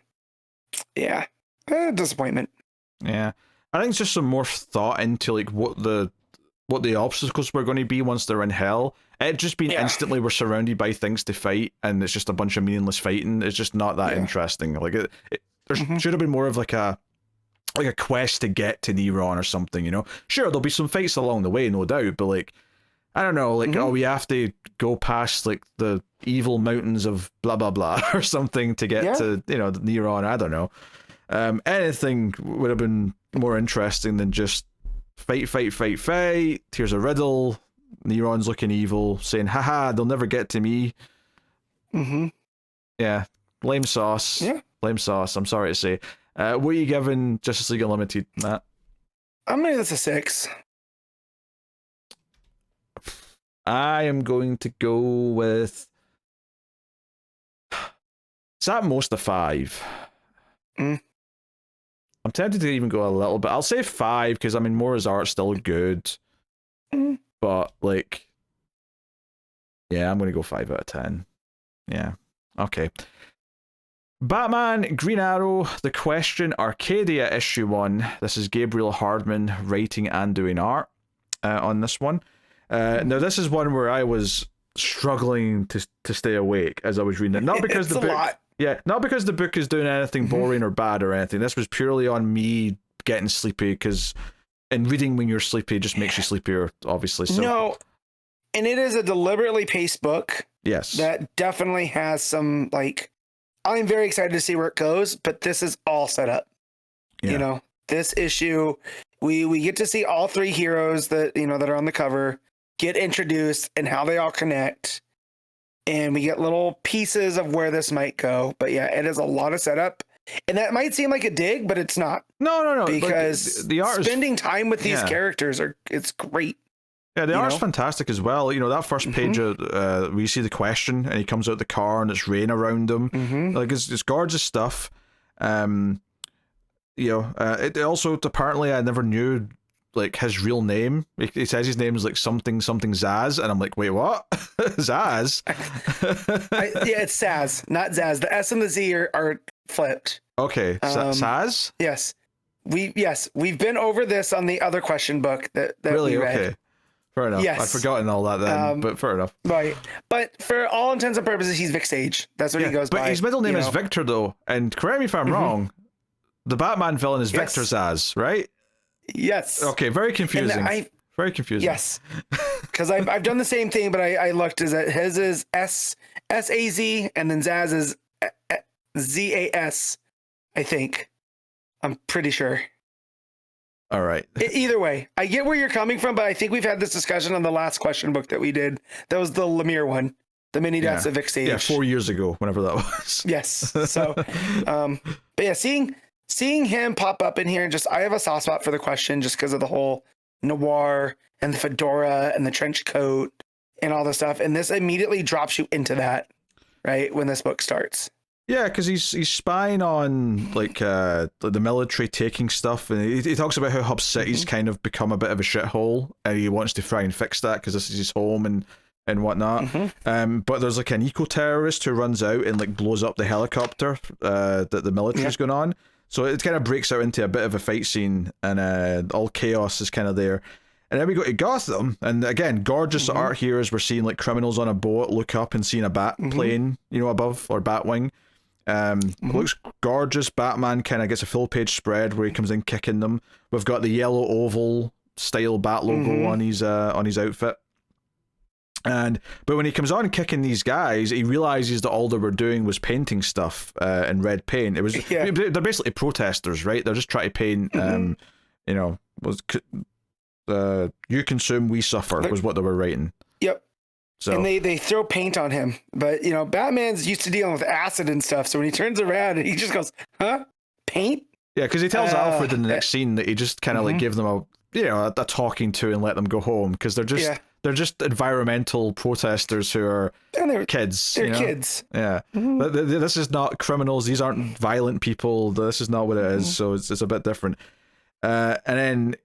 disappointment. Yeah, I think it's just some more thought into like what the obstacles were going to be once they're in hell, It just been instantly we're surrounded by things to fight, and it's just a bunch of meaningless fighting. It's just not that interesting. Like there should have been more of like a quest to get to Neron or something, you know? Sure, there'll be some fights along the way, no doubt, but like, I don't know, like, we have to go past like the evil mountains of blah blah blah or something to get to, you know, Neron. I don't know. Anything would have been more interesting than just fight. Here's a riddle. Neron's looking evil, saying, haha, they'll never get to me. Yeah. Lame sauce. Yeah. Lame sauce, I'm sorry to say. What are you giving Justice League Unlimited, Matt? I'm gonna give this a 6. I am going to go with... It's at most a 5. I'm tempted to even go a little bit. I'll say 5, because, I mean, Mora's art's still good. But, like... Yeah, I'm going to go 5 out of 10. Yeah. Okay. Batman, Green Arrow, The Question, Arcadia, issue 1. This is Gabriel Hardman writing and doing art on this one. Now, this is one where I was struggling to stay awake as I was reading it. Not because the book, not because the book is doing anything boring or bad or anything. This was purely on me getting sleepy, because reading when you're sleepy just makes you sleepier, obviously. So. No, and it is a deliberately paced book. Yes, that definitely has some like. I'm very excited to see where it goes, but this is all set up. Yeah. You know, this issue, we get to see all 3 heroes that, you know, that are on the cover get introduced and how they all connect. And we get little pieces of where this might go. But yeah, it is a lot of setup. And that might seem like a dig, but it's not. No. Because the art spending time with these characters it's great. Yeah, the art's fantastic as well. You know, that first page, we see The Question, and he comes out the car, and it's rain around him. Like, it's gorgeous stuff. You know, it also, apparently, I never knew, like, his real name. He says his name is, like, something Zaz, and I'm like, wait, what? Zaz? Yeah, it's Saz, not Zaz. The S and the Z are flipped. Okay, Saz? Yes. We've been over this on the other Question book that really? We read. Okay. Fair enough. Yes. I'd forgotten all that then, but fair enough. Right. But for all intents and purposes, he's Vic Sage. That's what he goes by. But his middle name is Victor, though. And correct me if I'm wrong, the Batman villain is Victor Zaz, right? Yes. Okay, very confusing. Very confusing. Yes. Because I've done the same thing, but I looked, is that his is S-A-Z, and then Zaz is Z-A-S, I think. I'm pretty sure. All right. Either way, I get where you're coming from, but I think we've had this discussion on the last Question book that we did. That was the Lemire one, the mini deaths of Vic Sage. Yeah, 4 years ago, whenever that was. Yes. So, but yeah, seeing him pop up in here, and just I have a soft spot for The Question just because of the whole noir and the fedora and the trench coat and all the stuff, and this immediately drops you into that right when this book starts. Yeah, because he's spying on like the military taking stuff, and he talks about how Hub City's kind of become a bit of a shithole, and he wants to try and fix that because this is his home and whatnot. But there's like an eco-terrorist who runs out and like blows up the helicopter that the military's going on. So it kind of breaks out into a bit of a fight scene, and all chaos is kind of there. And then we go to Gotham, and again, gorgeous art here as we're seeing like criminals on a boat look up and seeing a bat plane, you know, above, or bat wing. Looks gorgeous. Batman kind of gets a full page spread where he comes in kicking them. We've got the yellow oval style bat logo on his outfit. But when he comes on kicking these guys, he realizes that all they were doing was painting stuff in red paint. It was they're basically protesters, right? They're just trying to paint. You know, you consume, we suffer was what they were writing. Yep. So. And they throw paint on him, but you know, Batman's used to dealing with acid and stuff. So when he turns around and he just goes, "Huh, paint?" Yeah, because he tells Alfred in the next scene that he just kind of like give them a talking to and let them go home because they're just environmental protesters who are kids. They're kids. Yeah, but this is not criminals. These aren't violent people. This is not what it is. So it's a bit different. And then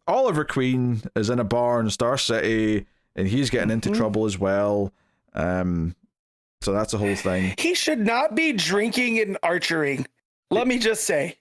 Oliver Queen is in a bar in Star City. And he's getting into trouble as well. So that's a whole thing. He should not be drinking and archering. Let me just say.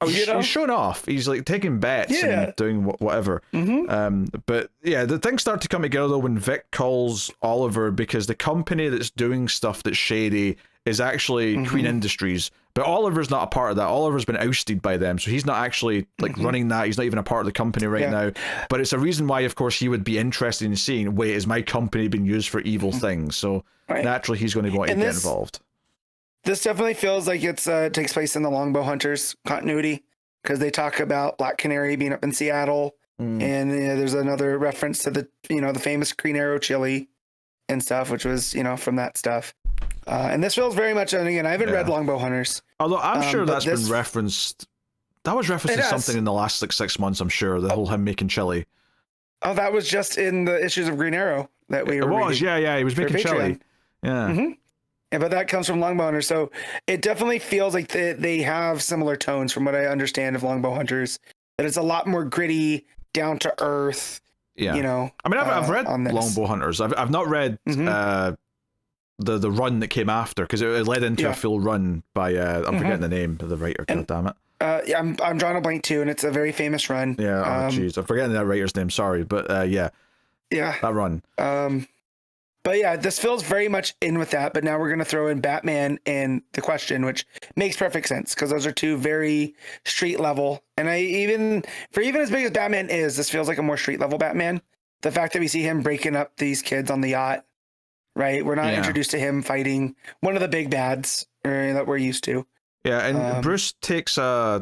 Oh, he's showing off. He's like taking bets and doing whatever. But yeah, the things start to come together though when Vic calls Oliver, because the company that's doing stuff that's shady is actually Queen Industries. But Oliver's not a part of that. Oliver's been ousted by them, so he's not actually like running that. He's not even a part of the company right now. But it's a reason why, of course, he would be interested in seeing, wait, is my company being used for evil things? So naturally, he's going to want to get involved. This definitely feels like it takes place in the Longbow Hunters continuity, because they talk about Black Canary being up in Seattle, and there's another reference to the the famous Green Arrow chili and stuff, which was from that stuff. And this feels very much, and again, I haven't read Longbow Hunters. Although I'm sure that's been referenced. That was referenced in something in the last like 6 months. I'm sure the whole him making chili. Oh, that was just in the issues of Green Arrow that we were. It was, yeah. He was making chili. Yeah. Yeah, but that comes from Longbow Hunters, so it definitely feels like they have similar tones from what I understand of Longbow Hunters. That it's a lot more gritty, down to earth. Yeah, I mean, I've read Longbow Hunters. I've not read the run that came after, because it led into a full run by I'm forgetting the name of the writer. God damn it. I'm drawing a blank too, and it's a very famous run. Yeah, jeez, I'm forgetting that writer's name. Sorry, but that run. But yeah, this feels very much in with that. But now we're going to throw in Batman and The Question, which makes perfect sense because those are two very street level. And even as big as Batman is, this feels like a more street level Batman. The fact that we see him breaking up these kids on the yacht, right? We're not introduced to him fighting one of the big bads that we're used to. Yeah, and Bruce takes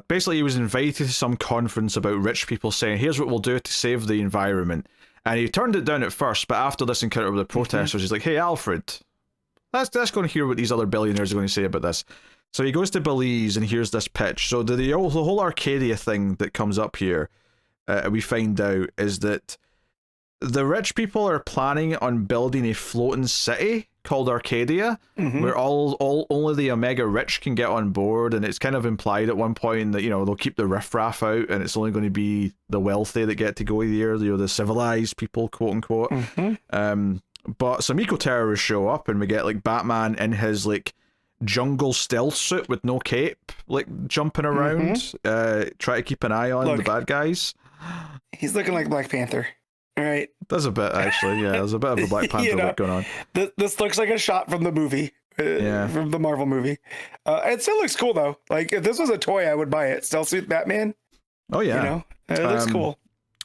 basically he was invited to some conference about rich people saying, here's what we'll do to save the environment. And he turned it down at first, but after this encounter with the protesters, he's like, hey, Alfred, let's go and hear what these other billionaires are going to say about this. So he goes to Belize and hears this pitch. So the whole Arcadia thing that comes up here, we find out, is that the rich people are planning on building a floating city called Arcadia, where only the Omega rich can get on board, and it's kind of implied at one point that they'll keep the riffraff out, and it's only going to be the wealthy that get to go there, the civilized people, quote unquote. But some eco terrorists show up, and we get like Batman in his like jungle stealth suit with no cape, like jumping around, try to keep an eye on the bad guys. He's looking like Black Panther. All right. There's a bit, actually. Yeah, there's a bit of a Black Panther look going on. This looks like a shot from the movie, from the Marvel movie. It still looks cool, though. Like, if this was a toy, I would buy it. Stealth suit Batman. Oh, yeah. It looks cool.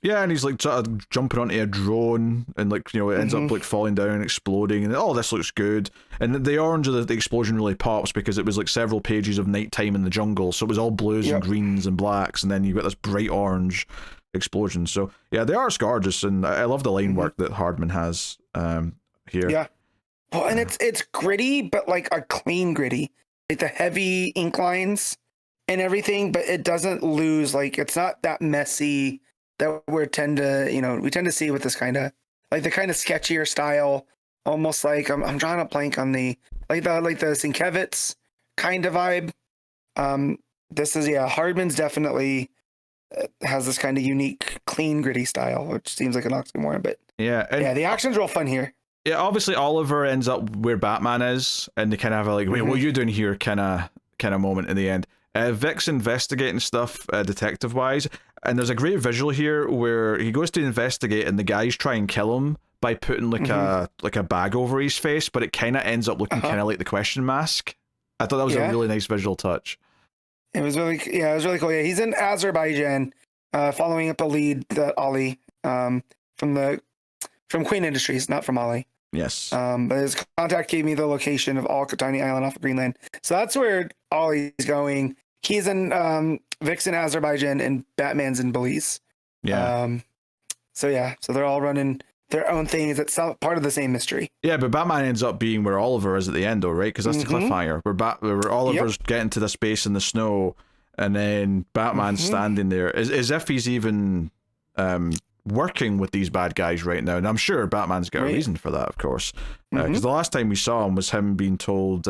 Yeah, and he's like sort of jumping onto a drone, and like it ends up like falling down and exploding, and this looks good. And the orange of the explosion really pops because it was like several pages of nighttime in the jungle, so it was all blues and greens and blacks, and then you got this bright orange explosion. So yeah, the art's gorgeous, and I love the line work that Hardman has here. Yeah, well, and it's gritty, but like a clean gritty, like the heavy ink lines and everything, but it doesn't lose, like it's not that messy that we tend to see with this kind of like the kind of sketchier style, almost like I'm drawing a blank on the Sienkiewicz kind of vibe. This is Hardman's definitely has this kind of unique, clean, gritty style, which seems like an oxymoron, but the action's real fun here. Yeah, obviously Oliver ends up where Batman is, and they kind of have a like, wait, what are you doing here kind of moment in the end. Vic's investigating stuff detective wise, and there's a great visual here where he goes to investigate, and the guys try and kill him by putting like a bag over his face, but it kind of ends up looking kind of like the Question mask. I thought that was a really nice visual touch. It was really cool. Yeah, he's in Azerbaijan, following up a lead that Ollie from Queen Industries, not from Ollie. Yes. But his contact gave me the location of Al-Qatani Island off of Greenland, so that's where Ollie's going. He's in Vic's in Azerbaijan, and Batman's in Belize. Yeah. So they're all running their own things. It's part of the same mystery. Yeah, but Batman ends up being where Oliver is at the end, though, right? Because that's the cliffhanger. Where Oliver's getting to this base in the snow, and then Batman's standing there, as if he's even working with these bad guys right now. And I'm sure Batman's got a reason for that, of course. Because the last time we saw him was him being told,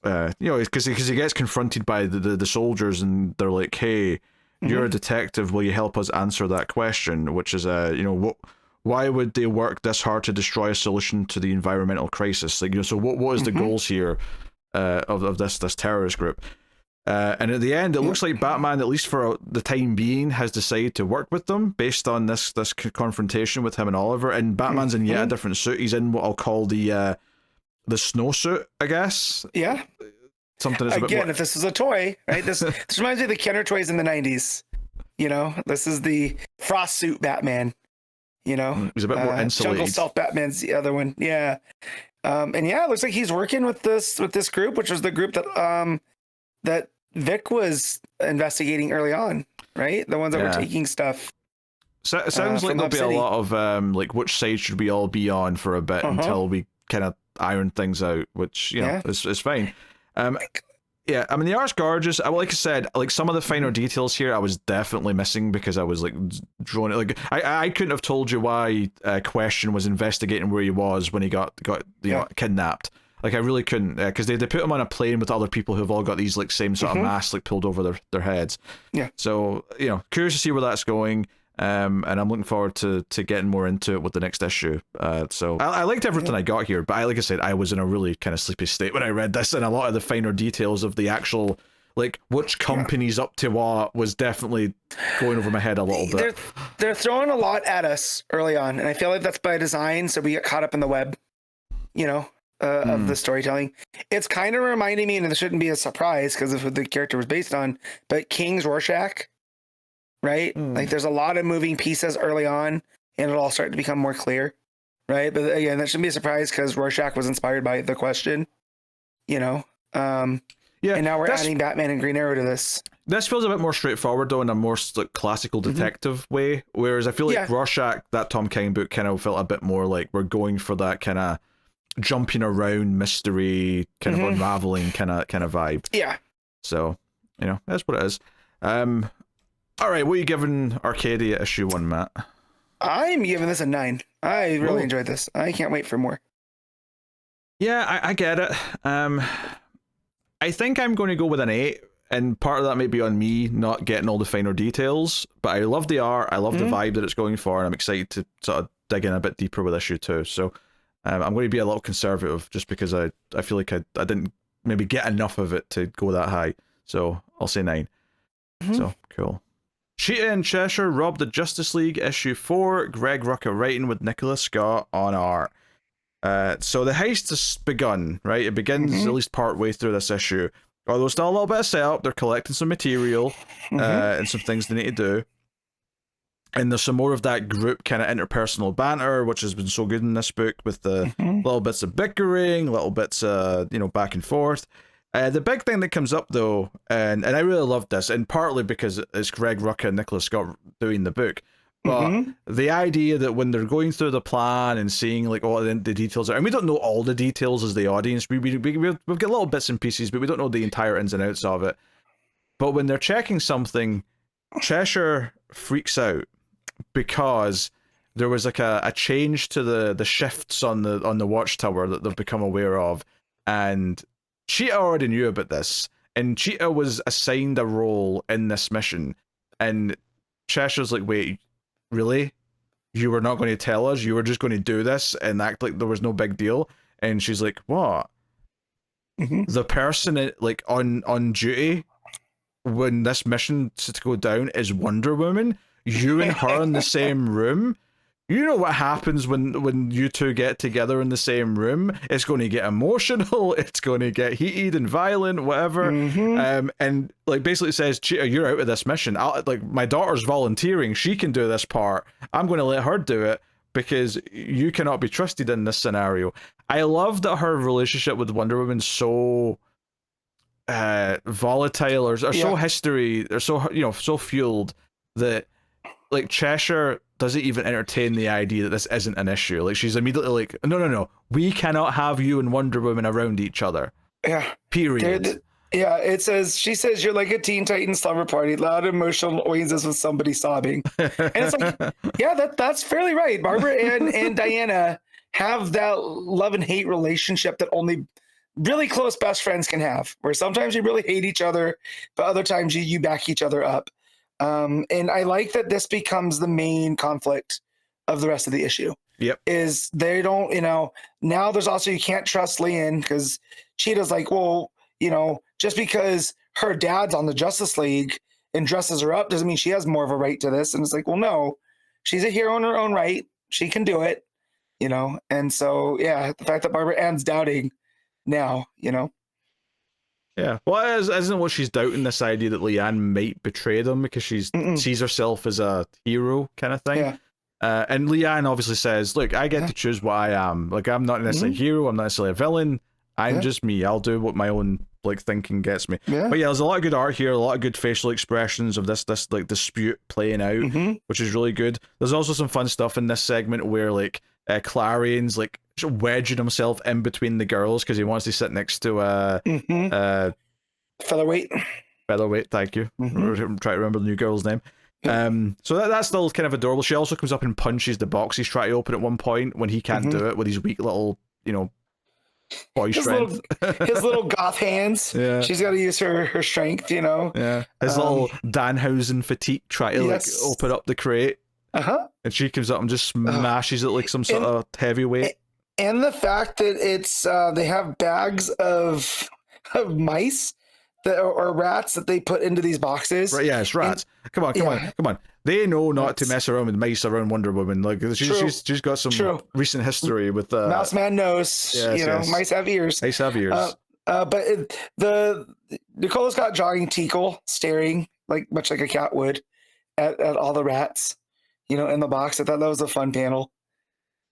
because he gets confronted by the soldiers, and they're like, hey, you're a detective, will you help us answer that question, which is why would they work this hard to destroy a solution to the environmental crisis? Like, so what is the goals here of this terrorist group? And at the end, it looks like Batman, at least for the time being, has decided to work with them based on this confrontation with him and Oliver. And Batman's in yet a different suit. He's in what I'll call the snowsuit, I guess. Yeah. Something that's again, if this is a toy, right? This reminds me of the Kenner toys in the 90s. You know, this is the frost suit Batman. You know, he's a bit more insulated. Jungle Stealth Batman's the other one. Yeah. And yeah, it looks like he's working with this group, which was the group that that Vic was investigating early on, right? The ones that were taking stuff. So it sounds like there'll be a lot of like, which side should we all be on for a bit until we kind of iron things out, which you know is fine. Yeah, I mean, the art's gorgeous. Like I said, like some of the finer details here I was definitely missing because I was like drawn. Like I couldn't have told you why Question was investigating where he was when he got you know, kidnapped. Like I really couldn't, because they put him on a plane with other people who've all got these like same sort of masks like pulled over their heads. Yeah. So you know, curious to see where that's going. And I'm looking forward to getting more into it with the next issue. So I liked everything I got here, but like I said, I was in a really kind of sleepy state when I read this, and a lot of the finer details of the actual, like, which company's up to what was definitely going over my head a little bit. They're throwing a lot at us early on, and I feel like that's by design, so we get caught up in the web, you know, of the storytelling. It's kind of reminding me, and it shouldn't be a surprise because of what the character was based on, but King's Rorschach. Right? Like there's a lot of moving pieces early on and it'll all start to become more clear. Right? But again, that shouldn't be a surprise because Rorschach was inspired by The Question, you know? And now we're adding Batman and Green Arrow to this. This feels a bit more straightforward though, in a more like classical detective way. Whereas I feel like Rorschach, that Tom King book, kind of felt a bit more like we're going for that kind of jumping around mystery, kind of unraveling kind of vibe. Yeah. So, you know, that's what it is. All right, what are you giving Arcadia issue 1, Matt? I'm giving this a 9. I really enjoyed this. I can't wait for more. Yeah, I get it. I think I'm going to go with an 8, and part of that may be on me not getting all the finer details, but I love the art, I love the vibe that it's going for, and I'm excited to sort of dig in a bit deeper with issue 2. So I'm going to be a little conservative just because I feel like I didn't maybe get enough of it to go that high. So I'll say 9. So, cool. Cheetah and Cheshire robbed the Justice League, issue 4. Greg Rucka writing with Nicola Scott on art. So the heist has begun, right? It begins at least part way through this issue. Although still a little bit of setup, they're collecting some material and some things they need to do. And there's some more of that group kind of interpersonal banter, which has been so good in this book with the little bits of bickering, little bits, you know, back and forth. The big thing that comes up, though, and I really love this, and partly because it's Greg Rucka and Nicola Scott doing the book, but the idea that when they're going through the plan and seeing like all the details, and we don't know all the details as the audience, we've got little bits and pieces, but we don't know the entire ins and outs of it. But when they're checking something, Cheshire freaks out because there was like a change to the shifts on the watchtower that they've become aware of, and Cheetah already knew about this, and Cheetah was assigned a role in this mission, and Cheshire's like, wait, really? You were not going to tell us? You were just going to do this and act like there was no big deal? And she's like, what? The person like on duty when this mission to go down is Wonder Woman? You and her in the same room? You know what happens when you two get together in the same room? It's going to get emotional. It's going to get heated and violent, whatever. And like basically says, Cheetah, you're out of this mission. Like my daughter's volunteering. She can do this part. I'm going to let her do it because you cannot be trusted in this scenario. I love that her relationship with Wonder Woman's so volatile or so history or so, you know, so fueled that like Cheshire doesn't even entertain the idea that this isn't an issue. Like she's immediately like, no, we cannot have you and Wonder Woman around each other. Yeah. Period. It says, she says you're like a Teen Titans slumber party, loud emotional noises with somebody sobbing. And it's like, yeah, that's fairly right. Barbara and Diana have that love and hate relationship that only really close best friends can have, where sometimes you really hate each other, but other times you back each other up. And I like that this becomes the main conflict of the rest of the issue. Yep. Is they don't, you know, now there's also, you can't trust Lian because Cheetah's like, well, you know, just because her dad's on the Justice League and dresses her up doesn't mean she has more of a right to this. And it's like, well, no, she's a hero in her own right. She can do it, you know? And so, yeah, the fact that Barbara Ann's doubting now, you know? Yeah. Well, isn't what she's doubting this idea that Leanne might betray them because she sees herself as a hero kind of thing. Yeah. And Leanne obviously says, look, I get to choose what I am. Like, I'm not necessarily a hero. I'm not necessarily a villain. I'm just me. I'll do what my own like thinking gets me. Yeah. But yeah, there's a lot of good art here, a lot of good facial expressions of this like dispute playing out, which is really good. There's also some fun stuff in this segment where like Clarion's like wedging himself in between the girls because he wants to sit next to featherweight. Thank you. I'm trying to remember the new girl's name. So that's still kind of adorable. She also comes up and punches the box he's trying to open at one point when he can't do it with his weak little, you know, boy strength. His little goth hands. Yeah. She's got to use her strength, you know. Yeah. His little Danhausen fatigue trying to like open up the crate. And she comes up and just smashes it like some sort of heavyweight. And the fact that it's they have bags of mice that or rats that they put into these boxes. Right, yeah, it's rats. Come on. They know not to mess around with mice around Wonder Woman. Like she's got some recent history with Mouse Man knows. Mice have ears. Mice have ears. But Nicola's got jogging Tickle staring much like a cat would at all the rats, you know, in the box. I thought that was a fun panel.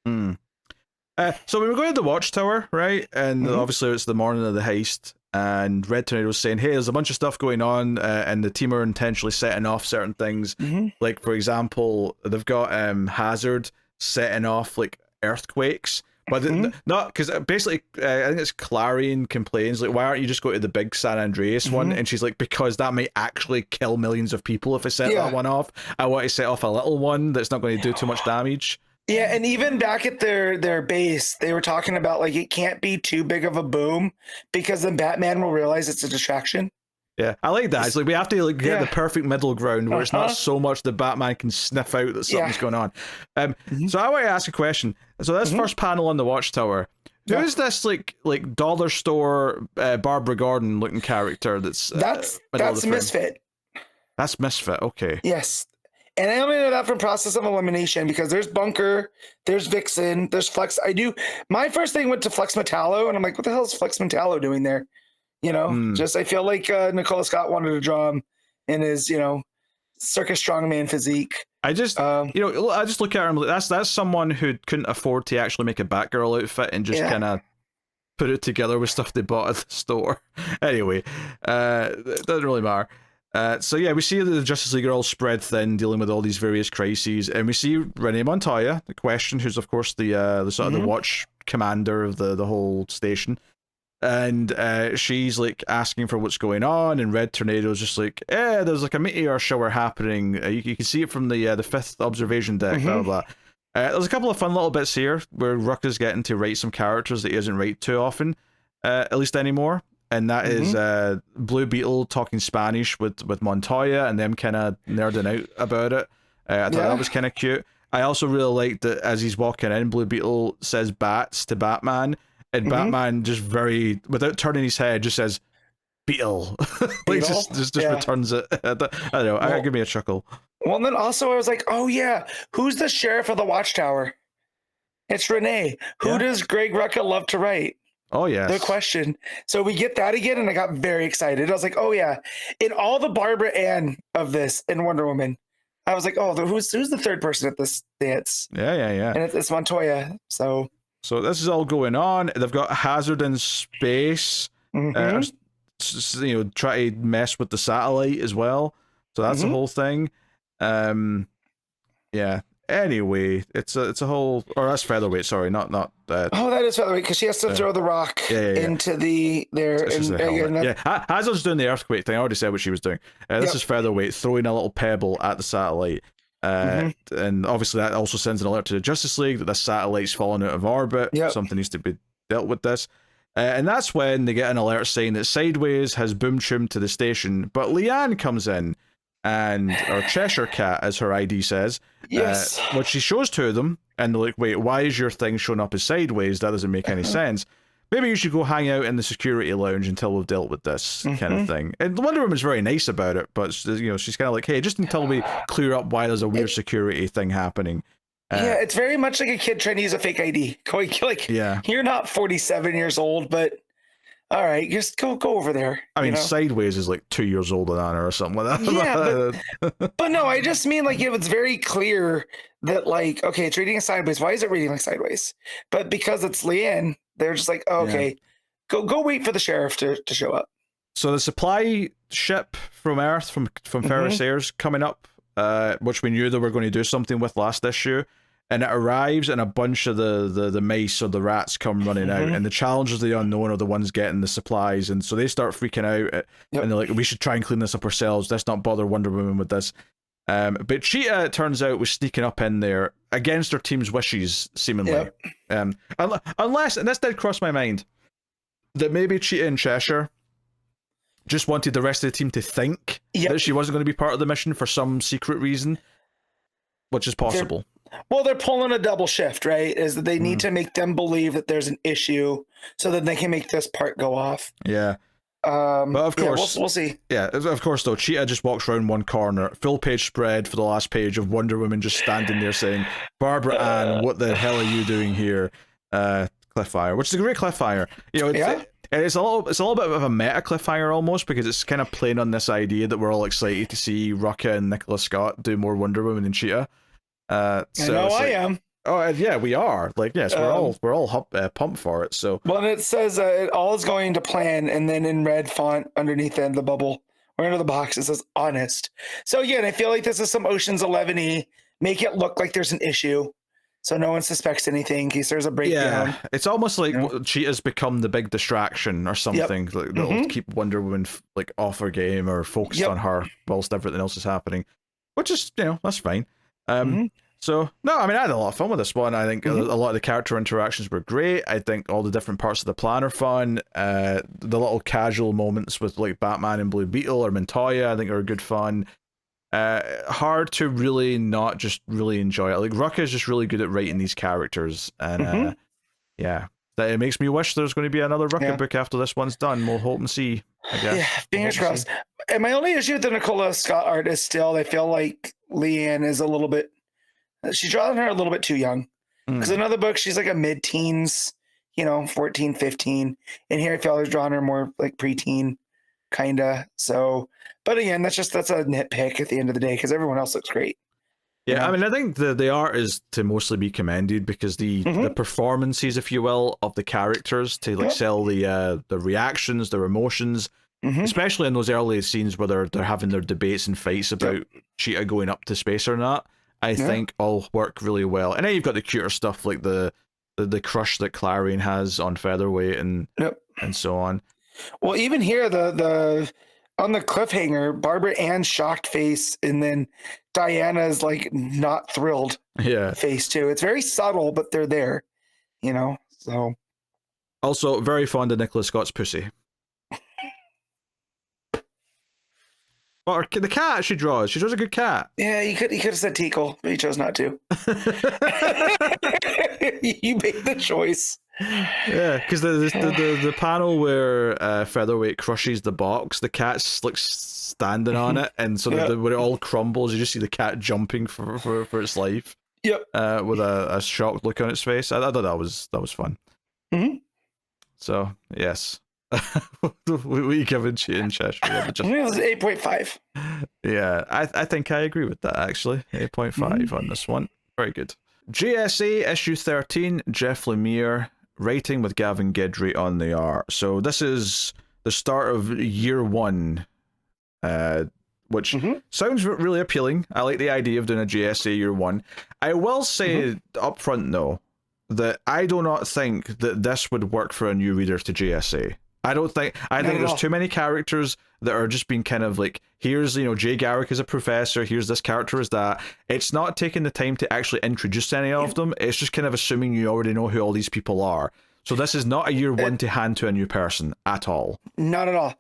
So we were going to the Watchtower, right? And obviously it's the morning of the heist. And Red Tornado's saying, hey, there's a bunch of stuff going on, and the team are intentionally setting off certain things. Like, for example, they've got Hazard setting off, like, earthquakes. But not, because basically, I think it's Clarion complains, like, why aren't you just going to the big San Andreas one? And she's like, because that might actually kill millions of people if I set that one off. I want to set off a little one that's not going to do too much damage. Yeah, and even back at their base, they were talking about like it can't be too big of a boom because then Batman will realize it's a distraction. Yeah, I like that. It's like we have to get the perfect middle ground where it's not so much that Batman can sniff out that something's going on. So I want to ask a question. So this first panel on the Watchtower, who is this like dollar store Barbara Gordon looking character? That's Misfit. That's Misfit. Okay. Yes. And I only know that from Process of Elimination because there's Bunker, there's Vixen, there's Flex. My first thing went to Flex Metallo, and I'm like, what the hell is Flex Metallo doing there? You know, I feel like Nicola Scott wanted to draw him in his, you know, circus strongman physique. I just look at him like that's someone who couldn't afford to actually make a Batgirl outfit and just kind of put it together with stuff they bought at the store. Anyway, it doesn't really matter. So yeah, we see that the Justice League are all spread thin, dealing with all these various crises, and we see Renee Montoya, the Question, who's of course the sort of the watch commander of the whole station, and she's like asking for what's going on, and Red Tornado's just like, there's like a meteor shower happening. You can see it from the fifth observation deck. Blah blah. There's a couple of fun little bits here where Rucka's getting to write some characters that he doesn't write too often, at least anymore. And that is Blue Beetle talking Spanish with Montoya and them kind of nerding out about it. I thought that was kind of cute. I also really liked that as he's walking in, Blue Beetle says bats to Batman, and Batman just without turning his head, just says, Beetle. Like just returns it. I don't know, give me a chuckle. Well, and then also I was like, oh yeah, who's the sheriff of the Watchtower? It's Renee. Who does Greg Rucka love to write? Oh, yes. The Question. So we get that again, and I got very excited. I was like, oh, yeah. In all the Barbara Ann of this in Wonder Woman, I was like, oh, who's the third person at this dance? Yeah. And it's Montoya. So this is all going on. They've got Hazard in space. Try to mess with the satellite as well. So that's the whole thing. Yeah. Anyway, it's a whole, or that's Featherweight. Sorry, not that. Oh, that is Featherweight because she has to throw the rock into Hazard's doing the earthquake thing. I already said what she was doing. This is Featherweight throwing a little pebble at the satellite, and obviously that also sends an alert to the Justice League that the satellite's falling out of orbit. Something needs to be dealt with this. And that's when they get an alert saying that Sideways has boom trimmed to the station, but Leanne comes in. Or Cheshire Cat, as her ID says. What she shows to them, and they're like, wait, why is your thing showing up as Sideways? That doesn't make any sense. maybe you should go hang out in the security lounge until we've dealt with this kind of thing. And Wonder Woman's very nice about it, but she's kind of like, hey, just until we clear up why there's a weird security thing happening. Yeah, it's very much like a kid trying to use a fake ID. Going like, you're not 47 years old, but all right, just go over there. I mean, Sideways is like 2 years older than her or something like that. Yeah, but no, I just mean like it's very clear that like, okay, it's reading Sideways. Why is it reading like Sideways? But because it's Leanne, they're just like, oh, okay, go wait for the sheriff to show up. So the supply ship from Earth, from Ferris Airs coming up, which we knew they were going to do something with last issue. And it arrives, and a bunch of the mice or the rats come running out, and the challengers of the unknown are the ones getting the supplies, and so they start freaking out, and they're like, we should try and clean this up ourselves, let's not bother Wonder Woman with this. But Cheetah, it turns out, was sneaking up in there against her team's wishes, seemingly. Unless, and this did cross my mind, that maybe Cheetah in Cheshire just wanted the rest of the team to think that she wasn't going to be part of the mission for some secret reason, which is possible. They're pulling a double shift, right? Is that they need to make them believe that there's an issue so that they can make this part go off. Yeah. But of course, we'll see. Yeah, of course, though, Cheetah just walks around one corner, full page spread for the last page of Wonder Woman just standing there saying, Barbara Ann, what the hell are you doing here? Cliffhanger, which is a great cliffhanger. It's a little bit of a meta cliffhanger almost, because it's kind of playing on this idea that we're all excited to see Rucka and Nicola Scott do more Wonder Woman than Cheetah. I am. Oh yeah, we are. Like, yes, we're all pumped for it. So it says it all is going to plan, and then in red font underneath the bubble or under the box it says honest. So again, I feel like this is some Ocean's 11-y. Make it look like there's an issue, so no one suspects anything in case there's a breakdown. Yeah, it's almost like Cheetah's become the big distraction or something that'll keep Wonder Woman like off her game or focused on her whilst everything else is happening, which is that's fine. So, no, I mean, I had a lot of fun with this one. I think a lot of the character interactions were great. I think all the different parts of the plan are fun. The little casual moments with, like, Batman and Blue Beetle or Montoya, I think are good fun. Hard to really not just really enjoy it. Like, Rucka is just really good at writing these characters. And, it makes me wish there's going to be another Rucka book after this one's done. We'll hope and see, I guess. Yeah, fingers crossed. And my only issue with the Nicola Scott art is still, I feel like Leanne is a little bit... She's drawing her a little bit too young. Because in another book, she's like a mid-teens, 14, 15. And here I feel like drawing her more like preteen, kind of. So, but again, that's a nitpick at the end of the day, because everyone else looks great. Yeah, I mean, I think the art is to mostly be commended, because the performances, if you will, of the characters to like sell the reactions, their emotions, especially in those early scenes where they're having their debates and fights about Cheetah going up to space or not, I think all work really well. And then you've got the cuter stuff like the crush that Clarion has on Featherweight and so on. Well, even here, the on the cliffhanger, Barbara Ann's shocked face, and then Diana's like not thrilled face too. It's very subtle, but they're there, so. Also, very fond of Nicola Scott's pussy. Or the cat she draws. She draws a good cat. Yeah, he could have said Tickle, but he chose not to. You made the choice. Yeah, because the panel where Featherweight crushes the box, the cat's like standing on it, and so when it all crumbles, you just see the cat jumping for its life. Yep. With a shocked look on its face. I thought that was fun. So yes. we given in Cheshire. It was 8.5. Yeah, I think I agree with that, actually. 8.5 on this one. Very good. GSA issue 13, Jeff Lemire, writing with Gavin Guidry on the art. So this is the start of year one, which sounds really appealing. I like the idea of doing a GSA year one. I will say up front, though, that I do not think that this would work for a new reader to GSA. I think there's too many characters that are just being kind of like, here's, Jay Garrick as a professor, here's this character as that. It's not taking the time to actually introduce any of them. It's just kind of assuming you already know who all these people are. So this is not a year one to hand to a new person at all. Not at all.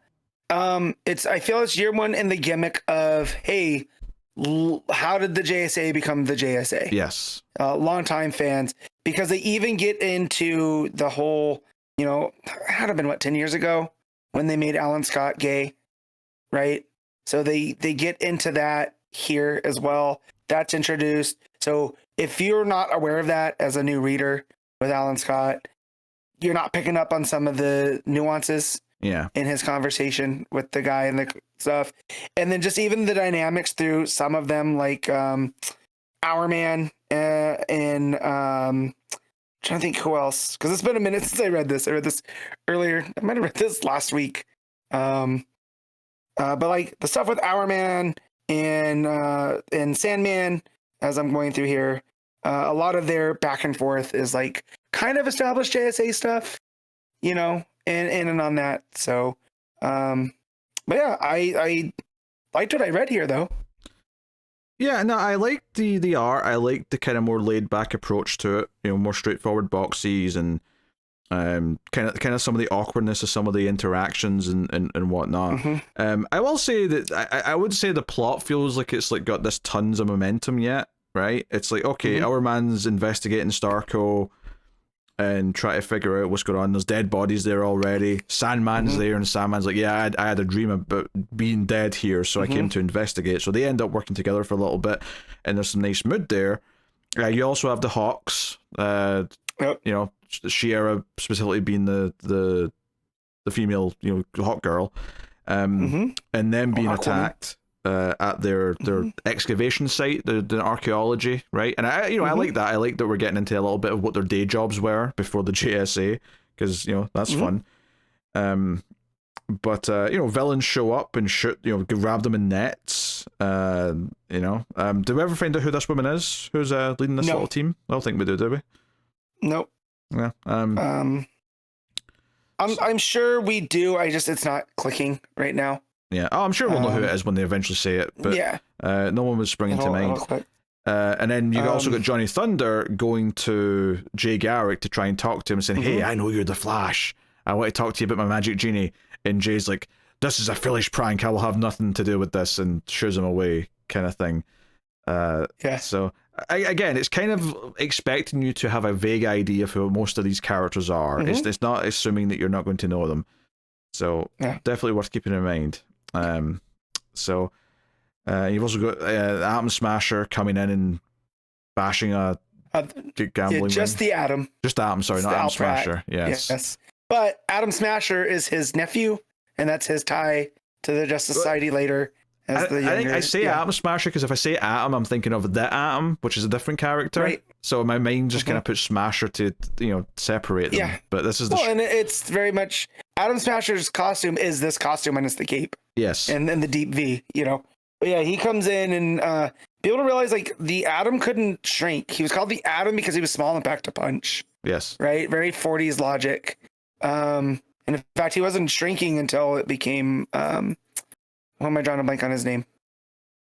I feel it's year one in the gimmick of, hey, how did the JSA become the JSA? Yes. Longtime fans, because they even get into the whole you know, it had to been what, 10 years ago when they made Alan Scott gay, right? So they get into that here as well. That's introduced. So if you're not aware of that as a new reader with Alan Scott, you're not picking up on some of the nuances in his conversation with the guy and the stuff. And then just even the dynamics through some of them, like Our Man and trying to think who else, because it's been a minute since I read this. I read this earlier. I might have read this last week. But like the stuff with Our Man and Sandman, as I'm going through here, a lot of their back and forth is like kind of established JSA stuff, you know, and on that. So, but yeah, I liked what I read here though. Yeah, no, I like the art. I like the kind of more laid back approach to it. You know, more straightforward boxes and kind of some of the awkwardness of some of the interactions and whatnot. Mm-hmm. I will say that I would say the plot feels like it's like got this tons of momentum yet, right? It's like, okay, Our Man's investigating Starco and try to figure out what's going on. There's dead bodies there already. Sandman's there, and Sandman's like, yeah, I had a dream about being dead here, so I came to investigate. So they end up working together for a little bit, and there's some nice mood there. You also have the Hawks, you know, Shiera specifically being the female, you know, hawk girl, and then being attacked at their excavation site, the archaeology, right? And I like that. I like that we're getting into a little bit of what their day jobs were before the JSA, because you know that's fun. But you know, villains show up and shoot, you know, grab them in nets. You know, did we ever find out who this woman is? Who's leading this little team? I don't think we do we? Nope. Yeah. I'm sure we do. It's not clicking right now. Yeah. Oh, I'm sure we'll know who it is when they eventually say it. But no one was springing to mind. And then you also got Johnny Thunder going to Jay Garrick to try and talk to him and saying, "Hey, I know you're the Flash. I want to talk to you about my magic genie." And Jay's like, "This is a foolish prank. I will have nothing to do with this," and shoos him away, kind of thing. So again, it's kind of expecting you to have a vague idea of who most of these characters are. It's not assuming that you're not going to know them. So definitely worth keeping in mind. So you've also got Atom Smasher coming in and bashing a gambling just ring. the Atom. Just Atom, sorry, not Atom Smasher. Yes. But Atom Smasher is his nephew, and that's his tie to the Justice Society later. I think I say Atom Smasher because if I say Atom, I'm thinking of the Atom, which is a different character. Right. So my mind just kind of puts Smasher to, you know, separate them. Yeah. But this is the and it's very much Atom Smasher's costume is this costume minus the cape. Yes. And then the deep V, you know. But yeah, he comes in and people don't realize like the Atom couldn't shrink. He was called the Atom because he was small and packed a punch. Yes. Right? Very 40s logic. And in fact, he wasn't shrinking until it became why am I drawing a blank on his name?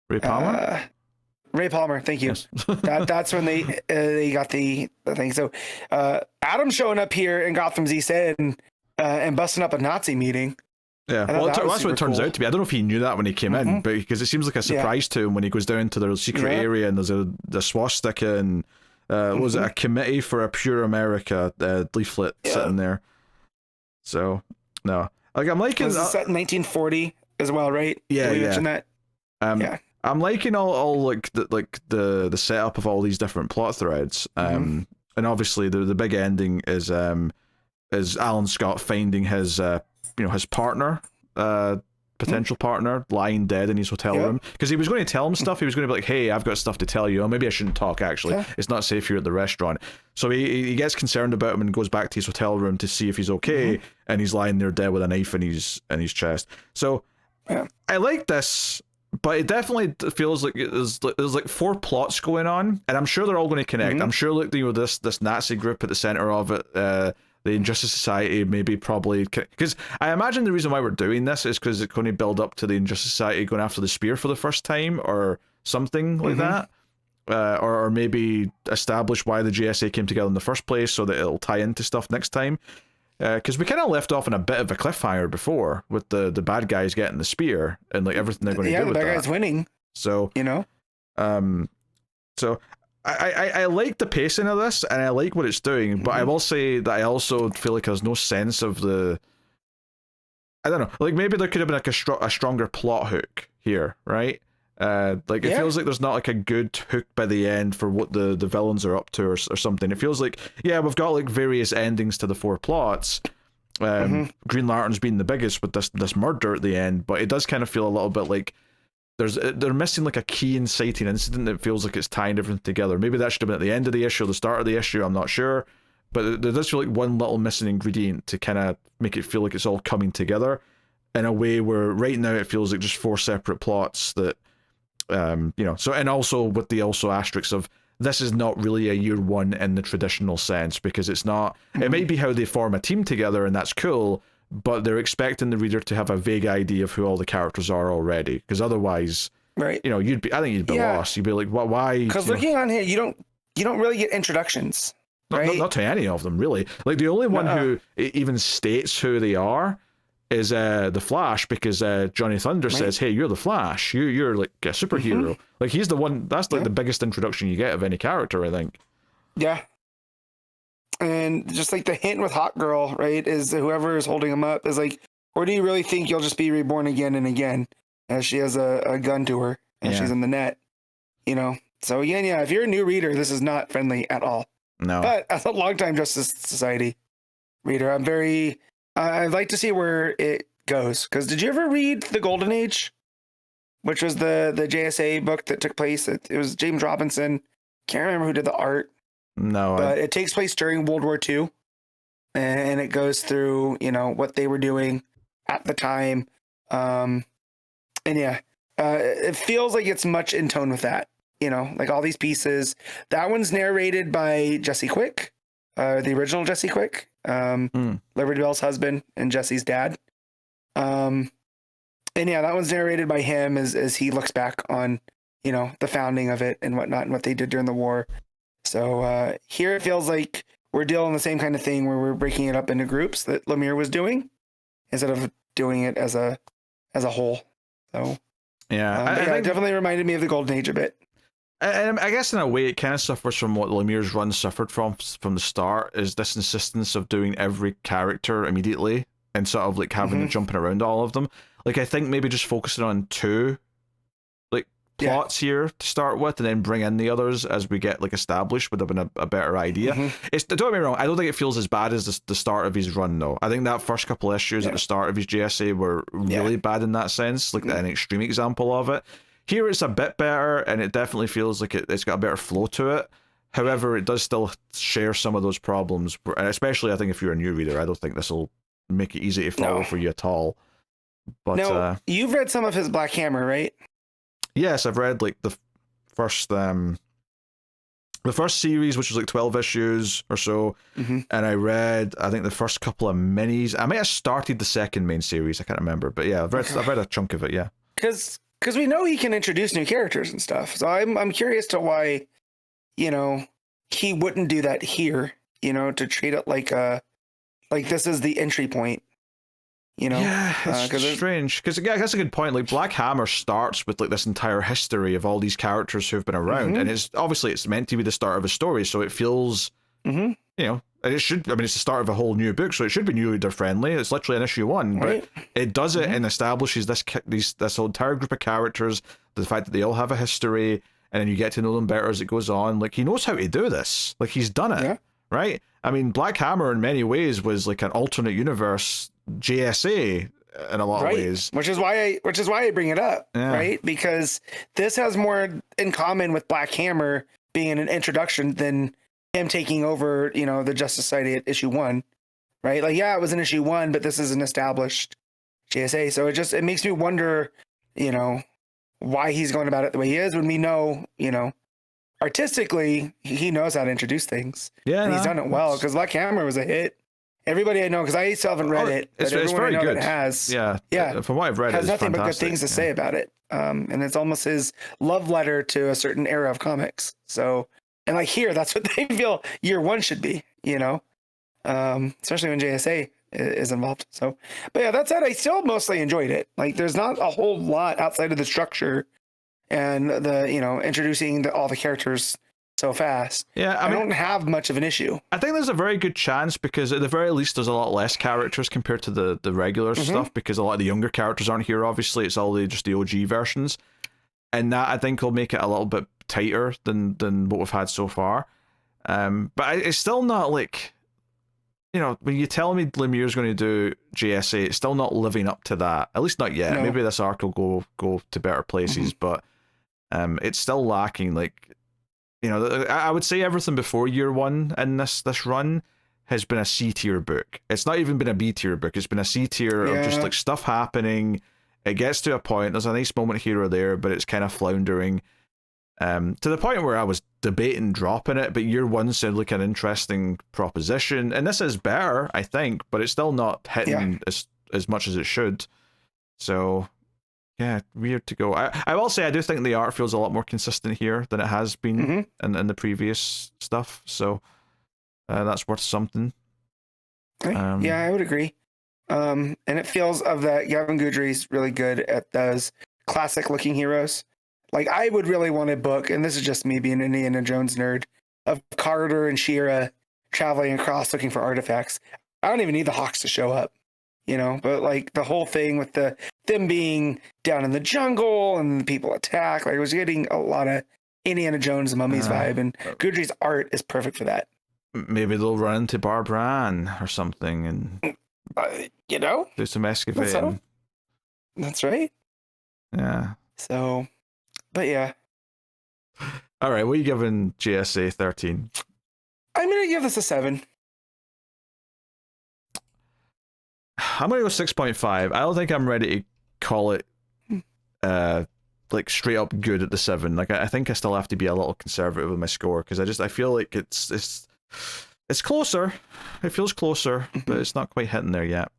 Ray Palmer? Ray Palmer, thank you. Yes. That's when they got the thing. So Adam showing up here in Gotham's East End and busting up a Nazi meeting. Yeah, well, that's what it turns out to be. I don't know if he knew that when he came in, but because it seems like a surprise to him when he goes down to their secret area and there's a swastika and was it a committee for a pure America leaflet sitting there. So no, like I'm liking. This is set in 1940 as well, right? Yeah, we mentioned that. I'm liking all like the setup of all these different plot threads. And obviously the big ending is Alan Scott finding his his partner, potential partner, lying dead in his hotel room, because he was going to tell him stuff. He was going to be like, "Hey, I've got stuff to tell you. Or maybe I shouldn't talk. Actually, it's not safe here at the restaurant." So he gets concerned about him and goes back to his hotel room to see if he's okay, and he's lying there dead with a knife in his chest. So I like this, but it definitely feels like there's like 4 plots going on, and I'm sure they're all going to connect. I'm sure this Nazi group at the center of it. The Injustice Society probably because I imagine the reason why we're doing this is because it's going to build up to the Injustice Society going after the spear for the first time or something like that, or maybe establish why the GSA came together in the first place so that it'll tie into stuff next time. Because we kind of left off on a bit of a cliffhanger before with the bad guys getting the spear and like everything they're going to do with that. Yeah, the bad guys winning. So so I like the pacing of this, and I like what it's doing, but I will say that I also feel like there's no sense of the. I don't know. Like maybe there could have been like a stronger plot hook here, right? Like it feels like there's not like a good hook by the end for what the villains are up to or something. It feels like we've got like various endings to the 4 plots. Green Lantern's being the biggest with this murder at the end, but it does kind of feel a little bit like they're missing like a key inciting incident that feels like it's tying everything together. Maybe that should have been at the end of the issue or the start of the issue, I'm not sure. But there does feel like one little missing ingredient to kind of make it feel like it's all coming together in a way where right now it feels like just 4 separate plots that, so, and also with the asterisks of this is not really a year 1 in the traditional sense, because it's not, it might be how they form a team together and that's cool, but they're expecting the reader to have a vague idea of who all the characters are already, because otherwise, right? I think you'd be lost. You'd be like, why? Because looking on here, you don't really get introductions, right? Not to any of them, really. Like the only one who even states who they are is the Flash, because Johnny Thunder says, "Hey, you're the Flash. You're like a superhero." Like he's the one. That's like the biggest introduction you get of any character, I think. Yeah. And just like the hint with Hot Girl, right, is whoever is holding him up is like, or do you really think you'll just be reborn again and again, as she has a gun to her and she's in the net, So again, if you're a new reader, this is not friendly at all. No. But as a longtime Justice Society reader, I'd like to see where it goes. Because did you ever read The Golden Age, which was the JSA book that took place? It was James Robinson. Can't remember who did the art. No. But it takes place during World War II. And it goes through, what they were doing at the time. It feels like it's much in tone with that. Like all these pieces. That one's narrated by Jesse Quick, the original Jesse Quick, Liberty Bell's husband and Jesse's dad. That one's narrated by him as he looks back on, the founding of it and whatnot and what they did during the war. So here it feels like we're dealing the same kind of thing where we're breaking it up into groups that Lemire was doing instead of doing it as a whole. So it definitely reminded me of the Golden Age a bit. And I guess in a way it kind of suffers from what Lemire's run suffered from the start, is this insistence of doing every character immediately and sort of like having to jumping around all of them. Like I think maybe just focusing on 2 like plots here to start with, and then bring in the others as we get like established would have been a better idea. Don't get me wrong, I don't think it feels as bad as the start of his run though. I think that first couple issues at the start of his JSA were really bad in that sense, like an extreme example of it. Here it's a bit better, and it definitely feels like it's got a better flow to it. However, it does still share some of those problems, and especially I think if you're a new reader, I don't think this will make it easy to follow for you at all. But now, you've read some of his Black Hammer, right? Yes, I've read like the first series, which was like 12 issues or so, and I read I think the first couple of minis. I might have started the second main series, I can't remember, but yeah, I've read a chunk of it. Yeah, because we know he can introduce new characters and stuff. So I'm curious to why, he wouldn't do that here, to treat it like this is the entry point, Yeah, it's strange. Because that's a good point. Like Black Hammer starts with like this entire history of all these characters who've been around, and it's meant to be the start of a story, so it feels, it should. I mean, it's the start of a whole new book, so it should be new reader friendly. It's literally an issue 1, but it does it and establishes this whole entire group of characters, the fact that they all have a history, and then you get to know them better as it goes on. Like he knows how to do this. Like he's done it, right? I mean, Black Hammer in many ways was like an alternate universe JSA in a lot of ways, which is why I bring it up, right? Because this has more in common with Black Hammer being an introduction than him taking over, the Justice Society at issue 1, right? Like, it was an issue 1, but this is an established JSA. So it makes me wonder, why he's going about it the way he is, when we know, artistically, he knows how to introduce things. Yeah. And he's done it well, because Black Hammer was a hit. Everybody I know, because I still haven't read it, but it's very good. That has. Yeah. From what I've read, has it's nothing fantastic. but good things to say about it. And it's almost his love letter to a certain era of comics. So, and like here, that's what they feel year 1 should be, especially when JSA is involved. So, but that said, I still mostly enjoyed it. Like, there's not a whole lot outside of the structure and the, introducing all the characters so fast. Yeah, I don't have much of an issue. I think there's a very good chance because at the very least there's a lot less characters compared to the regular stuff, because a lot of the younger characters aren't here. Obviously, it's all just the OG versions, and that I think will make it a little bit tighter than what we've had so far. But it's still not like, you know, when you tell me Lemire's going to do JSA, it's still not living up to that. At least not yet. No. Maybe this arc will go to better places, but it's still lacking. Like, you know, I would say everything before year one in this run has been a C tier book. It's not even been a B tier book. It's been a C tier of just like stuff happening. It gets to a point. There's a nice moment here or there, but it's kind of floundering. To the point where I was debating dropping it, but year one sounded like an interesting proposition, and this is better, I think, but it's still not hitting as much as it should. So, yeah, weird to go. I will say I do think the art feels a lot more consistent here than it has been in the previous stuff. So that's worth something. Yeah, I would agree. And it feels of that Gavin Guidry's really good at those classic looking heroes. Like, I would really want a book, and this is just me being an Indiana Jones nerd, of Carter and Shira traveling across looking for artifacts. I don't even need the Hawks to show up, you know, but like the whole thing with them being down in the jungle and people attack, like I was getting a lot of Indiana Jones Mummies vibe, and Guidry's art is perfect for that. Maybe they'll run into Barbara Ann or something and you know, do some excavating. That's right. Yeah. So, but yeah. All right, what are you giving GSA 13? I'm gonna give this a 7. I'm gonna go 6.5. I don't think I'm ready to call it like straight up good at the 7. Like I think I still have to be a little conservative with my score, because I feel like it's closer. It feels closer, but it's not quite hitting there yet.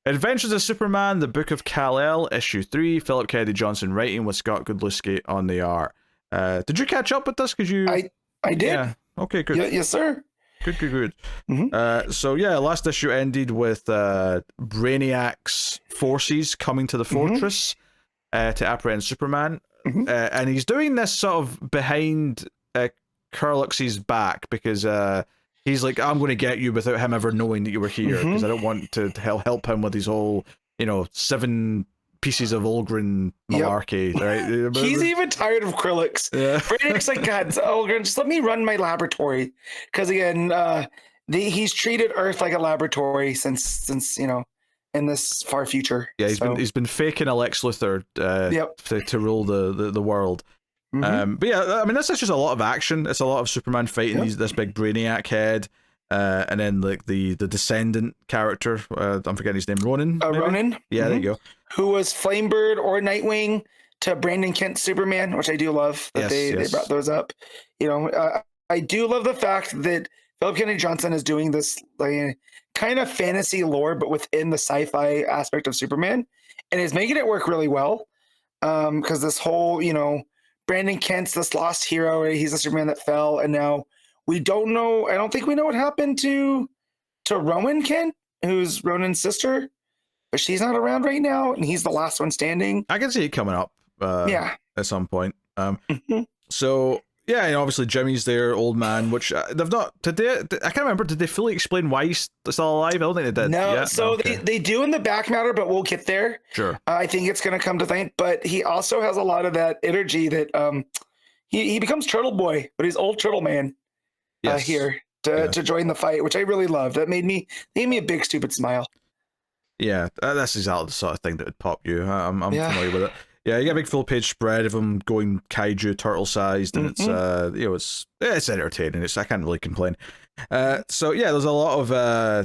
Adventures of Superman, The Book of Kal-El, issue 3, Philip Kennedy Johnson writing with Scott Godlewski on the art. Did you catch up with this? Cause you... I did. Yeah. Okay, good. Yes, sir. Good. So yeah, last issue ended with Brainiac's forces coming to the fortress to apprehend Superman. And he's doing this sort of behind Kurlux's back, because he's like, I'm going to get you without him ever knowing that you were here, because I don't want to help him with his whole, 7 pieces of Ulgrin malarkey, right? He's even tired of Krillix. Yeah. Brainiac's like, God, Ulgrin, just let me run my laboratory. Because again, he's treated Earth like a laboratory since in this far future. Yeah, he's been faking a Lex Luthor to rule the world. But yeah, I mean, this is just a lot of action. It's a lot of Superman fighting this big Brainiac head, and then like the descendant character, I'm forgetting his name, Ronin. Ronin. Yeah, there you go. Who was Flamebird or Nightwing to Brandon Kent's Superman, which I do love that they brought those up. I do love the fact that Philip Kennedy Johnson is doing this like kind of fantasy lore, but within the sci-fi aspect of Superman, and is making it work really well. Because this whole, Brandon Kent's this lost hero, right? He's a Superman that fell, and now we don't know. I don't think we know what happened to Rowan Kent, who's Ronan's sister, but she's not around right now, and he's the last one standing. I can see it coming up. At some point. So yeah, obviously Jimmy's there, old man, which they've not. I can't remember. Did they fully explain why he's still alive? I don't think they did. No, yet. So they do in the back matter, but we'll get there. Sure. I think it's going to come to think, but he also has a lot of that energy that he becomes Turtle Boy, but he's old Turtle Man here to join the fight, which I really loved. That made me a big stupid smile. Yeah, that's exactly the sort of thing that would pop you. I'm familiar with it. Yeah, you get a big full page spread of them going kaiju turtle sized, and it's entertaining. I can't really complain. So yeah, there's a lot of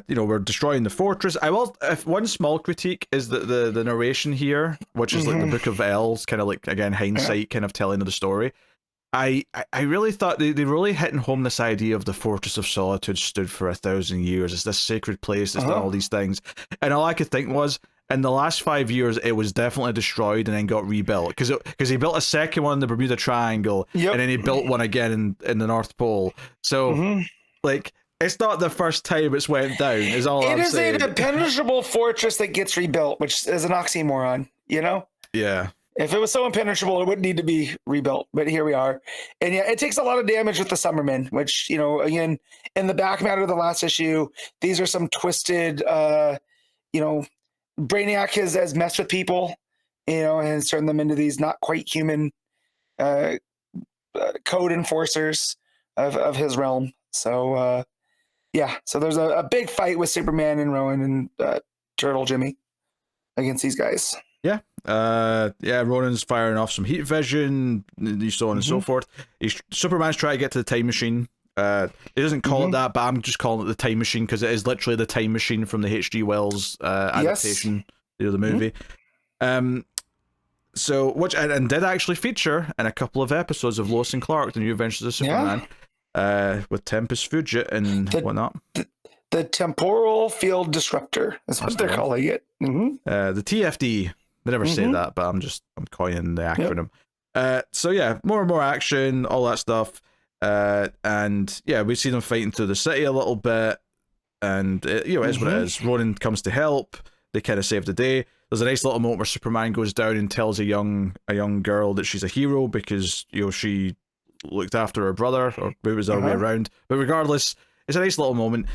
we're destroying the fortress. If one small critique is that the narration here, which is like the Book of Elves, kind of like again hindsight kind of telling of the story. I really thought they really hitting home this idea of the Fortress of Solitude stood for 1,000 years. It's this sacred place that's done all these things, and all I could think was, in the last 5 years, it was definitely destroyed and then got rebuilt. Because he built a second one in the Bermuda Triangle, and then he built one again in the North Pole. So, like, it's not the first time it's went down, is all I'm saying. It is a impenetrable fortress that gets rebuilt, which is an oxymoron, Yeah. If it was so impenetrable, it wouldn't need to be rebuilt. But here we are. And yeah, it takes a lot of damage with the Summermen, which, again, in the back matter of the last issue, these are some twisted, Brainiac has messed with people, and has turned them into these not quite human code enforcers of his realm. So, so there's a big fight with Superman and Rowan and Turtle Jimmy against these guys. Yeah. Ronan's firing off some heat vision, so on and so forth. Superman's trying to get to the time machine. He doesn't call it that, but I'm just calling it the time machine because it is literally the time machine from the H.G. Wells adaptation, the movie. So, which and did actually feature in a couple of episodes of Lois and Clark, The New Adventures of Superman, with Tempest Fugit and whatnot. The temporal field disruptor is what they're calling it. The TFD. They never say that, but I'm coining the acronym. So yeah, more and more action, all that stuff. And yeah, we see them fighting through the city a little bit, and it is what it is. Ronan comes to help. They kind of save the day. There's a nice little moment where Superman goes down and tells a young girl that she's a hero because she looked after her brother, or it was the other way around. But regardless, it's a nice little moment.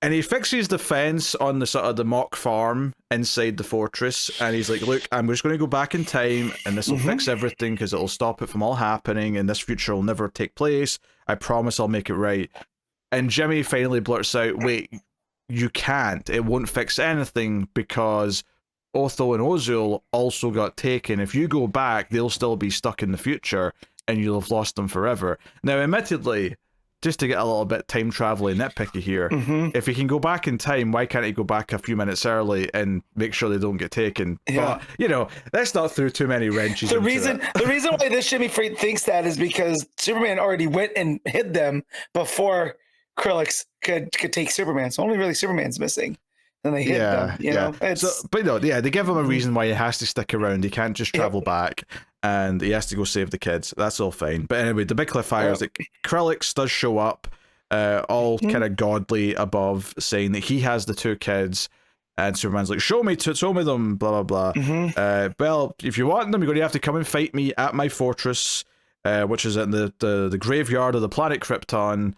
And he fixes the fence on the sort of the mock farm inside the fortress, and he's like, "Look, I'm just going to go back in time, and this will fix everything because it'll stop it from all happening, and this future will never take place. I promise I'll make it right." And Jimmy finally blurts out, "Wait, you can't. It won't fix anything because Otho and Ozil also got taken. If you go back, they'll still be stuck in the future, and you'll have lost them forever." Now, admittedly, just to get a little bit time traveling nitpicky here, if he can go back in time, why can't he go back a few minutes early and make sure they don't get taken? Yeah. But, let's not throw too many wrenches the reason why this Jimmy Freak thinks that is because Superman already went and hid them before Krillix could take Superman. So only really Superman's missing. Then they hid them. You know? They give him a reason why he has to stick around. He can't just travel back, and he has to go save the kids. That's all fine. But anyway, the big cliffhanger is that Krillix does show up, all kind of godly above, saying that he has the two kids, and Superman's like, show me them, blah, blah, blah. Well, if you want them, you're going to have to come and fight me at my fortress, which is in the graveyard of the planet Krypton.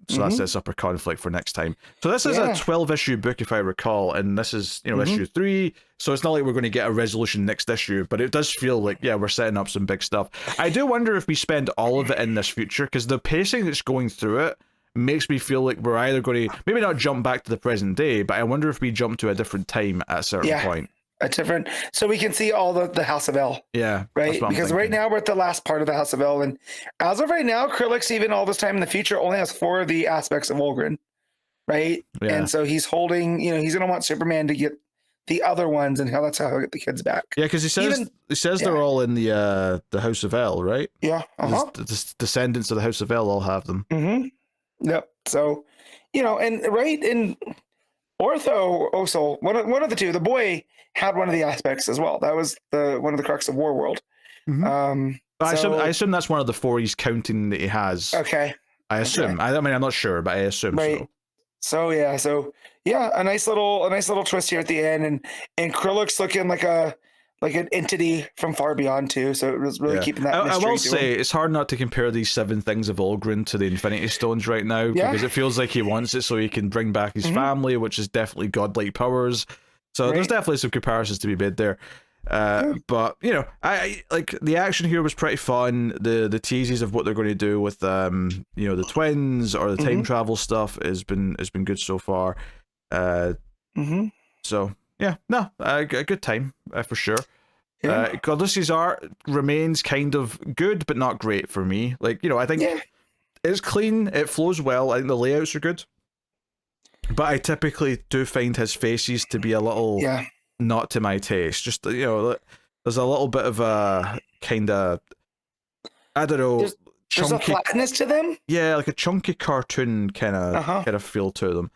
So that sets up a conflict for next time. So this is a 12-issue book, if I recall, and this is, issue 3. So it's not like we're going to get a resolution next issue, but it does feel like, we're setting up some big stuff. I do wonder if we spend all of it in this future, because the pacing that's going through it makes me feel like we're either going to, maybe not jump back to the present day, but I wonder if we jump to a different time at a certain point. So we can see all the House of L. Yeah. Right? Because right now we're at the last part of the House of L. And as of right now, Krillix, even all this time in the future, only has 4 of the aspects of Olgren. Right? Yeah. And so he's holding, he's going to want Superman to get the other ones, and that's how he'll get the kids back. Yeah, because he says they're all in the House of L, right? Yeah. The descendants of the House of L all have them. Yep. So, and Ortho also, one of the two, the boy had one of the aspects as well. That was one of the crux of Warworld. I assume that's one of the 4 he's counting that he has. Okay. I assume. Okay. I mean, I'm not sure, but I assume so. So a nice little twist here at the end, and Krillix looking like an entity from far beyond too. So it was really keeping that mystery. I will say it's hard not to compare these 7 things of Olgren to the Infinity Stones right now, because it feels like he wants it so he can bring back his family, which is definitely godlike powers. So there's definitely some comparisons to be made there. But I like the action here was pretty fun. The teases of what they're going to do with the twins or the time travel stuff has been good so far. So a good time for sure. Godless's art remains kind of good but not great for me. Like, I think it's clean, it flows well. I think the layouts are good, but I typically do find his faces to be a little not to my taste. Just, there's a little bit of a kind of, I don't know, there's a flatness to them. Yeah, like a chunky cartoon kind of feel to them.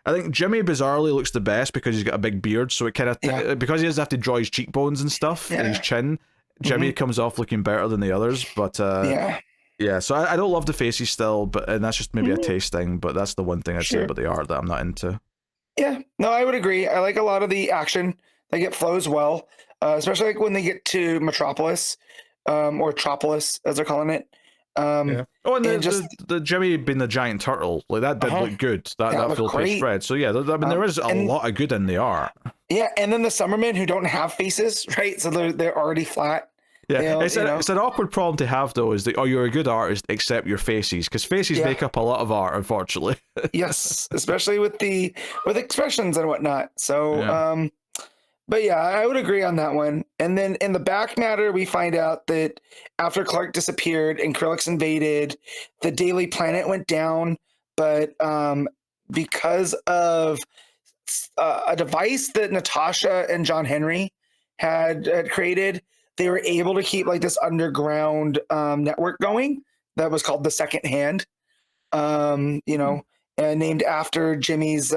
I think Jimmy bizarrely looks the best because he's got a big beard, so it kind of because he doesn't have to draw his cheekbones and stuff and his chin. Jimmy comes off looking better than the others, but so I don't love the faces still, and that's just maybe a taste thing. But that's the one thing I'd say about the art that I'm not into. Yeah, no, I would agree. I like a lot of the action Like it flows well, especially like when they get to Metropolis, or Tropolis as they're calling it. Yeah. Oh, and the Jimmy being the giant turtle, like that did look good. That full page spread. So yeah, I mean there is a lot of good in the art. Yeah, and then the Summermen who don't have faces, right? So they're already flat. Yeah, it's an awkward problem to have though. Is that you're a good artist except your faces, because faces make up a lot of art, unfortunately. Yes, especially with expressions and whatnot. So but yeah, I would agree on that one. And then in the back matter, we find out that after Clark disappeared and Krillix invaded, the Daily Planet went down. But because of a device that Natasha and John Henry had created, they were able to keep like this underground network going that was called the Second Hand, and named after Jimmy's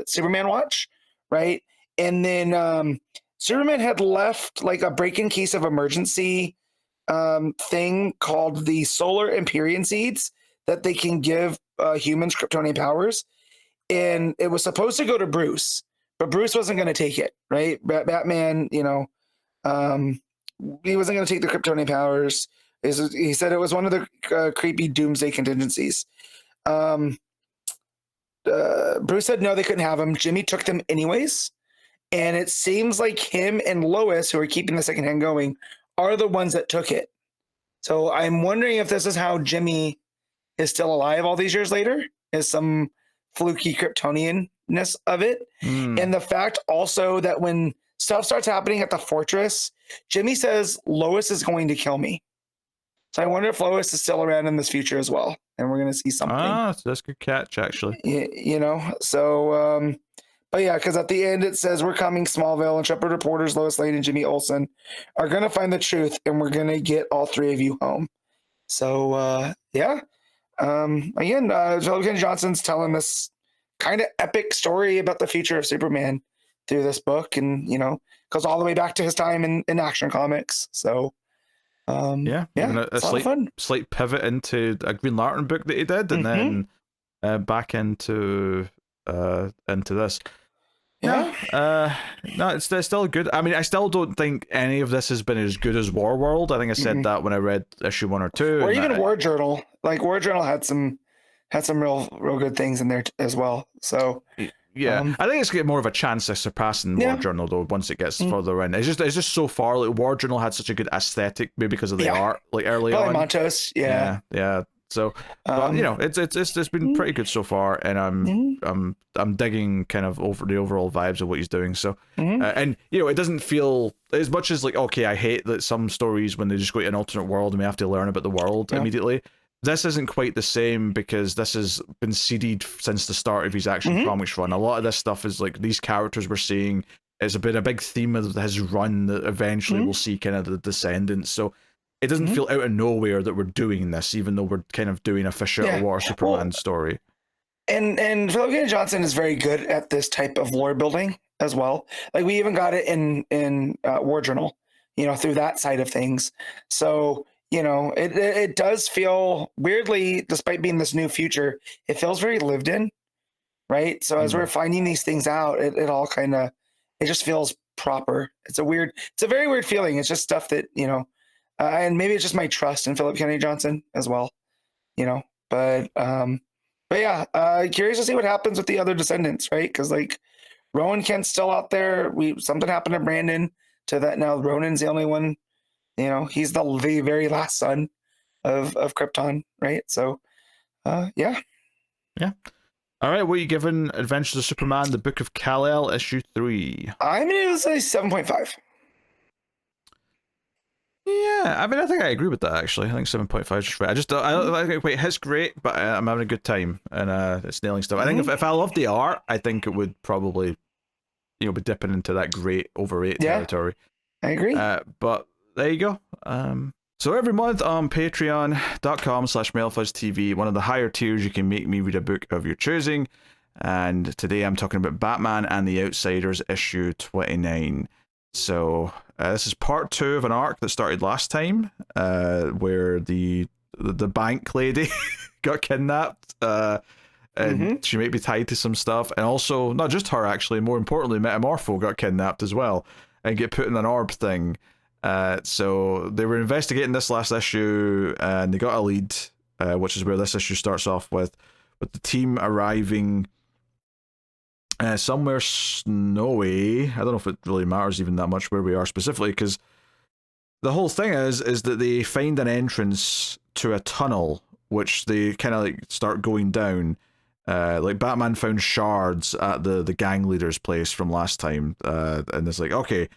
Superman watch, right? And then Superman had left like a break-in case of emergency thing called the Solar Empyrean Seeds that they can give humans Kryptonian powers. And it was supposed to go to Bruce, but Bruce wasn't going to take it, right? Batman, he wasn't going to take the Kryptonian powers. He said it was one of the creepy doomsday contingencies. Bruce said no, they couldn't have them. Jimmy took them anyways. And it seems like him and Lois, who are keeping the Second Hand going, are the ones that took it. So I'm wondering if this is how Jimmy is still alive all these years later, is some fluky Kryptonian-ness of it. And the fact also that when stuff starts happening at the fortress, Jimmy says, Lois is going to kill me. So I wonder if Lois is still around in this future as well. And we're going to see something. So that's a good catch, actually. So... but yeah, because at the end it says, we're coming, Smallville, Intrepid reporters Lois Lane and Jimmy Olsen are going to find the truth, and we're going to get all three of you home. So, again, Philip Kennedy Johnson's telling this kind of epic story about the future of Superman through this book, and, goes all the way back to his time in Action Comics. So, it's a slight pivot into a Green Lantern book that he did, and then back into this. No, it's still good. I mean, I still don't think any of this has been as good as War World. I think I said that when I read issue 1 or 2. Or even War Journal. Like War Journal had some real good things in there as well. So yeah, I think it's got more of a chance of surpassing War Journal though once it gets further in. It's just so far. Like War Journal had such a good aesthetic, maybe because of the art, like early on. Montos, yeah. So, but it's been pretty good so far, and I'm digging kind of over the overall vibes of what he's doing. So, and it doesn't feel as much as like, okay, I hate that some stories when they just go to an alternate world and we have to learn about the world immediately. This isn't quite the same because this has been seeded since the start of his Action Comics run. A lot of this stuff is like these characters we're seeing is a big theme of his run that eventually we'll see kind of the descendants. So. It doesn't feel out of nowhere that we're doing this, even though we're kind of doing a Fish Out of War Superman story. And Philip Kennedy Johnson is very good at this type of lore building as well. Like we even got it in War Journal, through that side of things. So it does feel weirdly, despite being this new future, it feels very lived in, right? So as we're finding these things out, it all kind of it just feels proper. It's a very weird feeling. It's just stuff that and maybe it's just my trust in Philip Kennedy Johnson as well, but yeah, curious to see what happens with the other descendants, right? Because like Rowan Kent's still out there. Something happened to Brandon to that now. Ronan's the only one, he's the very last son of Krypton, right? So, yeah. All right, what are you giving Adventures of Superman: The Book of Kal-El, issue 3? I'm gonna say 7.5. Yeah, I mean, I think I agree with that, actually. I think 7.5 is just right. I think it hits great, but I'm having a good time, and it's nailing stuff. I think if I loved the art, I think it would probably, be dipping into that great over 8 territory. I agree. But there you go. So every month on patreon.com/MailFuzzTV, one of the higher tiers, you can make me read a book of your choosing. And today I'm talking about Batman and the Outsiders, issue 29. So this is part 2 of an arc that started last time, where the bank lady got kidnapped, and she might be tied to some stuff. And also, not just her, actually, more importantly, Metamorpho got kidnapped as well and get put in an orb thing. So they were investigating this last issue, and they got a lead, which is where this issue starts off with the team arriving somewhere snowy. I don't know if it really matters even that much where we are specifically, because the whole thing is that they find an entrance to a tunnel, which they kind of like start going down. Like Batman found shards at the gang leader's place from last time, and it's like, okay,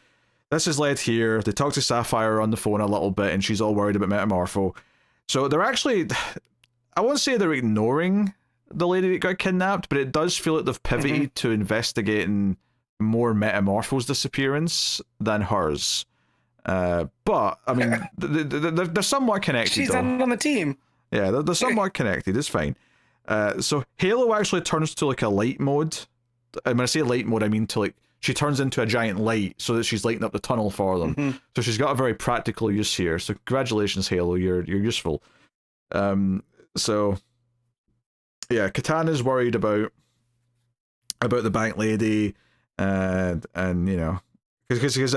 this is led here. They talk to Sapphire on the phone a little bit, and she's all worried about Metamorpho. So they're actually, I won't say they're ignoring the lady that got kidnapped, but it does feel like they've pivoted to investigating more Metamorpho's disappearance than hers. But I mean, they're somewhat connected. She's though. on the team. Yeah, they're somewhat connected. It's fine. So Halo actually turns to like a light mode. And when I say light mode, I mean to like she turns into a giant light so that she's lighting up the tunnel for them. So she's got a very practical use here. So congratulations, Halo, you're useful. So yeah, Katana's worried about the bank lady, and you know, because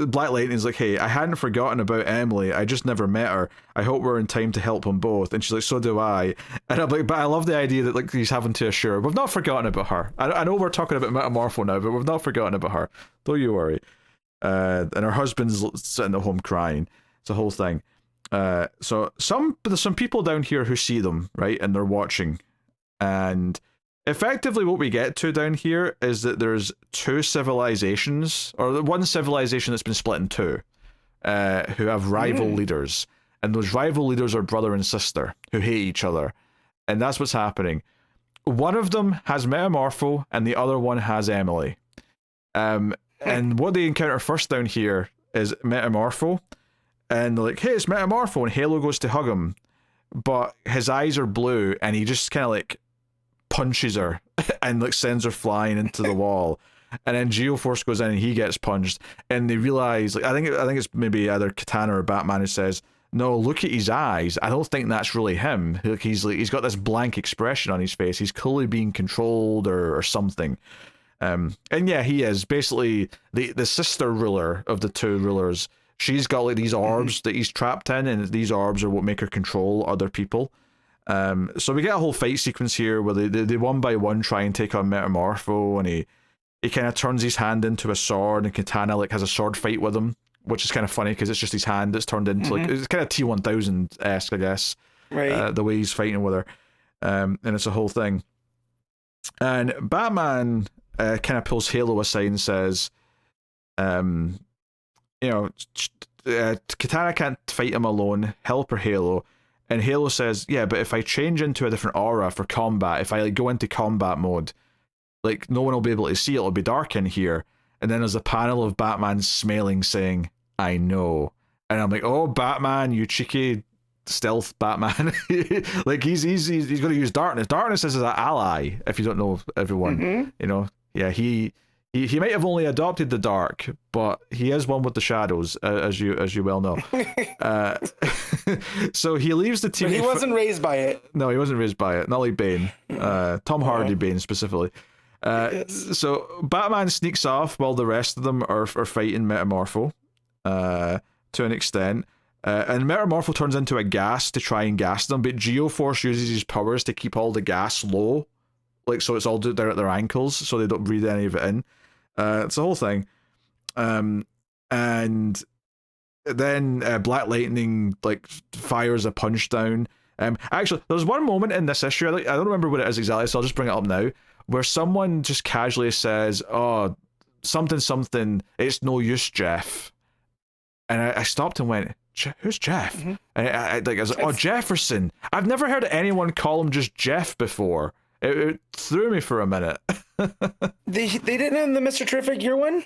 Black Lightning's like, hey, I hadn't forgotten about Emily, I just never met her. I hope we're in time to help them both. And she's like, so do I. And I'm like, but I love the idea that like he's having to assure we've not forgotten about her. I know we're talking about Metamorpho now, but we've not forgotten about her. Don't you worry. And her husband's sitting at home crying. It's a whole thing. So there's some people down here who see them, right, and they're watching. And effectively what we get to down here is that there's two civilizations, or one civilization that's been split in two, who have rival leaders. And those rival leaders are brother and sister who hate each other. And that's what's happening. One of them has Metamorpho and the other one has Emily. And what they encounter first down here is Metamorpho. And they're like, hey, it's Metamorpho. And Halo goes to hug him. But his eyes are blue and he just kind of like punches her and like sends her flying into the wall. And then Geoforce goes in and he gets punched, and they realize, like, I think it's maybe either Katana or Batman who says, no, look at his eyes, I don't think that's really him. Like he's got this blank expression on his face, he's clearly being controlled or something. And yeah, he is basically the sister ruler of the two rulers. She's got like these orbs that he's trapped in, and these orbs are what make her control other people. So we get a whole fight sequence here where they one by one try and take on Metamorpho, and he kind of turns his hand into a sword, and Katana like has a sword fight with him, which is kind of funny because it's just his hand that's turned into like, it's kind of T-1000-esque, I guess, right? The way he's fighting with her, and it's a whole thing. And Batman kind of pulls Halo aside and says, you know, Katana can't fight him alone, help her, Halo. And Halo says, yeah, but if I change into a different aura for combat, if I like go into combat mode, like no one will be able to see it, it'll be dark in here. And then there's a panel of Batman smiling saying, I know. And I'm like, oh, Batman, you cheeky stealth Batman. Like he's going to use darkness. Darkness is an ally, if you don't know everyone. You know, yeah, he might have only adopted the dark, but he is one with the shadows, as you well know. So he leaves the team. But he wasn't raised by it. No, he wasn't raised by it. Not like Bane. Tom Hardy Bane specifically. So Batman sneaks off while the rest of them are fighting Metamorpho to an extent. And Metamorpho turns into a gas to try and gas them, but Geoforce uses his powers to keep all the gas low. Like, so it's all down at their ankles, so they don't breathe any of it in. It's the whole thing. And then Black Lightning like fires a punch down. Actually, there's one moment in this issue, I don't remember what it is exactly, so I'll just bring it up now, where someone just casually says, oh, something, it's no use, Jeff. And I stopped and went, who's Jeff? And I was like, oh, Jefferson. I've never heard anyone call him just Jeff before. It threw me for a minute. They didn't in the Mr. Terrific year one?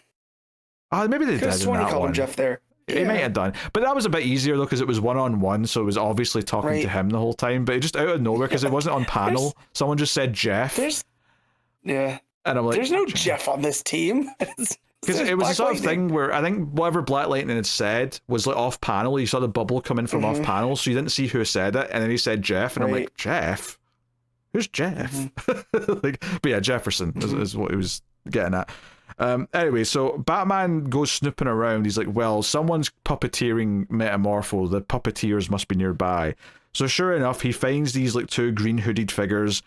Maybe they did in that call one. Him Jeff there. He might have done. But that was a bit easier, though, because it was one-on-one, so it was obviously talking to him the whole time. But it just out of nowhere, because it wasn't on panel. Someone just said Jeff. And I'm like, there's no Jeff on this team. Because it was the sort of thing where I think whatever Black Lightning had said was like off panel. You saw the bubble coming from off panel, so you didn't see who said it. And then he said Jeff, and I'm like, Jeff? who's Jeff? Like, but yeah, Jefferson is what he was getting at. Anyway, so Batman goes snooping around. He's like, well, someone's puppeteering Metamorpho. The puppeteers must be nearby. So sure enough, he finds these like two green hooded figures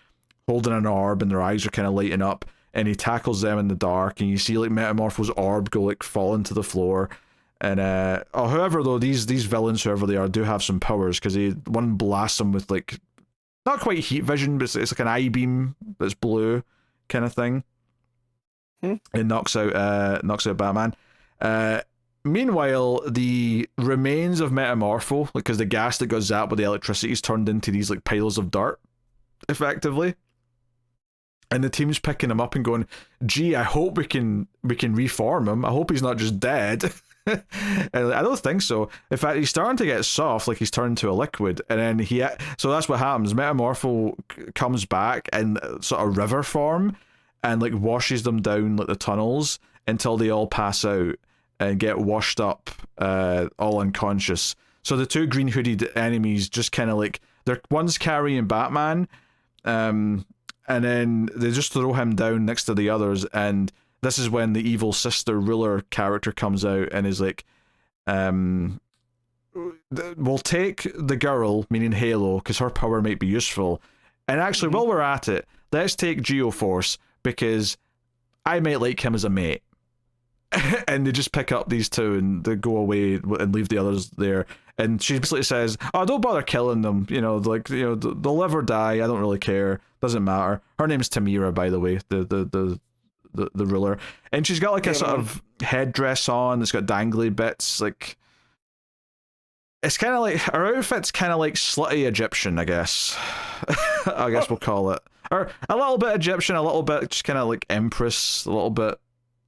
holding an orb, and their eyes are kind of lighting up, and he tackles them in the dark, and you see like Metamorpho's orb go like fall into the floor. And however, though, these villains, whoever they are, do have some powers, because one blasts them with like not quite heat vision, but it's like an eye beam that's blue kind of thing. It knocks out Batman. Meanwhile, the remains of Metamorpho, because the gas that got zapped with the electricity is turned into these like piles of dirt, effectively. And the team's picking him up and going, gee, I hope we can reform him. I hope he's not just dead. And I don't think so. In fact, he's starting to get soft, like he's turned to a liquid. And then so that's what happens. Metamorpho comes back in sort of river form and like washes them down like the tunnels until they all pass out and get washed up, all unconscious. So the two green hooded enemies just kind of like, one's carrying Batman, and then they just throw him down next to the others, and this is when the evil sister ruler character comes out and is like, we'll take the girl, meaning Halo, because her power might be useful. And actually, while we're at it, let's take Geoforce, because I might like him as a mate. And they just pick up these two and they go away and leave the others there. And she basically says, oh, don't bother killing them. They'll live or die. I don't really care. Doesn't matter. Her name's Tamira, by the way, the ruler. And she's got like a sort of headdress on that's got dangly bits. Like, it's kind of like, her outfit's kind of like slutty Egyptian, I guess. I guess we'll call it. Or a little bit Egyptian, a little bit just kind of like Empress, a little bit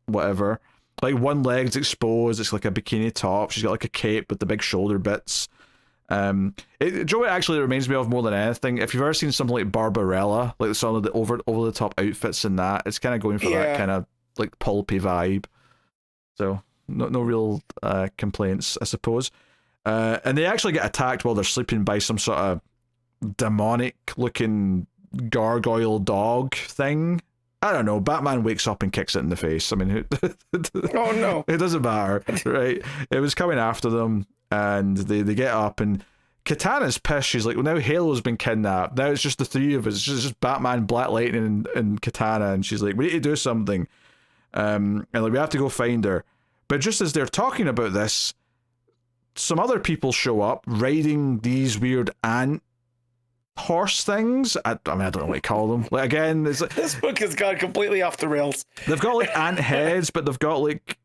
whatever. Like one leg's exposed, it's like a bikini top. She's got like a cape with the big shoulder bits. Joe, it actually reminds me of more than anything. If you've ever seen something like Barbarella, like some of the over the top outfits in that, it's kind of going for that kind of like pulpy vibe. So no real complaints, I suppose. And they actually get attacked while they're sleeping by some sort of demonic looking gargoyle dog thing. I don't know. Batman wakes up and kicks it in the face. I mean, oh no, it doesn't matter, right? It was coming after them, and they get up, and Katana's pissed. She's like, well, now Halo's been kidnapped. Now it's just the three of us. It's just Batman, Black Lightning, and Katana. And she's like, we need to do something. And like, we have to go find her. But just as they're talking about this, some other people show up riding these weird ant horse things. I mean, I don't know what you call them. Like, again, it's like, this book has gone completely off the rails. They've got like ant heads, but they've got like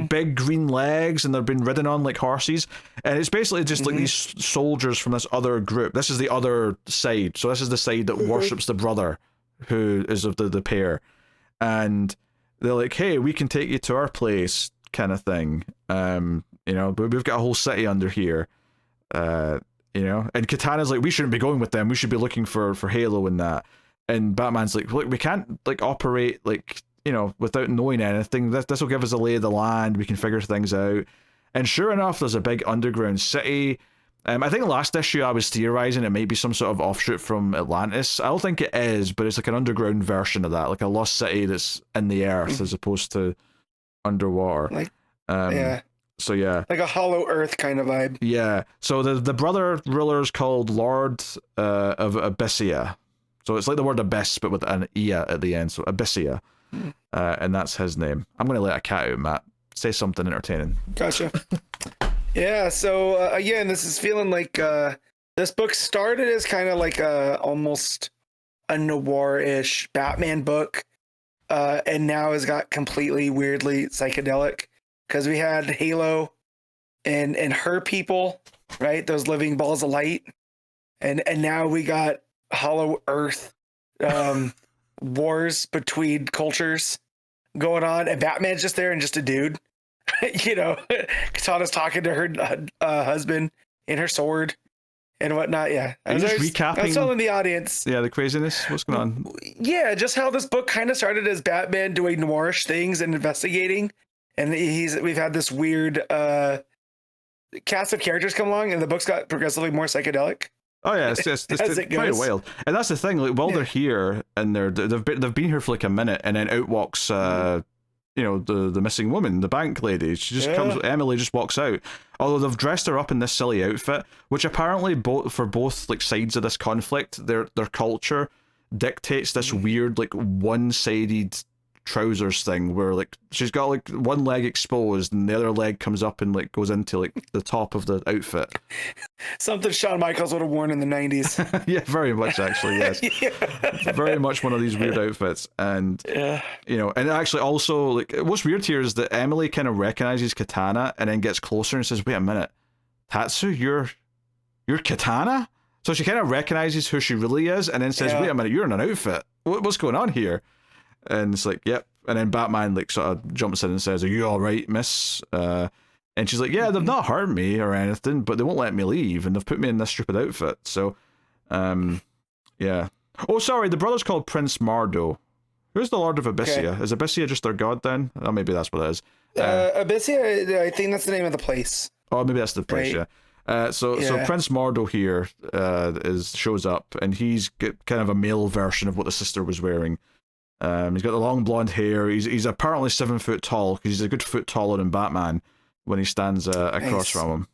big green legs, and they've been ridden on like horses. And it's basically just like these soldiers from this other group. This is the other side. So this is the side that worships the brother, who is of the pair. And they're like, hey, we can take you to our place, kind of thing. But we've got a whole city under here. And Katana's like, we shouldn't be going with them. We should be looking for Halo and that. And Batman's like, look, we can't like operate like, without knowing anything. This will give us a lay of the land. We can figure things out. And sure enough, there's a big underground city. I think last issue I was theorizing it might be some sort of offshoot from Atlantis. I don't think it is, but it's like an underground version of that, like a lost city that's in the earth as opposed to underwater. Like, So yeah, like a Hollow Earth kind of vibe. Yeah. So the brother ruler is called Lord of Abyssia. So it's like the word abyss, but with an ia at the end. So Abyssia, and that's his name. I'm gonna let a cat out, Matt. Say something entertaining. Gotcha. Yeah. So again, this is feeling like this book started as kind of like almost a noir-ish Batman book, and now has got completely weirdly psychedelic. Because we had Halo and her people, right? Those living balls of light. And now we got Hollow Earth wars between cultures going on. And Batman's just there and just a dude. Katana's talking to her husband and her sword and whatnot. Yeah. Are you just recapping? I was telling the audience. Yeah, the craziness. What's going on? Yeah, just how this book kind of started as Batman doing noirish things and investigating. And we've had this weird cast of characters come along, and the book's got progressively more psychedelic. Oh yeah, it's pretty wild, and that's the thing. Like while they're here and they've been here for like a minute, and then out walks the missing woman, the bank lady. She just comes. Emily just walks out. Although they've dressed her up in this silly outfit, which apparently both like sides of this conflict, their culture dictates this weird like one-sided trousers thing where like she's got like one leg exposed and the other leg comes up and like goes into like the top of the outfit. Something Shawn Michaels would have worn in the 90s. Yeah, very much actually, yes. Very much one of these weird outfits. And and actually also like what's weird here is that Emily kind of recognizes Katana and then gets closer and says, wait a minute, Tatsu, you're Katana? So she kind of recognizes who she really is and then says, wait a minute, you're in an outfit. What's going on here? And it's like, yep. And then Batman like sort of jumps in and says, are you all right, miss? And she's like, yeah, they've not hurt me or anything, but they won't let me leave, and they've put me in this stupid outfit. So, yeah. Oh, sorry, the brother's called Prince Mardo. Who's the Lord of Abyssia? Okay. Is Abyssia just their god then? Oh, maybe that's what it is. Abyssia, I think that's the name of the place. Oh, maybe that's the place, right? Yeah. So Prince Mardo here shows up, and he's got kind of a male version of what the sister was wearing. He's got the long blonde hair. He's apparently 7 foot tall because he's a good foot taller than Batman when he stands across from him.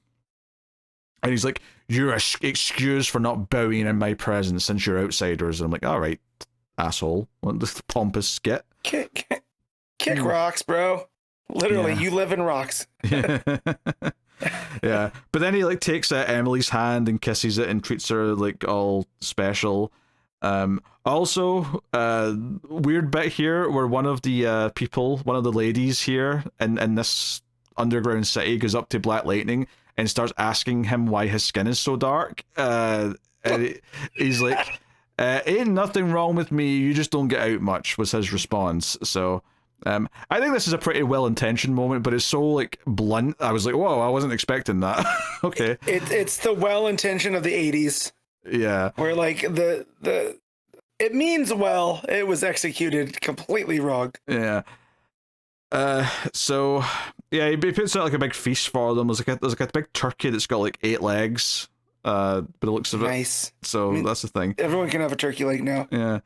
And he's like, "You're excused for not bowing in my presence since you're outsiders." And I'm like, "All right, asshole, what this pompous skit?" Kick rocks, bro. Literally, you live in rocks. Yeah, but then he like takes Emily's hand and kisses it and treats her like all special. Also, weird bit here where one of the ladies here in this underground city goes up to Black Lightning and starts asking him why his skin is so dark. And he's like, ain't nothing wrong with me, you just don't get out much, was his response. So I think this is a pretty well-intentioned moment, but it's so like blunt. I was like, whoa, I wasn't expecting that. Okay. It's the well-intention of the 80s. Yeah. Where like it means well, it was executed completely wrong. Yeah. So yeah, he puts out like a big feast for them. There's like a big turkey that's got like 8 legs. But it looks nice. So that's the thing. Everyone can have a turkey leg now. Yeah.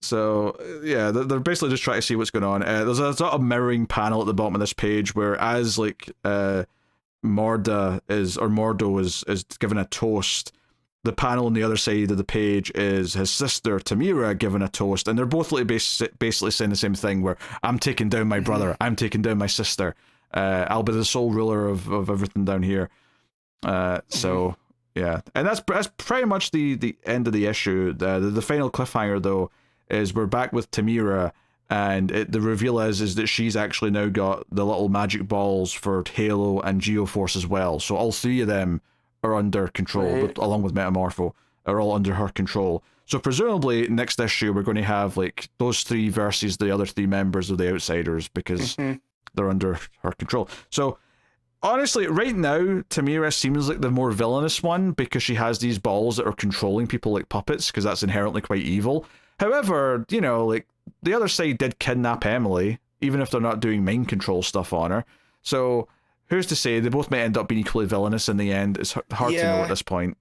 So yeah, they're basically just trying to see what's going on. There's a sort of mirroring panel at the bottom of this page where as like Mordo is given a toast. The panel on the other side of the page is his sister Tamira given a toast, and they're both like basically saying the same thing. Where I'm taking down my brother, I'm taking down my sister. I'll be the sole ruler of everything down here. So yeah, and that's pretty much the end of the issue. The final cliffhanger though is we're back with Tamira, and the reveal is that she's actually now got the little magic balls for Halo and Geoforce as well. So all 3 of them are under control, but along with Metamorpho, are all under her control. So presumably next issue we're going to have like those 3 versus the other 3 members of the Outsiders because they're under her control. So honestly, right now Tamira seems like the more villainous one because she has these balls that are controlling people like puppets because that's inherently quite evil. However, like the other side did kidnap Emily, even if they're not doing mind control stuff on her. So who's to say? They both may end up being equally villainous in the end. It's hard to know at this point.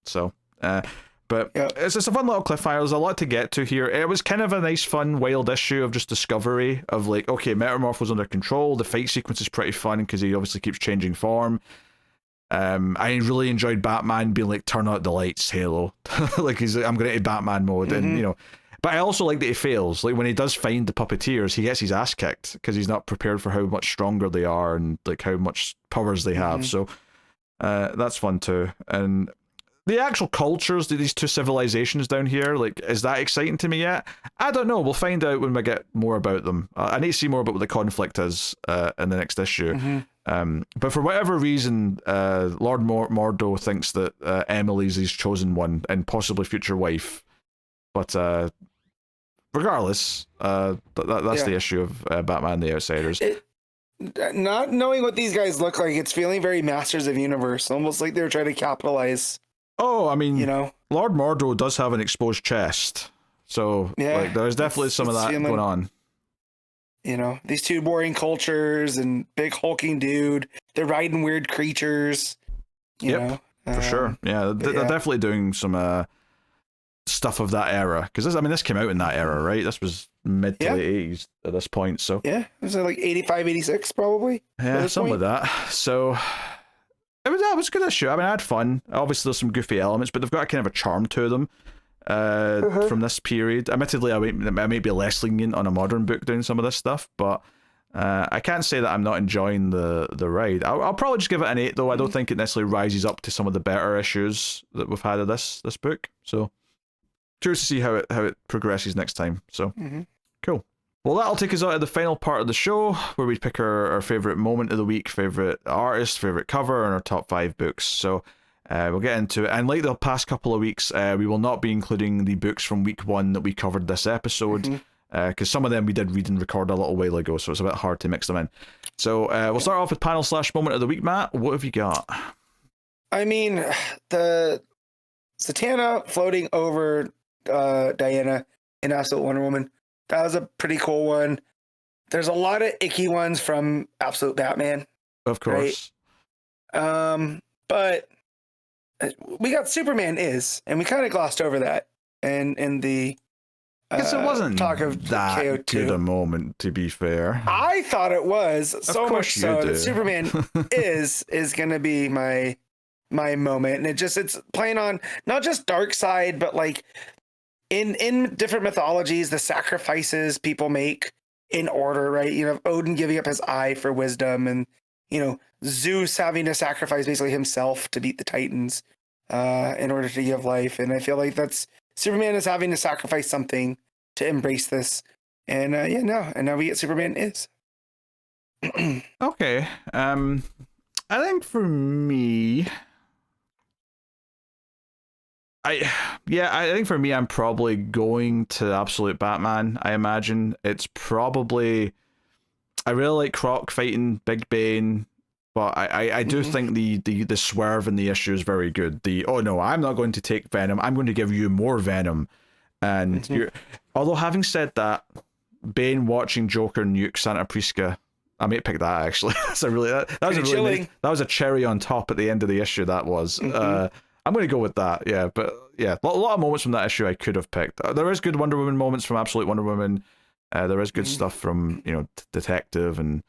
So, but it's just a fun little cliffhanger. There's a lot to get to here. It was kind of a nice, fun, wild issue of just discovery of like, okay, Metamorpho's under control. The fight sequence is pretty fun because he obviously keeps changing form. I really enjoyed Batman being like, turn out the lights, Halo. Like he's like, I'm going into Batman mode, and but I also like that he fails. Like when he does find the puppeteers, he gets his ass kicked because he's not prepared for how much stronger they are and like how much powers they have. So that's fun too. And the actual cultures of these 2 civilizations down here, like, is that exciting to me yet? I don't know. We'll find out when we get more about them. I need to see more about what the conflict is in the next issue. But for whatever reason, Lord Mordo thinks that Emily's his chosen one and possibly future wife. But regardless, that's the issue of Batman the Outsiders. Not knowing what these guys look like, it's feeling very Masters of Universe, almost like they were trying to capitalize. Oh, I mean, Lord Mordo does have an exposed chest, so like there's definitely some of that going on. These 2 boring cultures and big hulking dude. They're riding weird creatures. You know, For sure. Yeah, they're definitely doing some stuff of that era. Because this came out in that era, right? This was mid to late 80s at this point. So yeah, was it like 85, 86 probably? Yeah, something like that. So it was a good issue. I had fun. Obviously, there's some goofy elements, but they've got a kind of a charm to them from this period. Admittedly, I may be less lenient on a modern book doing some of this stuff, but I can't say that I'm not enjoying the ride. I'll probably just give it an 8, though. I don't think it necessarily rises up to some of the better issues that we've had of this book. So curious to see how it progresses next time. So cool. Well, that'll take us out of the final part of the show, where we pick our favourite moment of the week, favourite artist, favourite cover, and our top 5 books. So we'll get into it. And like the past couple of weeks, we will not be including the books from week 1 that we covered this episode, because some of them we did read and record a little while ago, so it's a bit hard to mix them in. So we'll start off with panel/moment of the week. Matt, what have you got? The Satana floating over Diana in Absolute Wonder Woman, that was a pretty cool one. There's a lot of icky ones from Absolute Batman. Of course. Right? But we got Superman Is, and we kind of glossed over that. And in the it wasn't talk of that KO2. good a moment, to be fair. I thought it was so much so that Superman is going to be my moment, and it's playing on not just dark side, but like in different mythologies, the sacrifices people make in order, right? You know, Odin giving up his eye for wisdom, and Zeus having to sacrifice basically himself to beat the Titans in order to give life. And I feel like that's Superman is having to sacrifice something to embrace this. And now we get Superman Is. Okay. I think for me, I think for me, I'm probably going to Absolute Batman. I imagine it's probably, I really like Croc fighting Big Bane, but I do think the swerve in the issue is very good. Oh no, I'm not going to take Venom, I'm going to give you more Venom. And although having said that, Bane watching Joker nuke Santa Prisca, I may pick that actually. That was a cherry on top at the end of the issue. That was. I'm going to go with that, yeah. But yeah, a lot of moments from that issue I could have picked. There is good Wonder Woman moments from Absolute Wonder Woman. There is good stuff from Detective and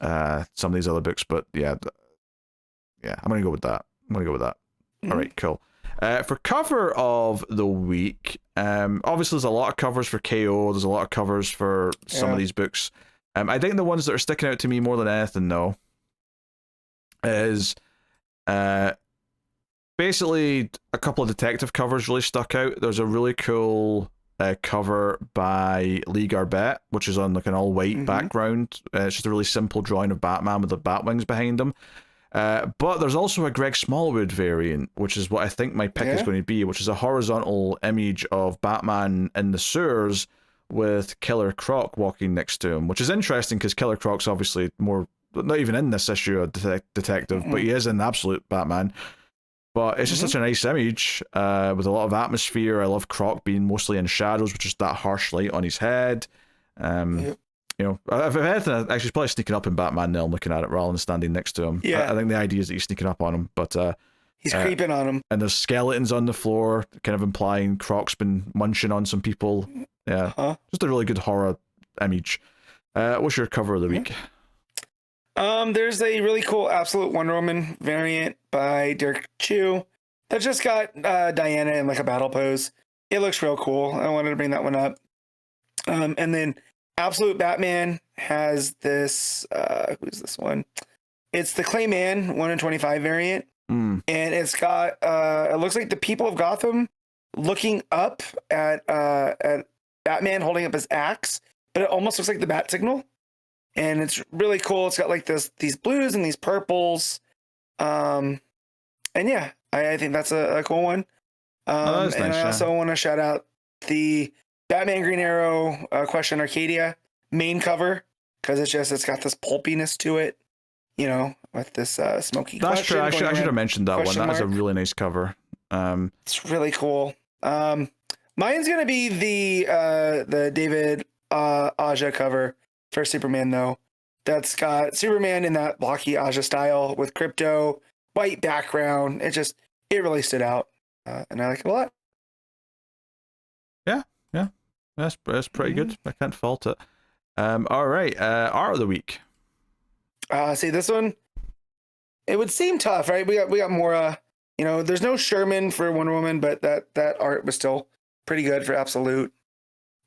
some of these other books. But yeah, I'm going to go with that. All right, cool. For cover of the week, obviously there's a lot of covers for KO. There's a lot of covers for some of these books. I think the ones that are sticking out to me more than anything, though, is basically a couple of detective covers really stuck out. There's a really cool cover by Lee Garbett, which is on like an all-white background. It's just a really simple drawing of Batman with the bat wings behind him. But there's also a Greg Smallwood variant, which is what I think my pick is going to be, which is a horizontal image of Batman in the sewers with Killer Croc walking next to him, which is interesting because Killer Croc's obviously more, not even in this issue, a detective, but he is in Absolute Batman. But it's just such a nice image with a lot of atmosphere. I love Croc being mostly in shadows with just that harsh light on his head. If anything, actually, he's probably sneaking up in Batman now. I'm looking at it rather than standing next to him. Yeah. I think the idea is that he's sneaking up on him, but he's creeping on him. And there's skeletons on the floor, kind of implying Croc's been munching on some people. Yeah, just a really good horror image. What's your cover of the week? There's a really cool Absolute Wonder Woman variant by Derek Chu that just got Diana in like a battle pose. It looks real cool. I wanted to bring that one up. And then Absolute Batman has this, who's this one? It's the Clayman 1 in 25 variant. And it's got, it looks like the people of Gotham looking up at Batman holding up his axe, but it almost looks like the bat signal. And it's really cool. It's got like these blues and these purples. And yeah, I think that's a cool one. Nice, I also want to shout out the Batman Green Arrow Question Arcadia main cover, because it's got this pulpiness to it, with this smoky. That's true. I should have mentioned that one. That is a really nice cover. It's really cool. Mine's gonna be the David Aja cover for Superman, though. That's got Superman in that blocky Aja style with Crypto white background. It really stood out, and I like it a lot. Yeah, that's pretty good. I can't fault it. All right, art of the week. See this one. It would seem tough, right? We got Mora. There's no Sherman for Wonder Woman, but that art was still pretty good for Absolute.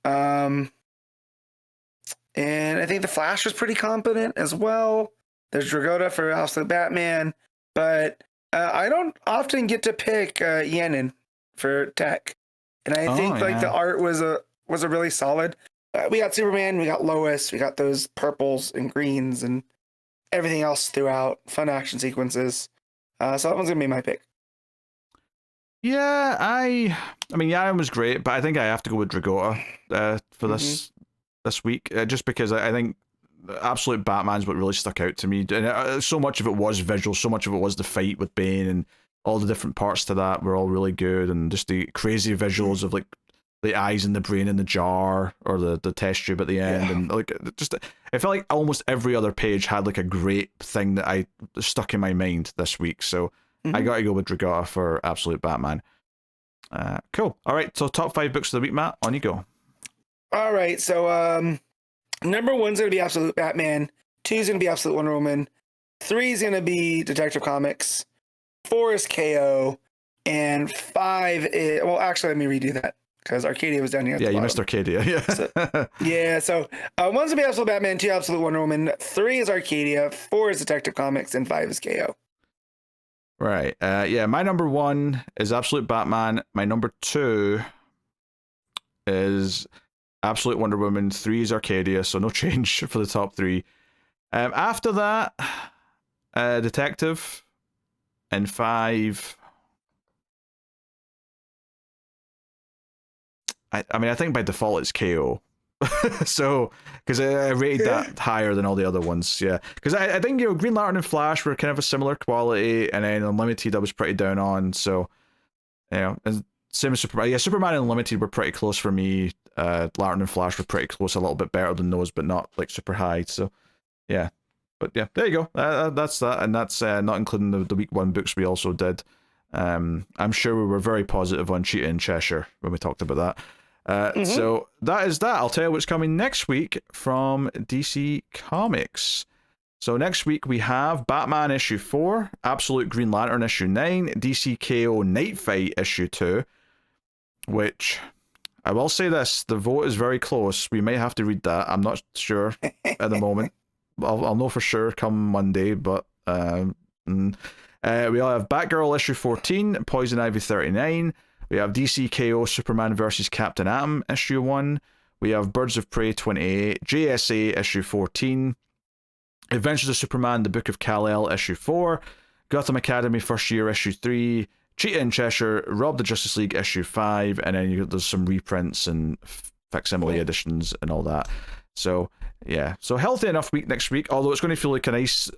And I think the Flash was pretty competent as well. There's Dragotta for Absolute Batman, but I don't often get to pick Janin for Tech, and I think the art was a really solid. We got Superman, we got Lois, we got those purples and greens and everything else throughout. Fun action sequences. So that one's gonna be my pick. Yeah, I mean, Janin was great, but I think I have to go with Dragotta for this week, just because I think Absolute Batman's what really stuck out to me, and so much of it was visual, so much of it was the fight with Bane, and all the different parts to that were all really good, and just the crazy visuals of like the eyes and the brain in the jar, or the test tube at the end, and like just it felt like almost every other page had like a great thing that I stuck in my mind this week. So I got to go with Dragotta for Absolute Batman. Cool. All right, so top 5 books of the week, Matt. On you go. All right, so number 1's gonna be Absolute Batman. 2's gonna be Absolute Wonder Woman. 3's gonna be Detective Comics. 4 is KO, and 5 is, well, actually, let me redo that because Arcadia was down here. Yeah, you missed Arcadia. Yeah. So 1's gonna be Absolute Batman. 2 Absolute Wonder Woman. 3 is Arcadia. 4 is Detective Comics, and 5 is KO. Right. My number 1 is Absolute Batman. My number 2 is Absolute Wonder Woman. 3 is Arcadia, so no change for the top 3. After that, Detective, and 5. I think by default it's KO. So, because I rated that higher than all the other ones, yeah. Because I think Green Lantern and Flash were kind of a similar quality, and then Unlimited I was pretty down on. So, and same as Superman. Yeah, Superman and Unlimited were pretty close for me. Lantern and Flash were pretty close, a little bit better than those, but not like super high. So, yeah. But yeah, there you go. That's that, and that's not including the week 1 books we also did. I'm sure we were very positive on Cheetah and Cheshire when we talked about that. So that is that. I'll tell you what's coming next week from DC Comics. So next week we have Batman issue 4, Absolute Green Lantern issue 9, DC KO Night Fight issue 2, which I will say this, the vote is very close. We may have to read that. I'm not sure at the moment. I'll know for sure come Monday, but we all have Batgirl issue 14, Poison Ivy 39. We have DC KO Superman vs. Captain Atom issue 1. We have Birds of Prey 28, JSA issue 14, Adventures of Superman, The Book of Kal-El issue 4, Gotham Academy first year issue 3, Cheetah and Cheshire, Rob the Justice League issue 5, and then there's some reprints and facsimile editions and all that. So yeah, so healthy enough week next week, although it's going to feel like a nice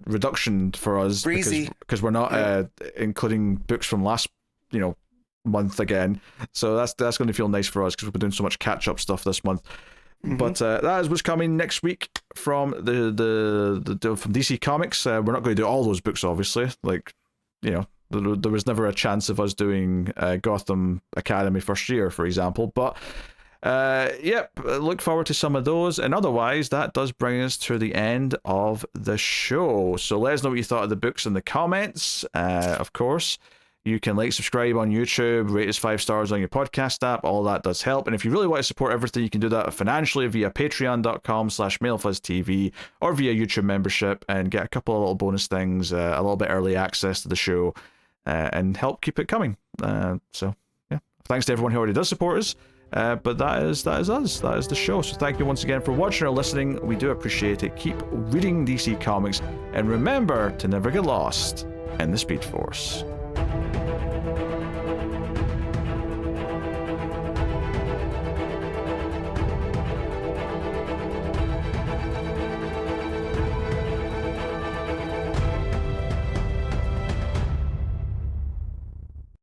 reduction for us, because we're not including books from last month again. So that's going to feel nice for us because we've been doing so much catch up stuff this month. But that is what's coming next week from from DC Comics. We're not going to do all those books, obviously. Like, there was never a chance of us doing Gotham Academy first year, for example. But look forward to some of those. And otherwise, that does bring us to the end of the show. So let us know what you thought of the books in the comments. Of course, you can subscribe on YouTube, rate us 5 stars on your podcast app. All that does help. And if you really want to support everything, you can do that financially via patreon.com/MailFuzzTV or via YouTube membership and get a couple of little bonus things, a little bit early access to the show, and help keep it coming. So yeah, thanks to everyone who already does support us. But that is us. That is the show. So thank you once again for watching or listening. We do appreciate it. Keep reading DC Comics, and remember to never get lost in the Speed Force.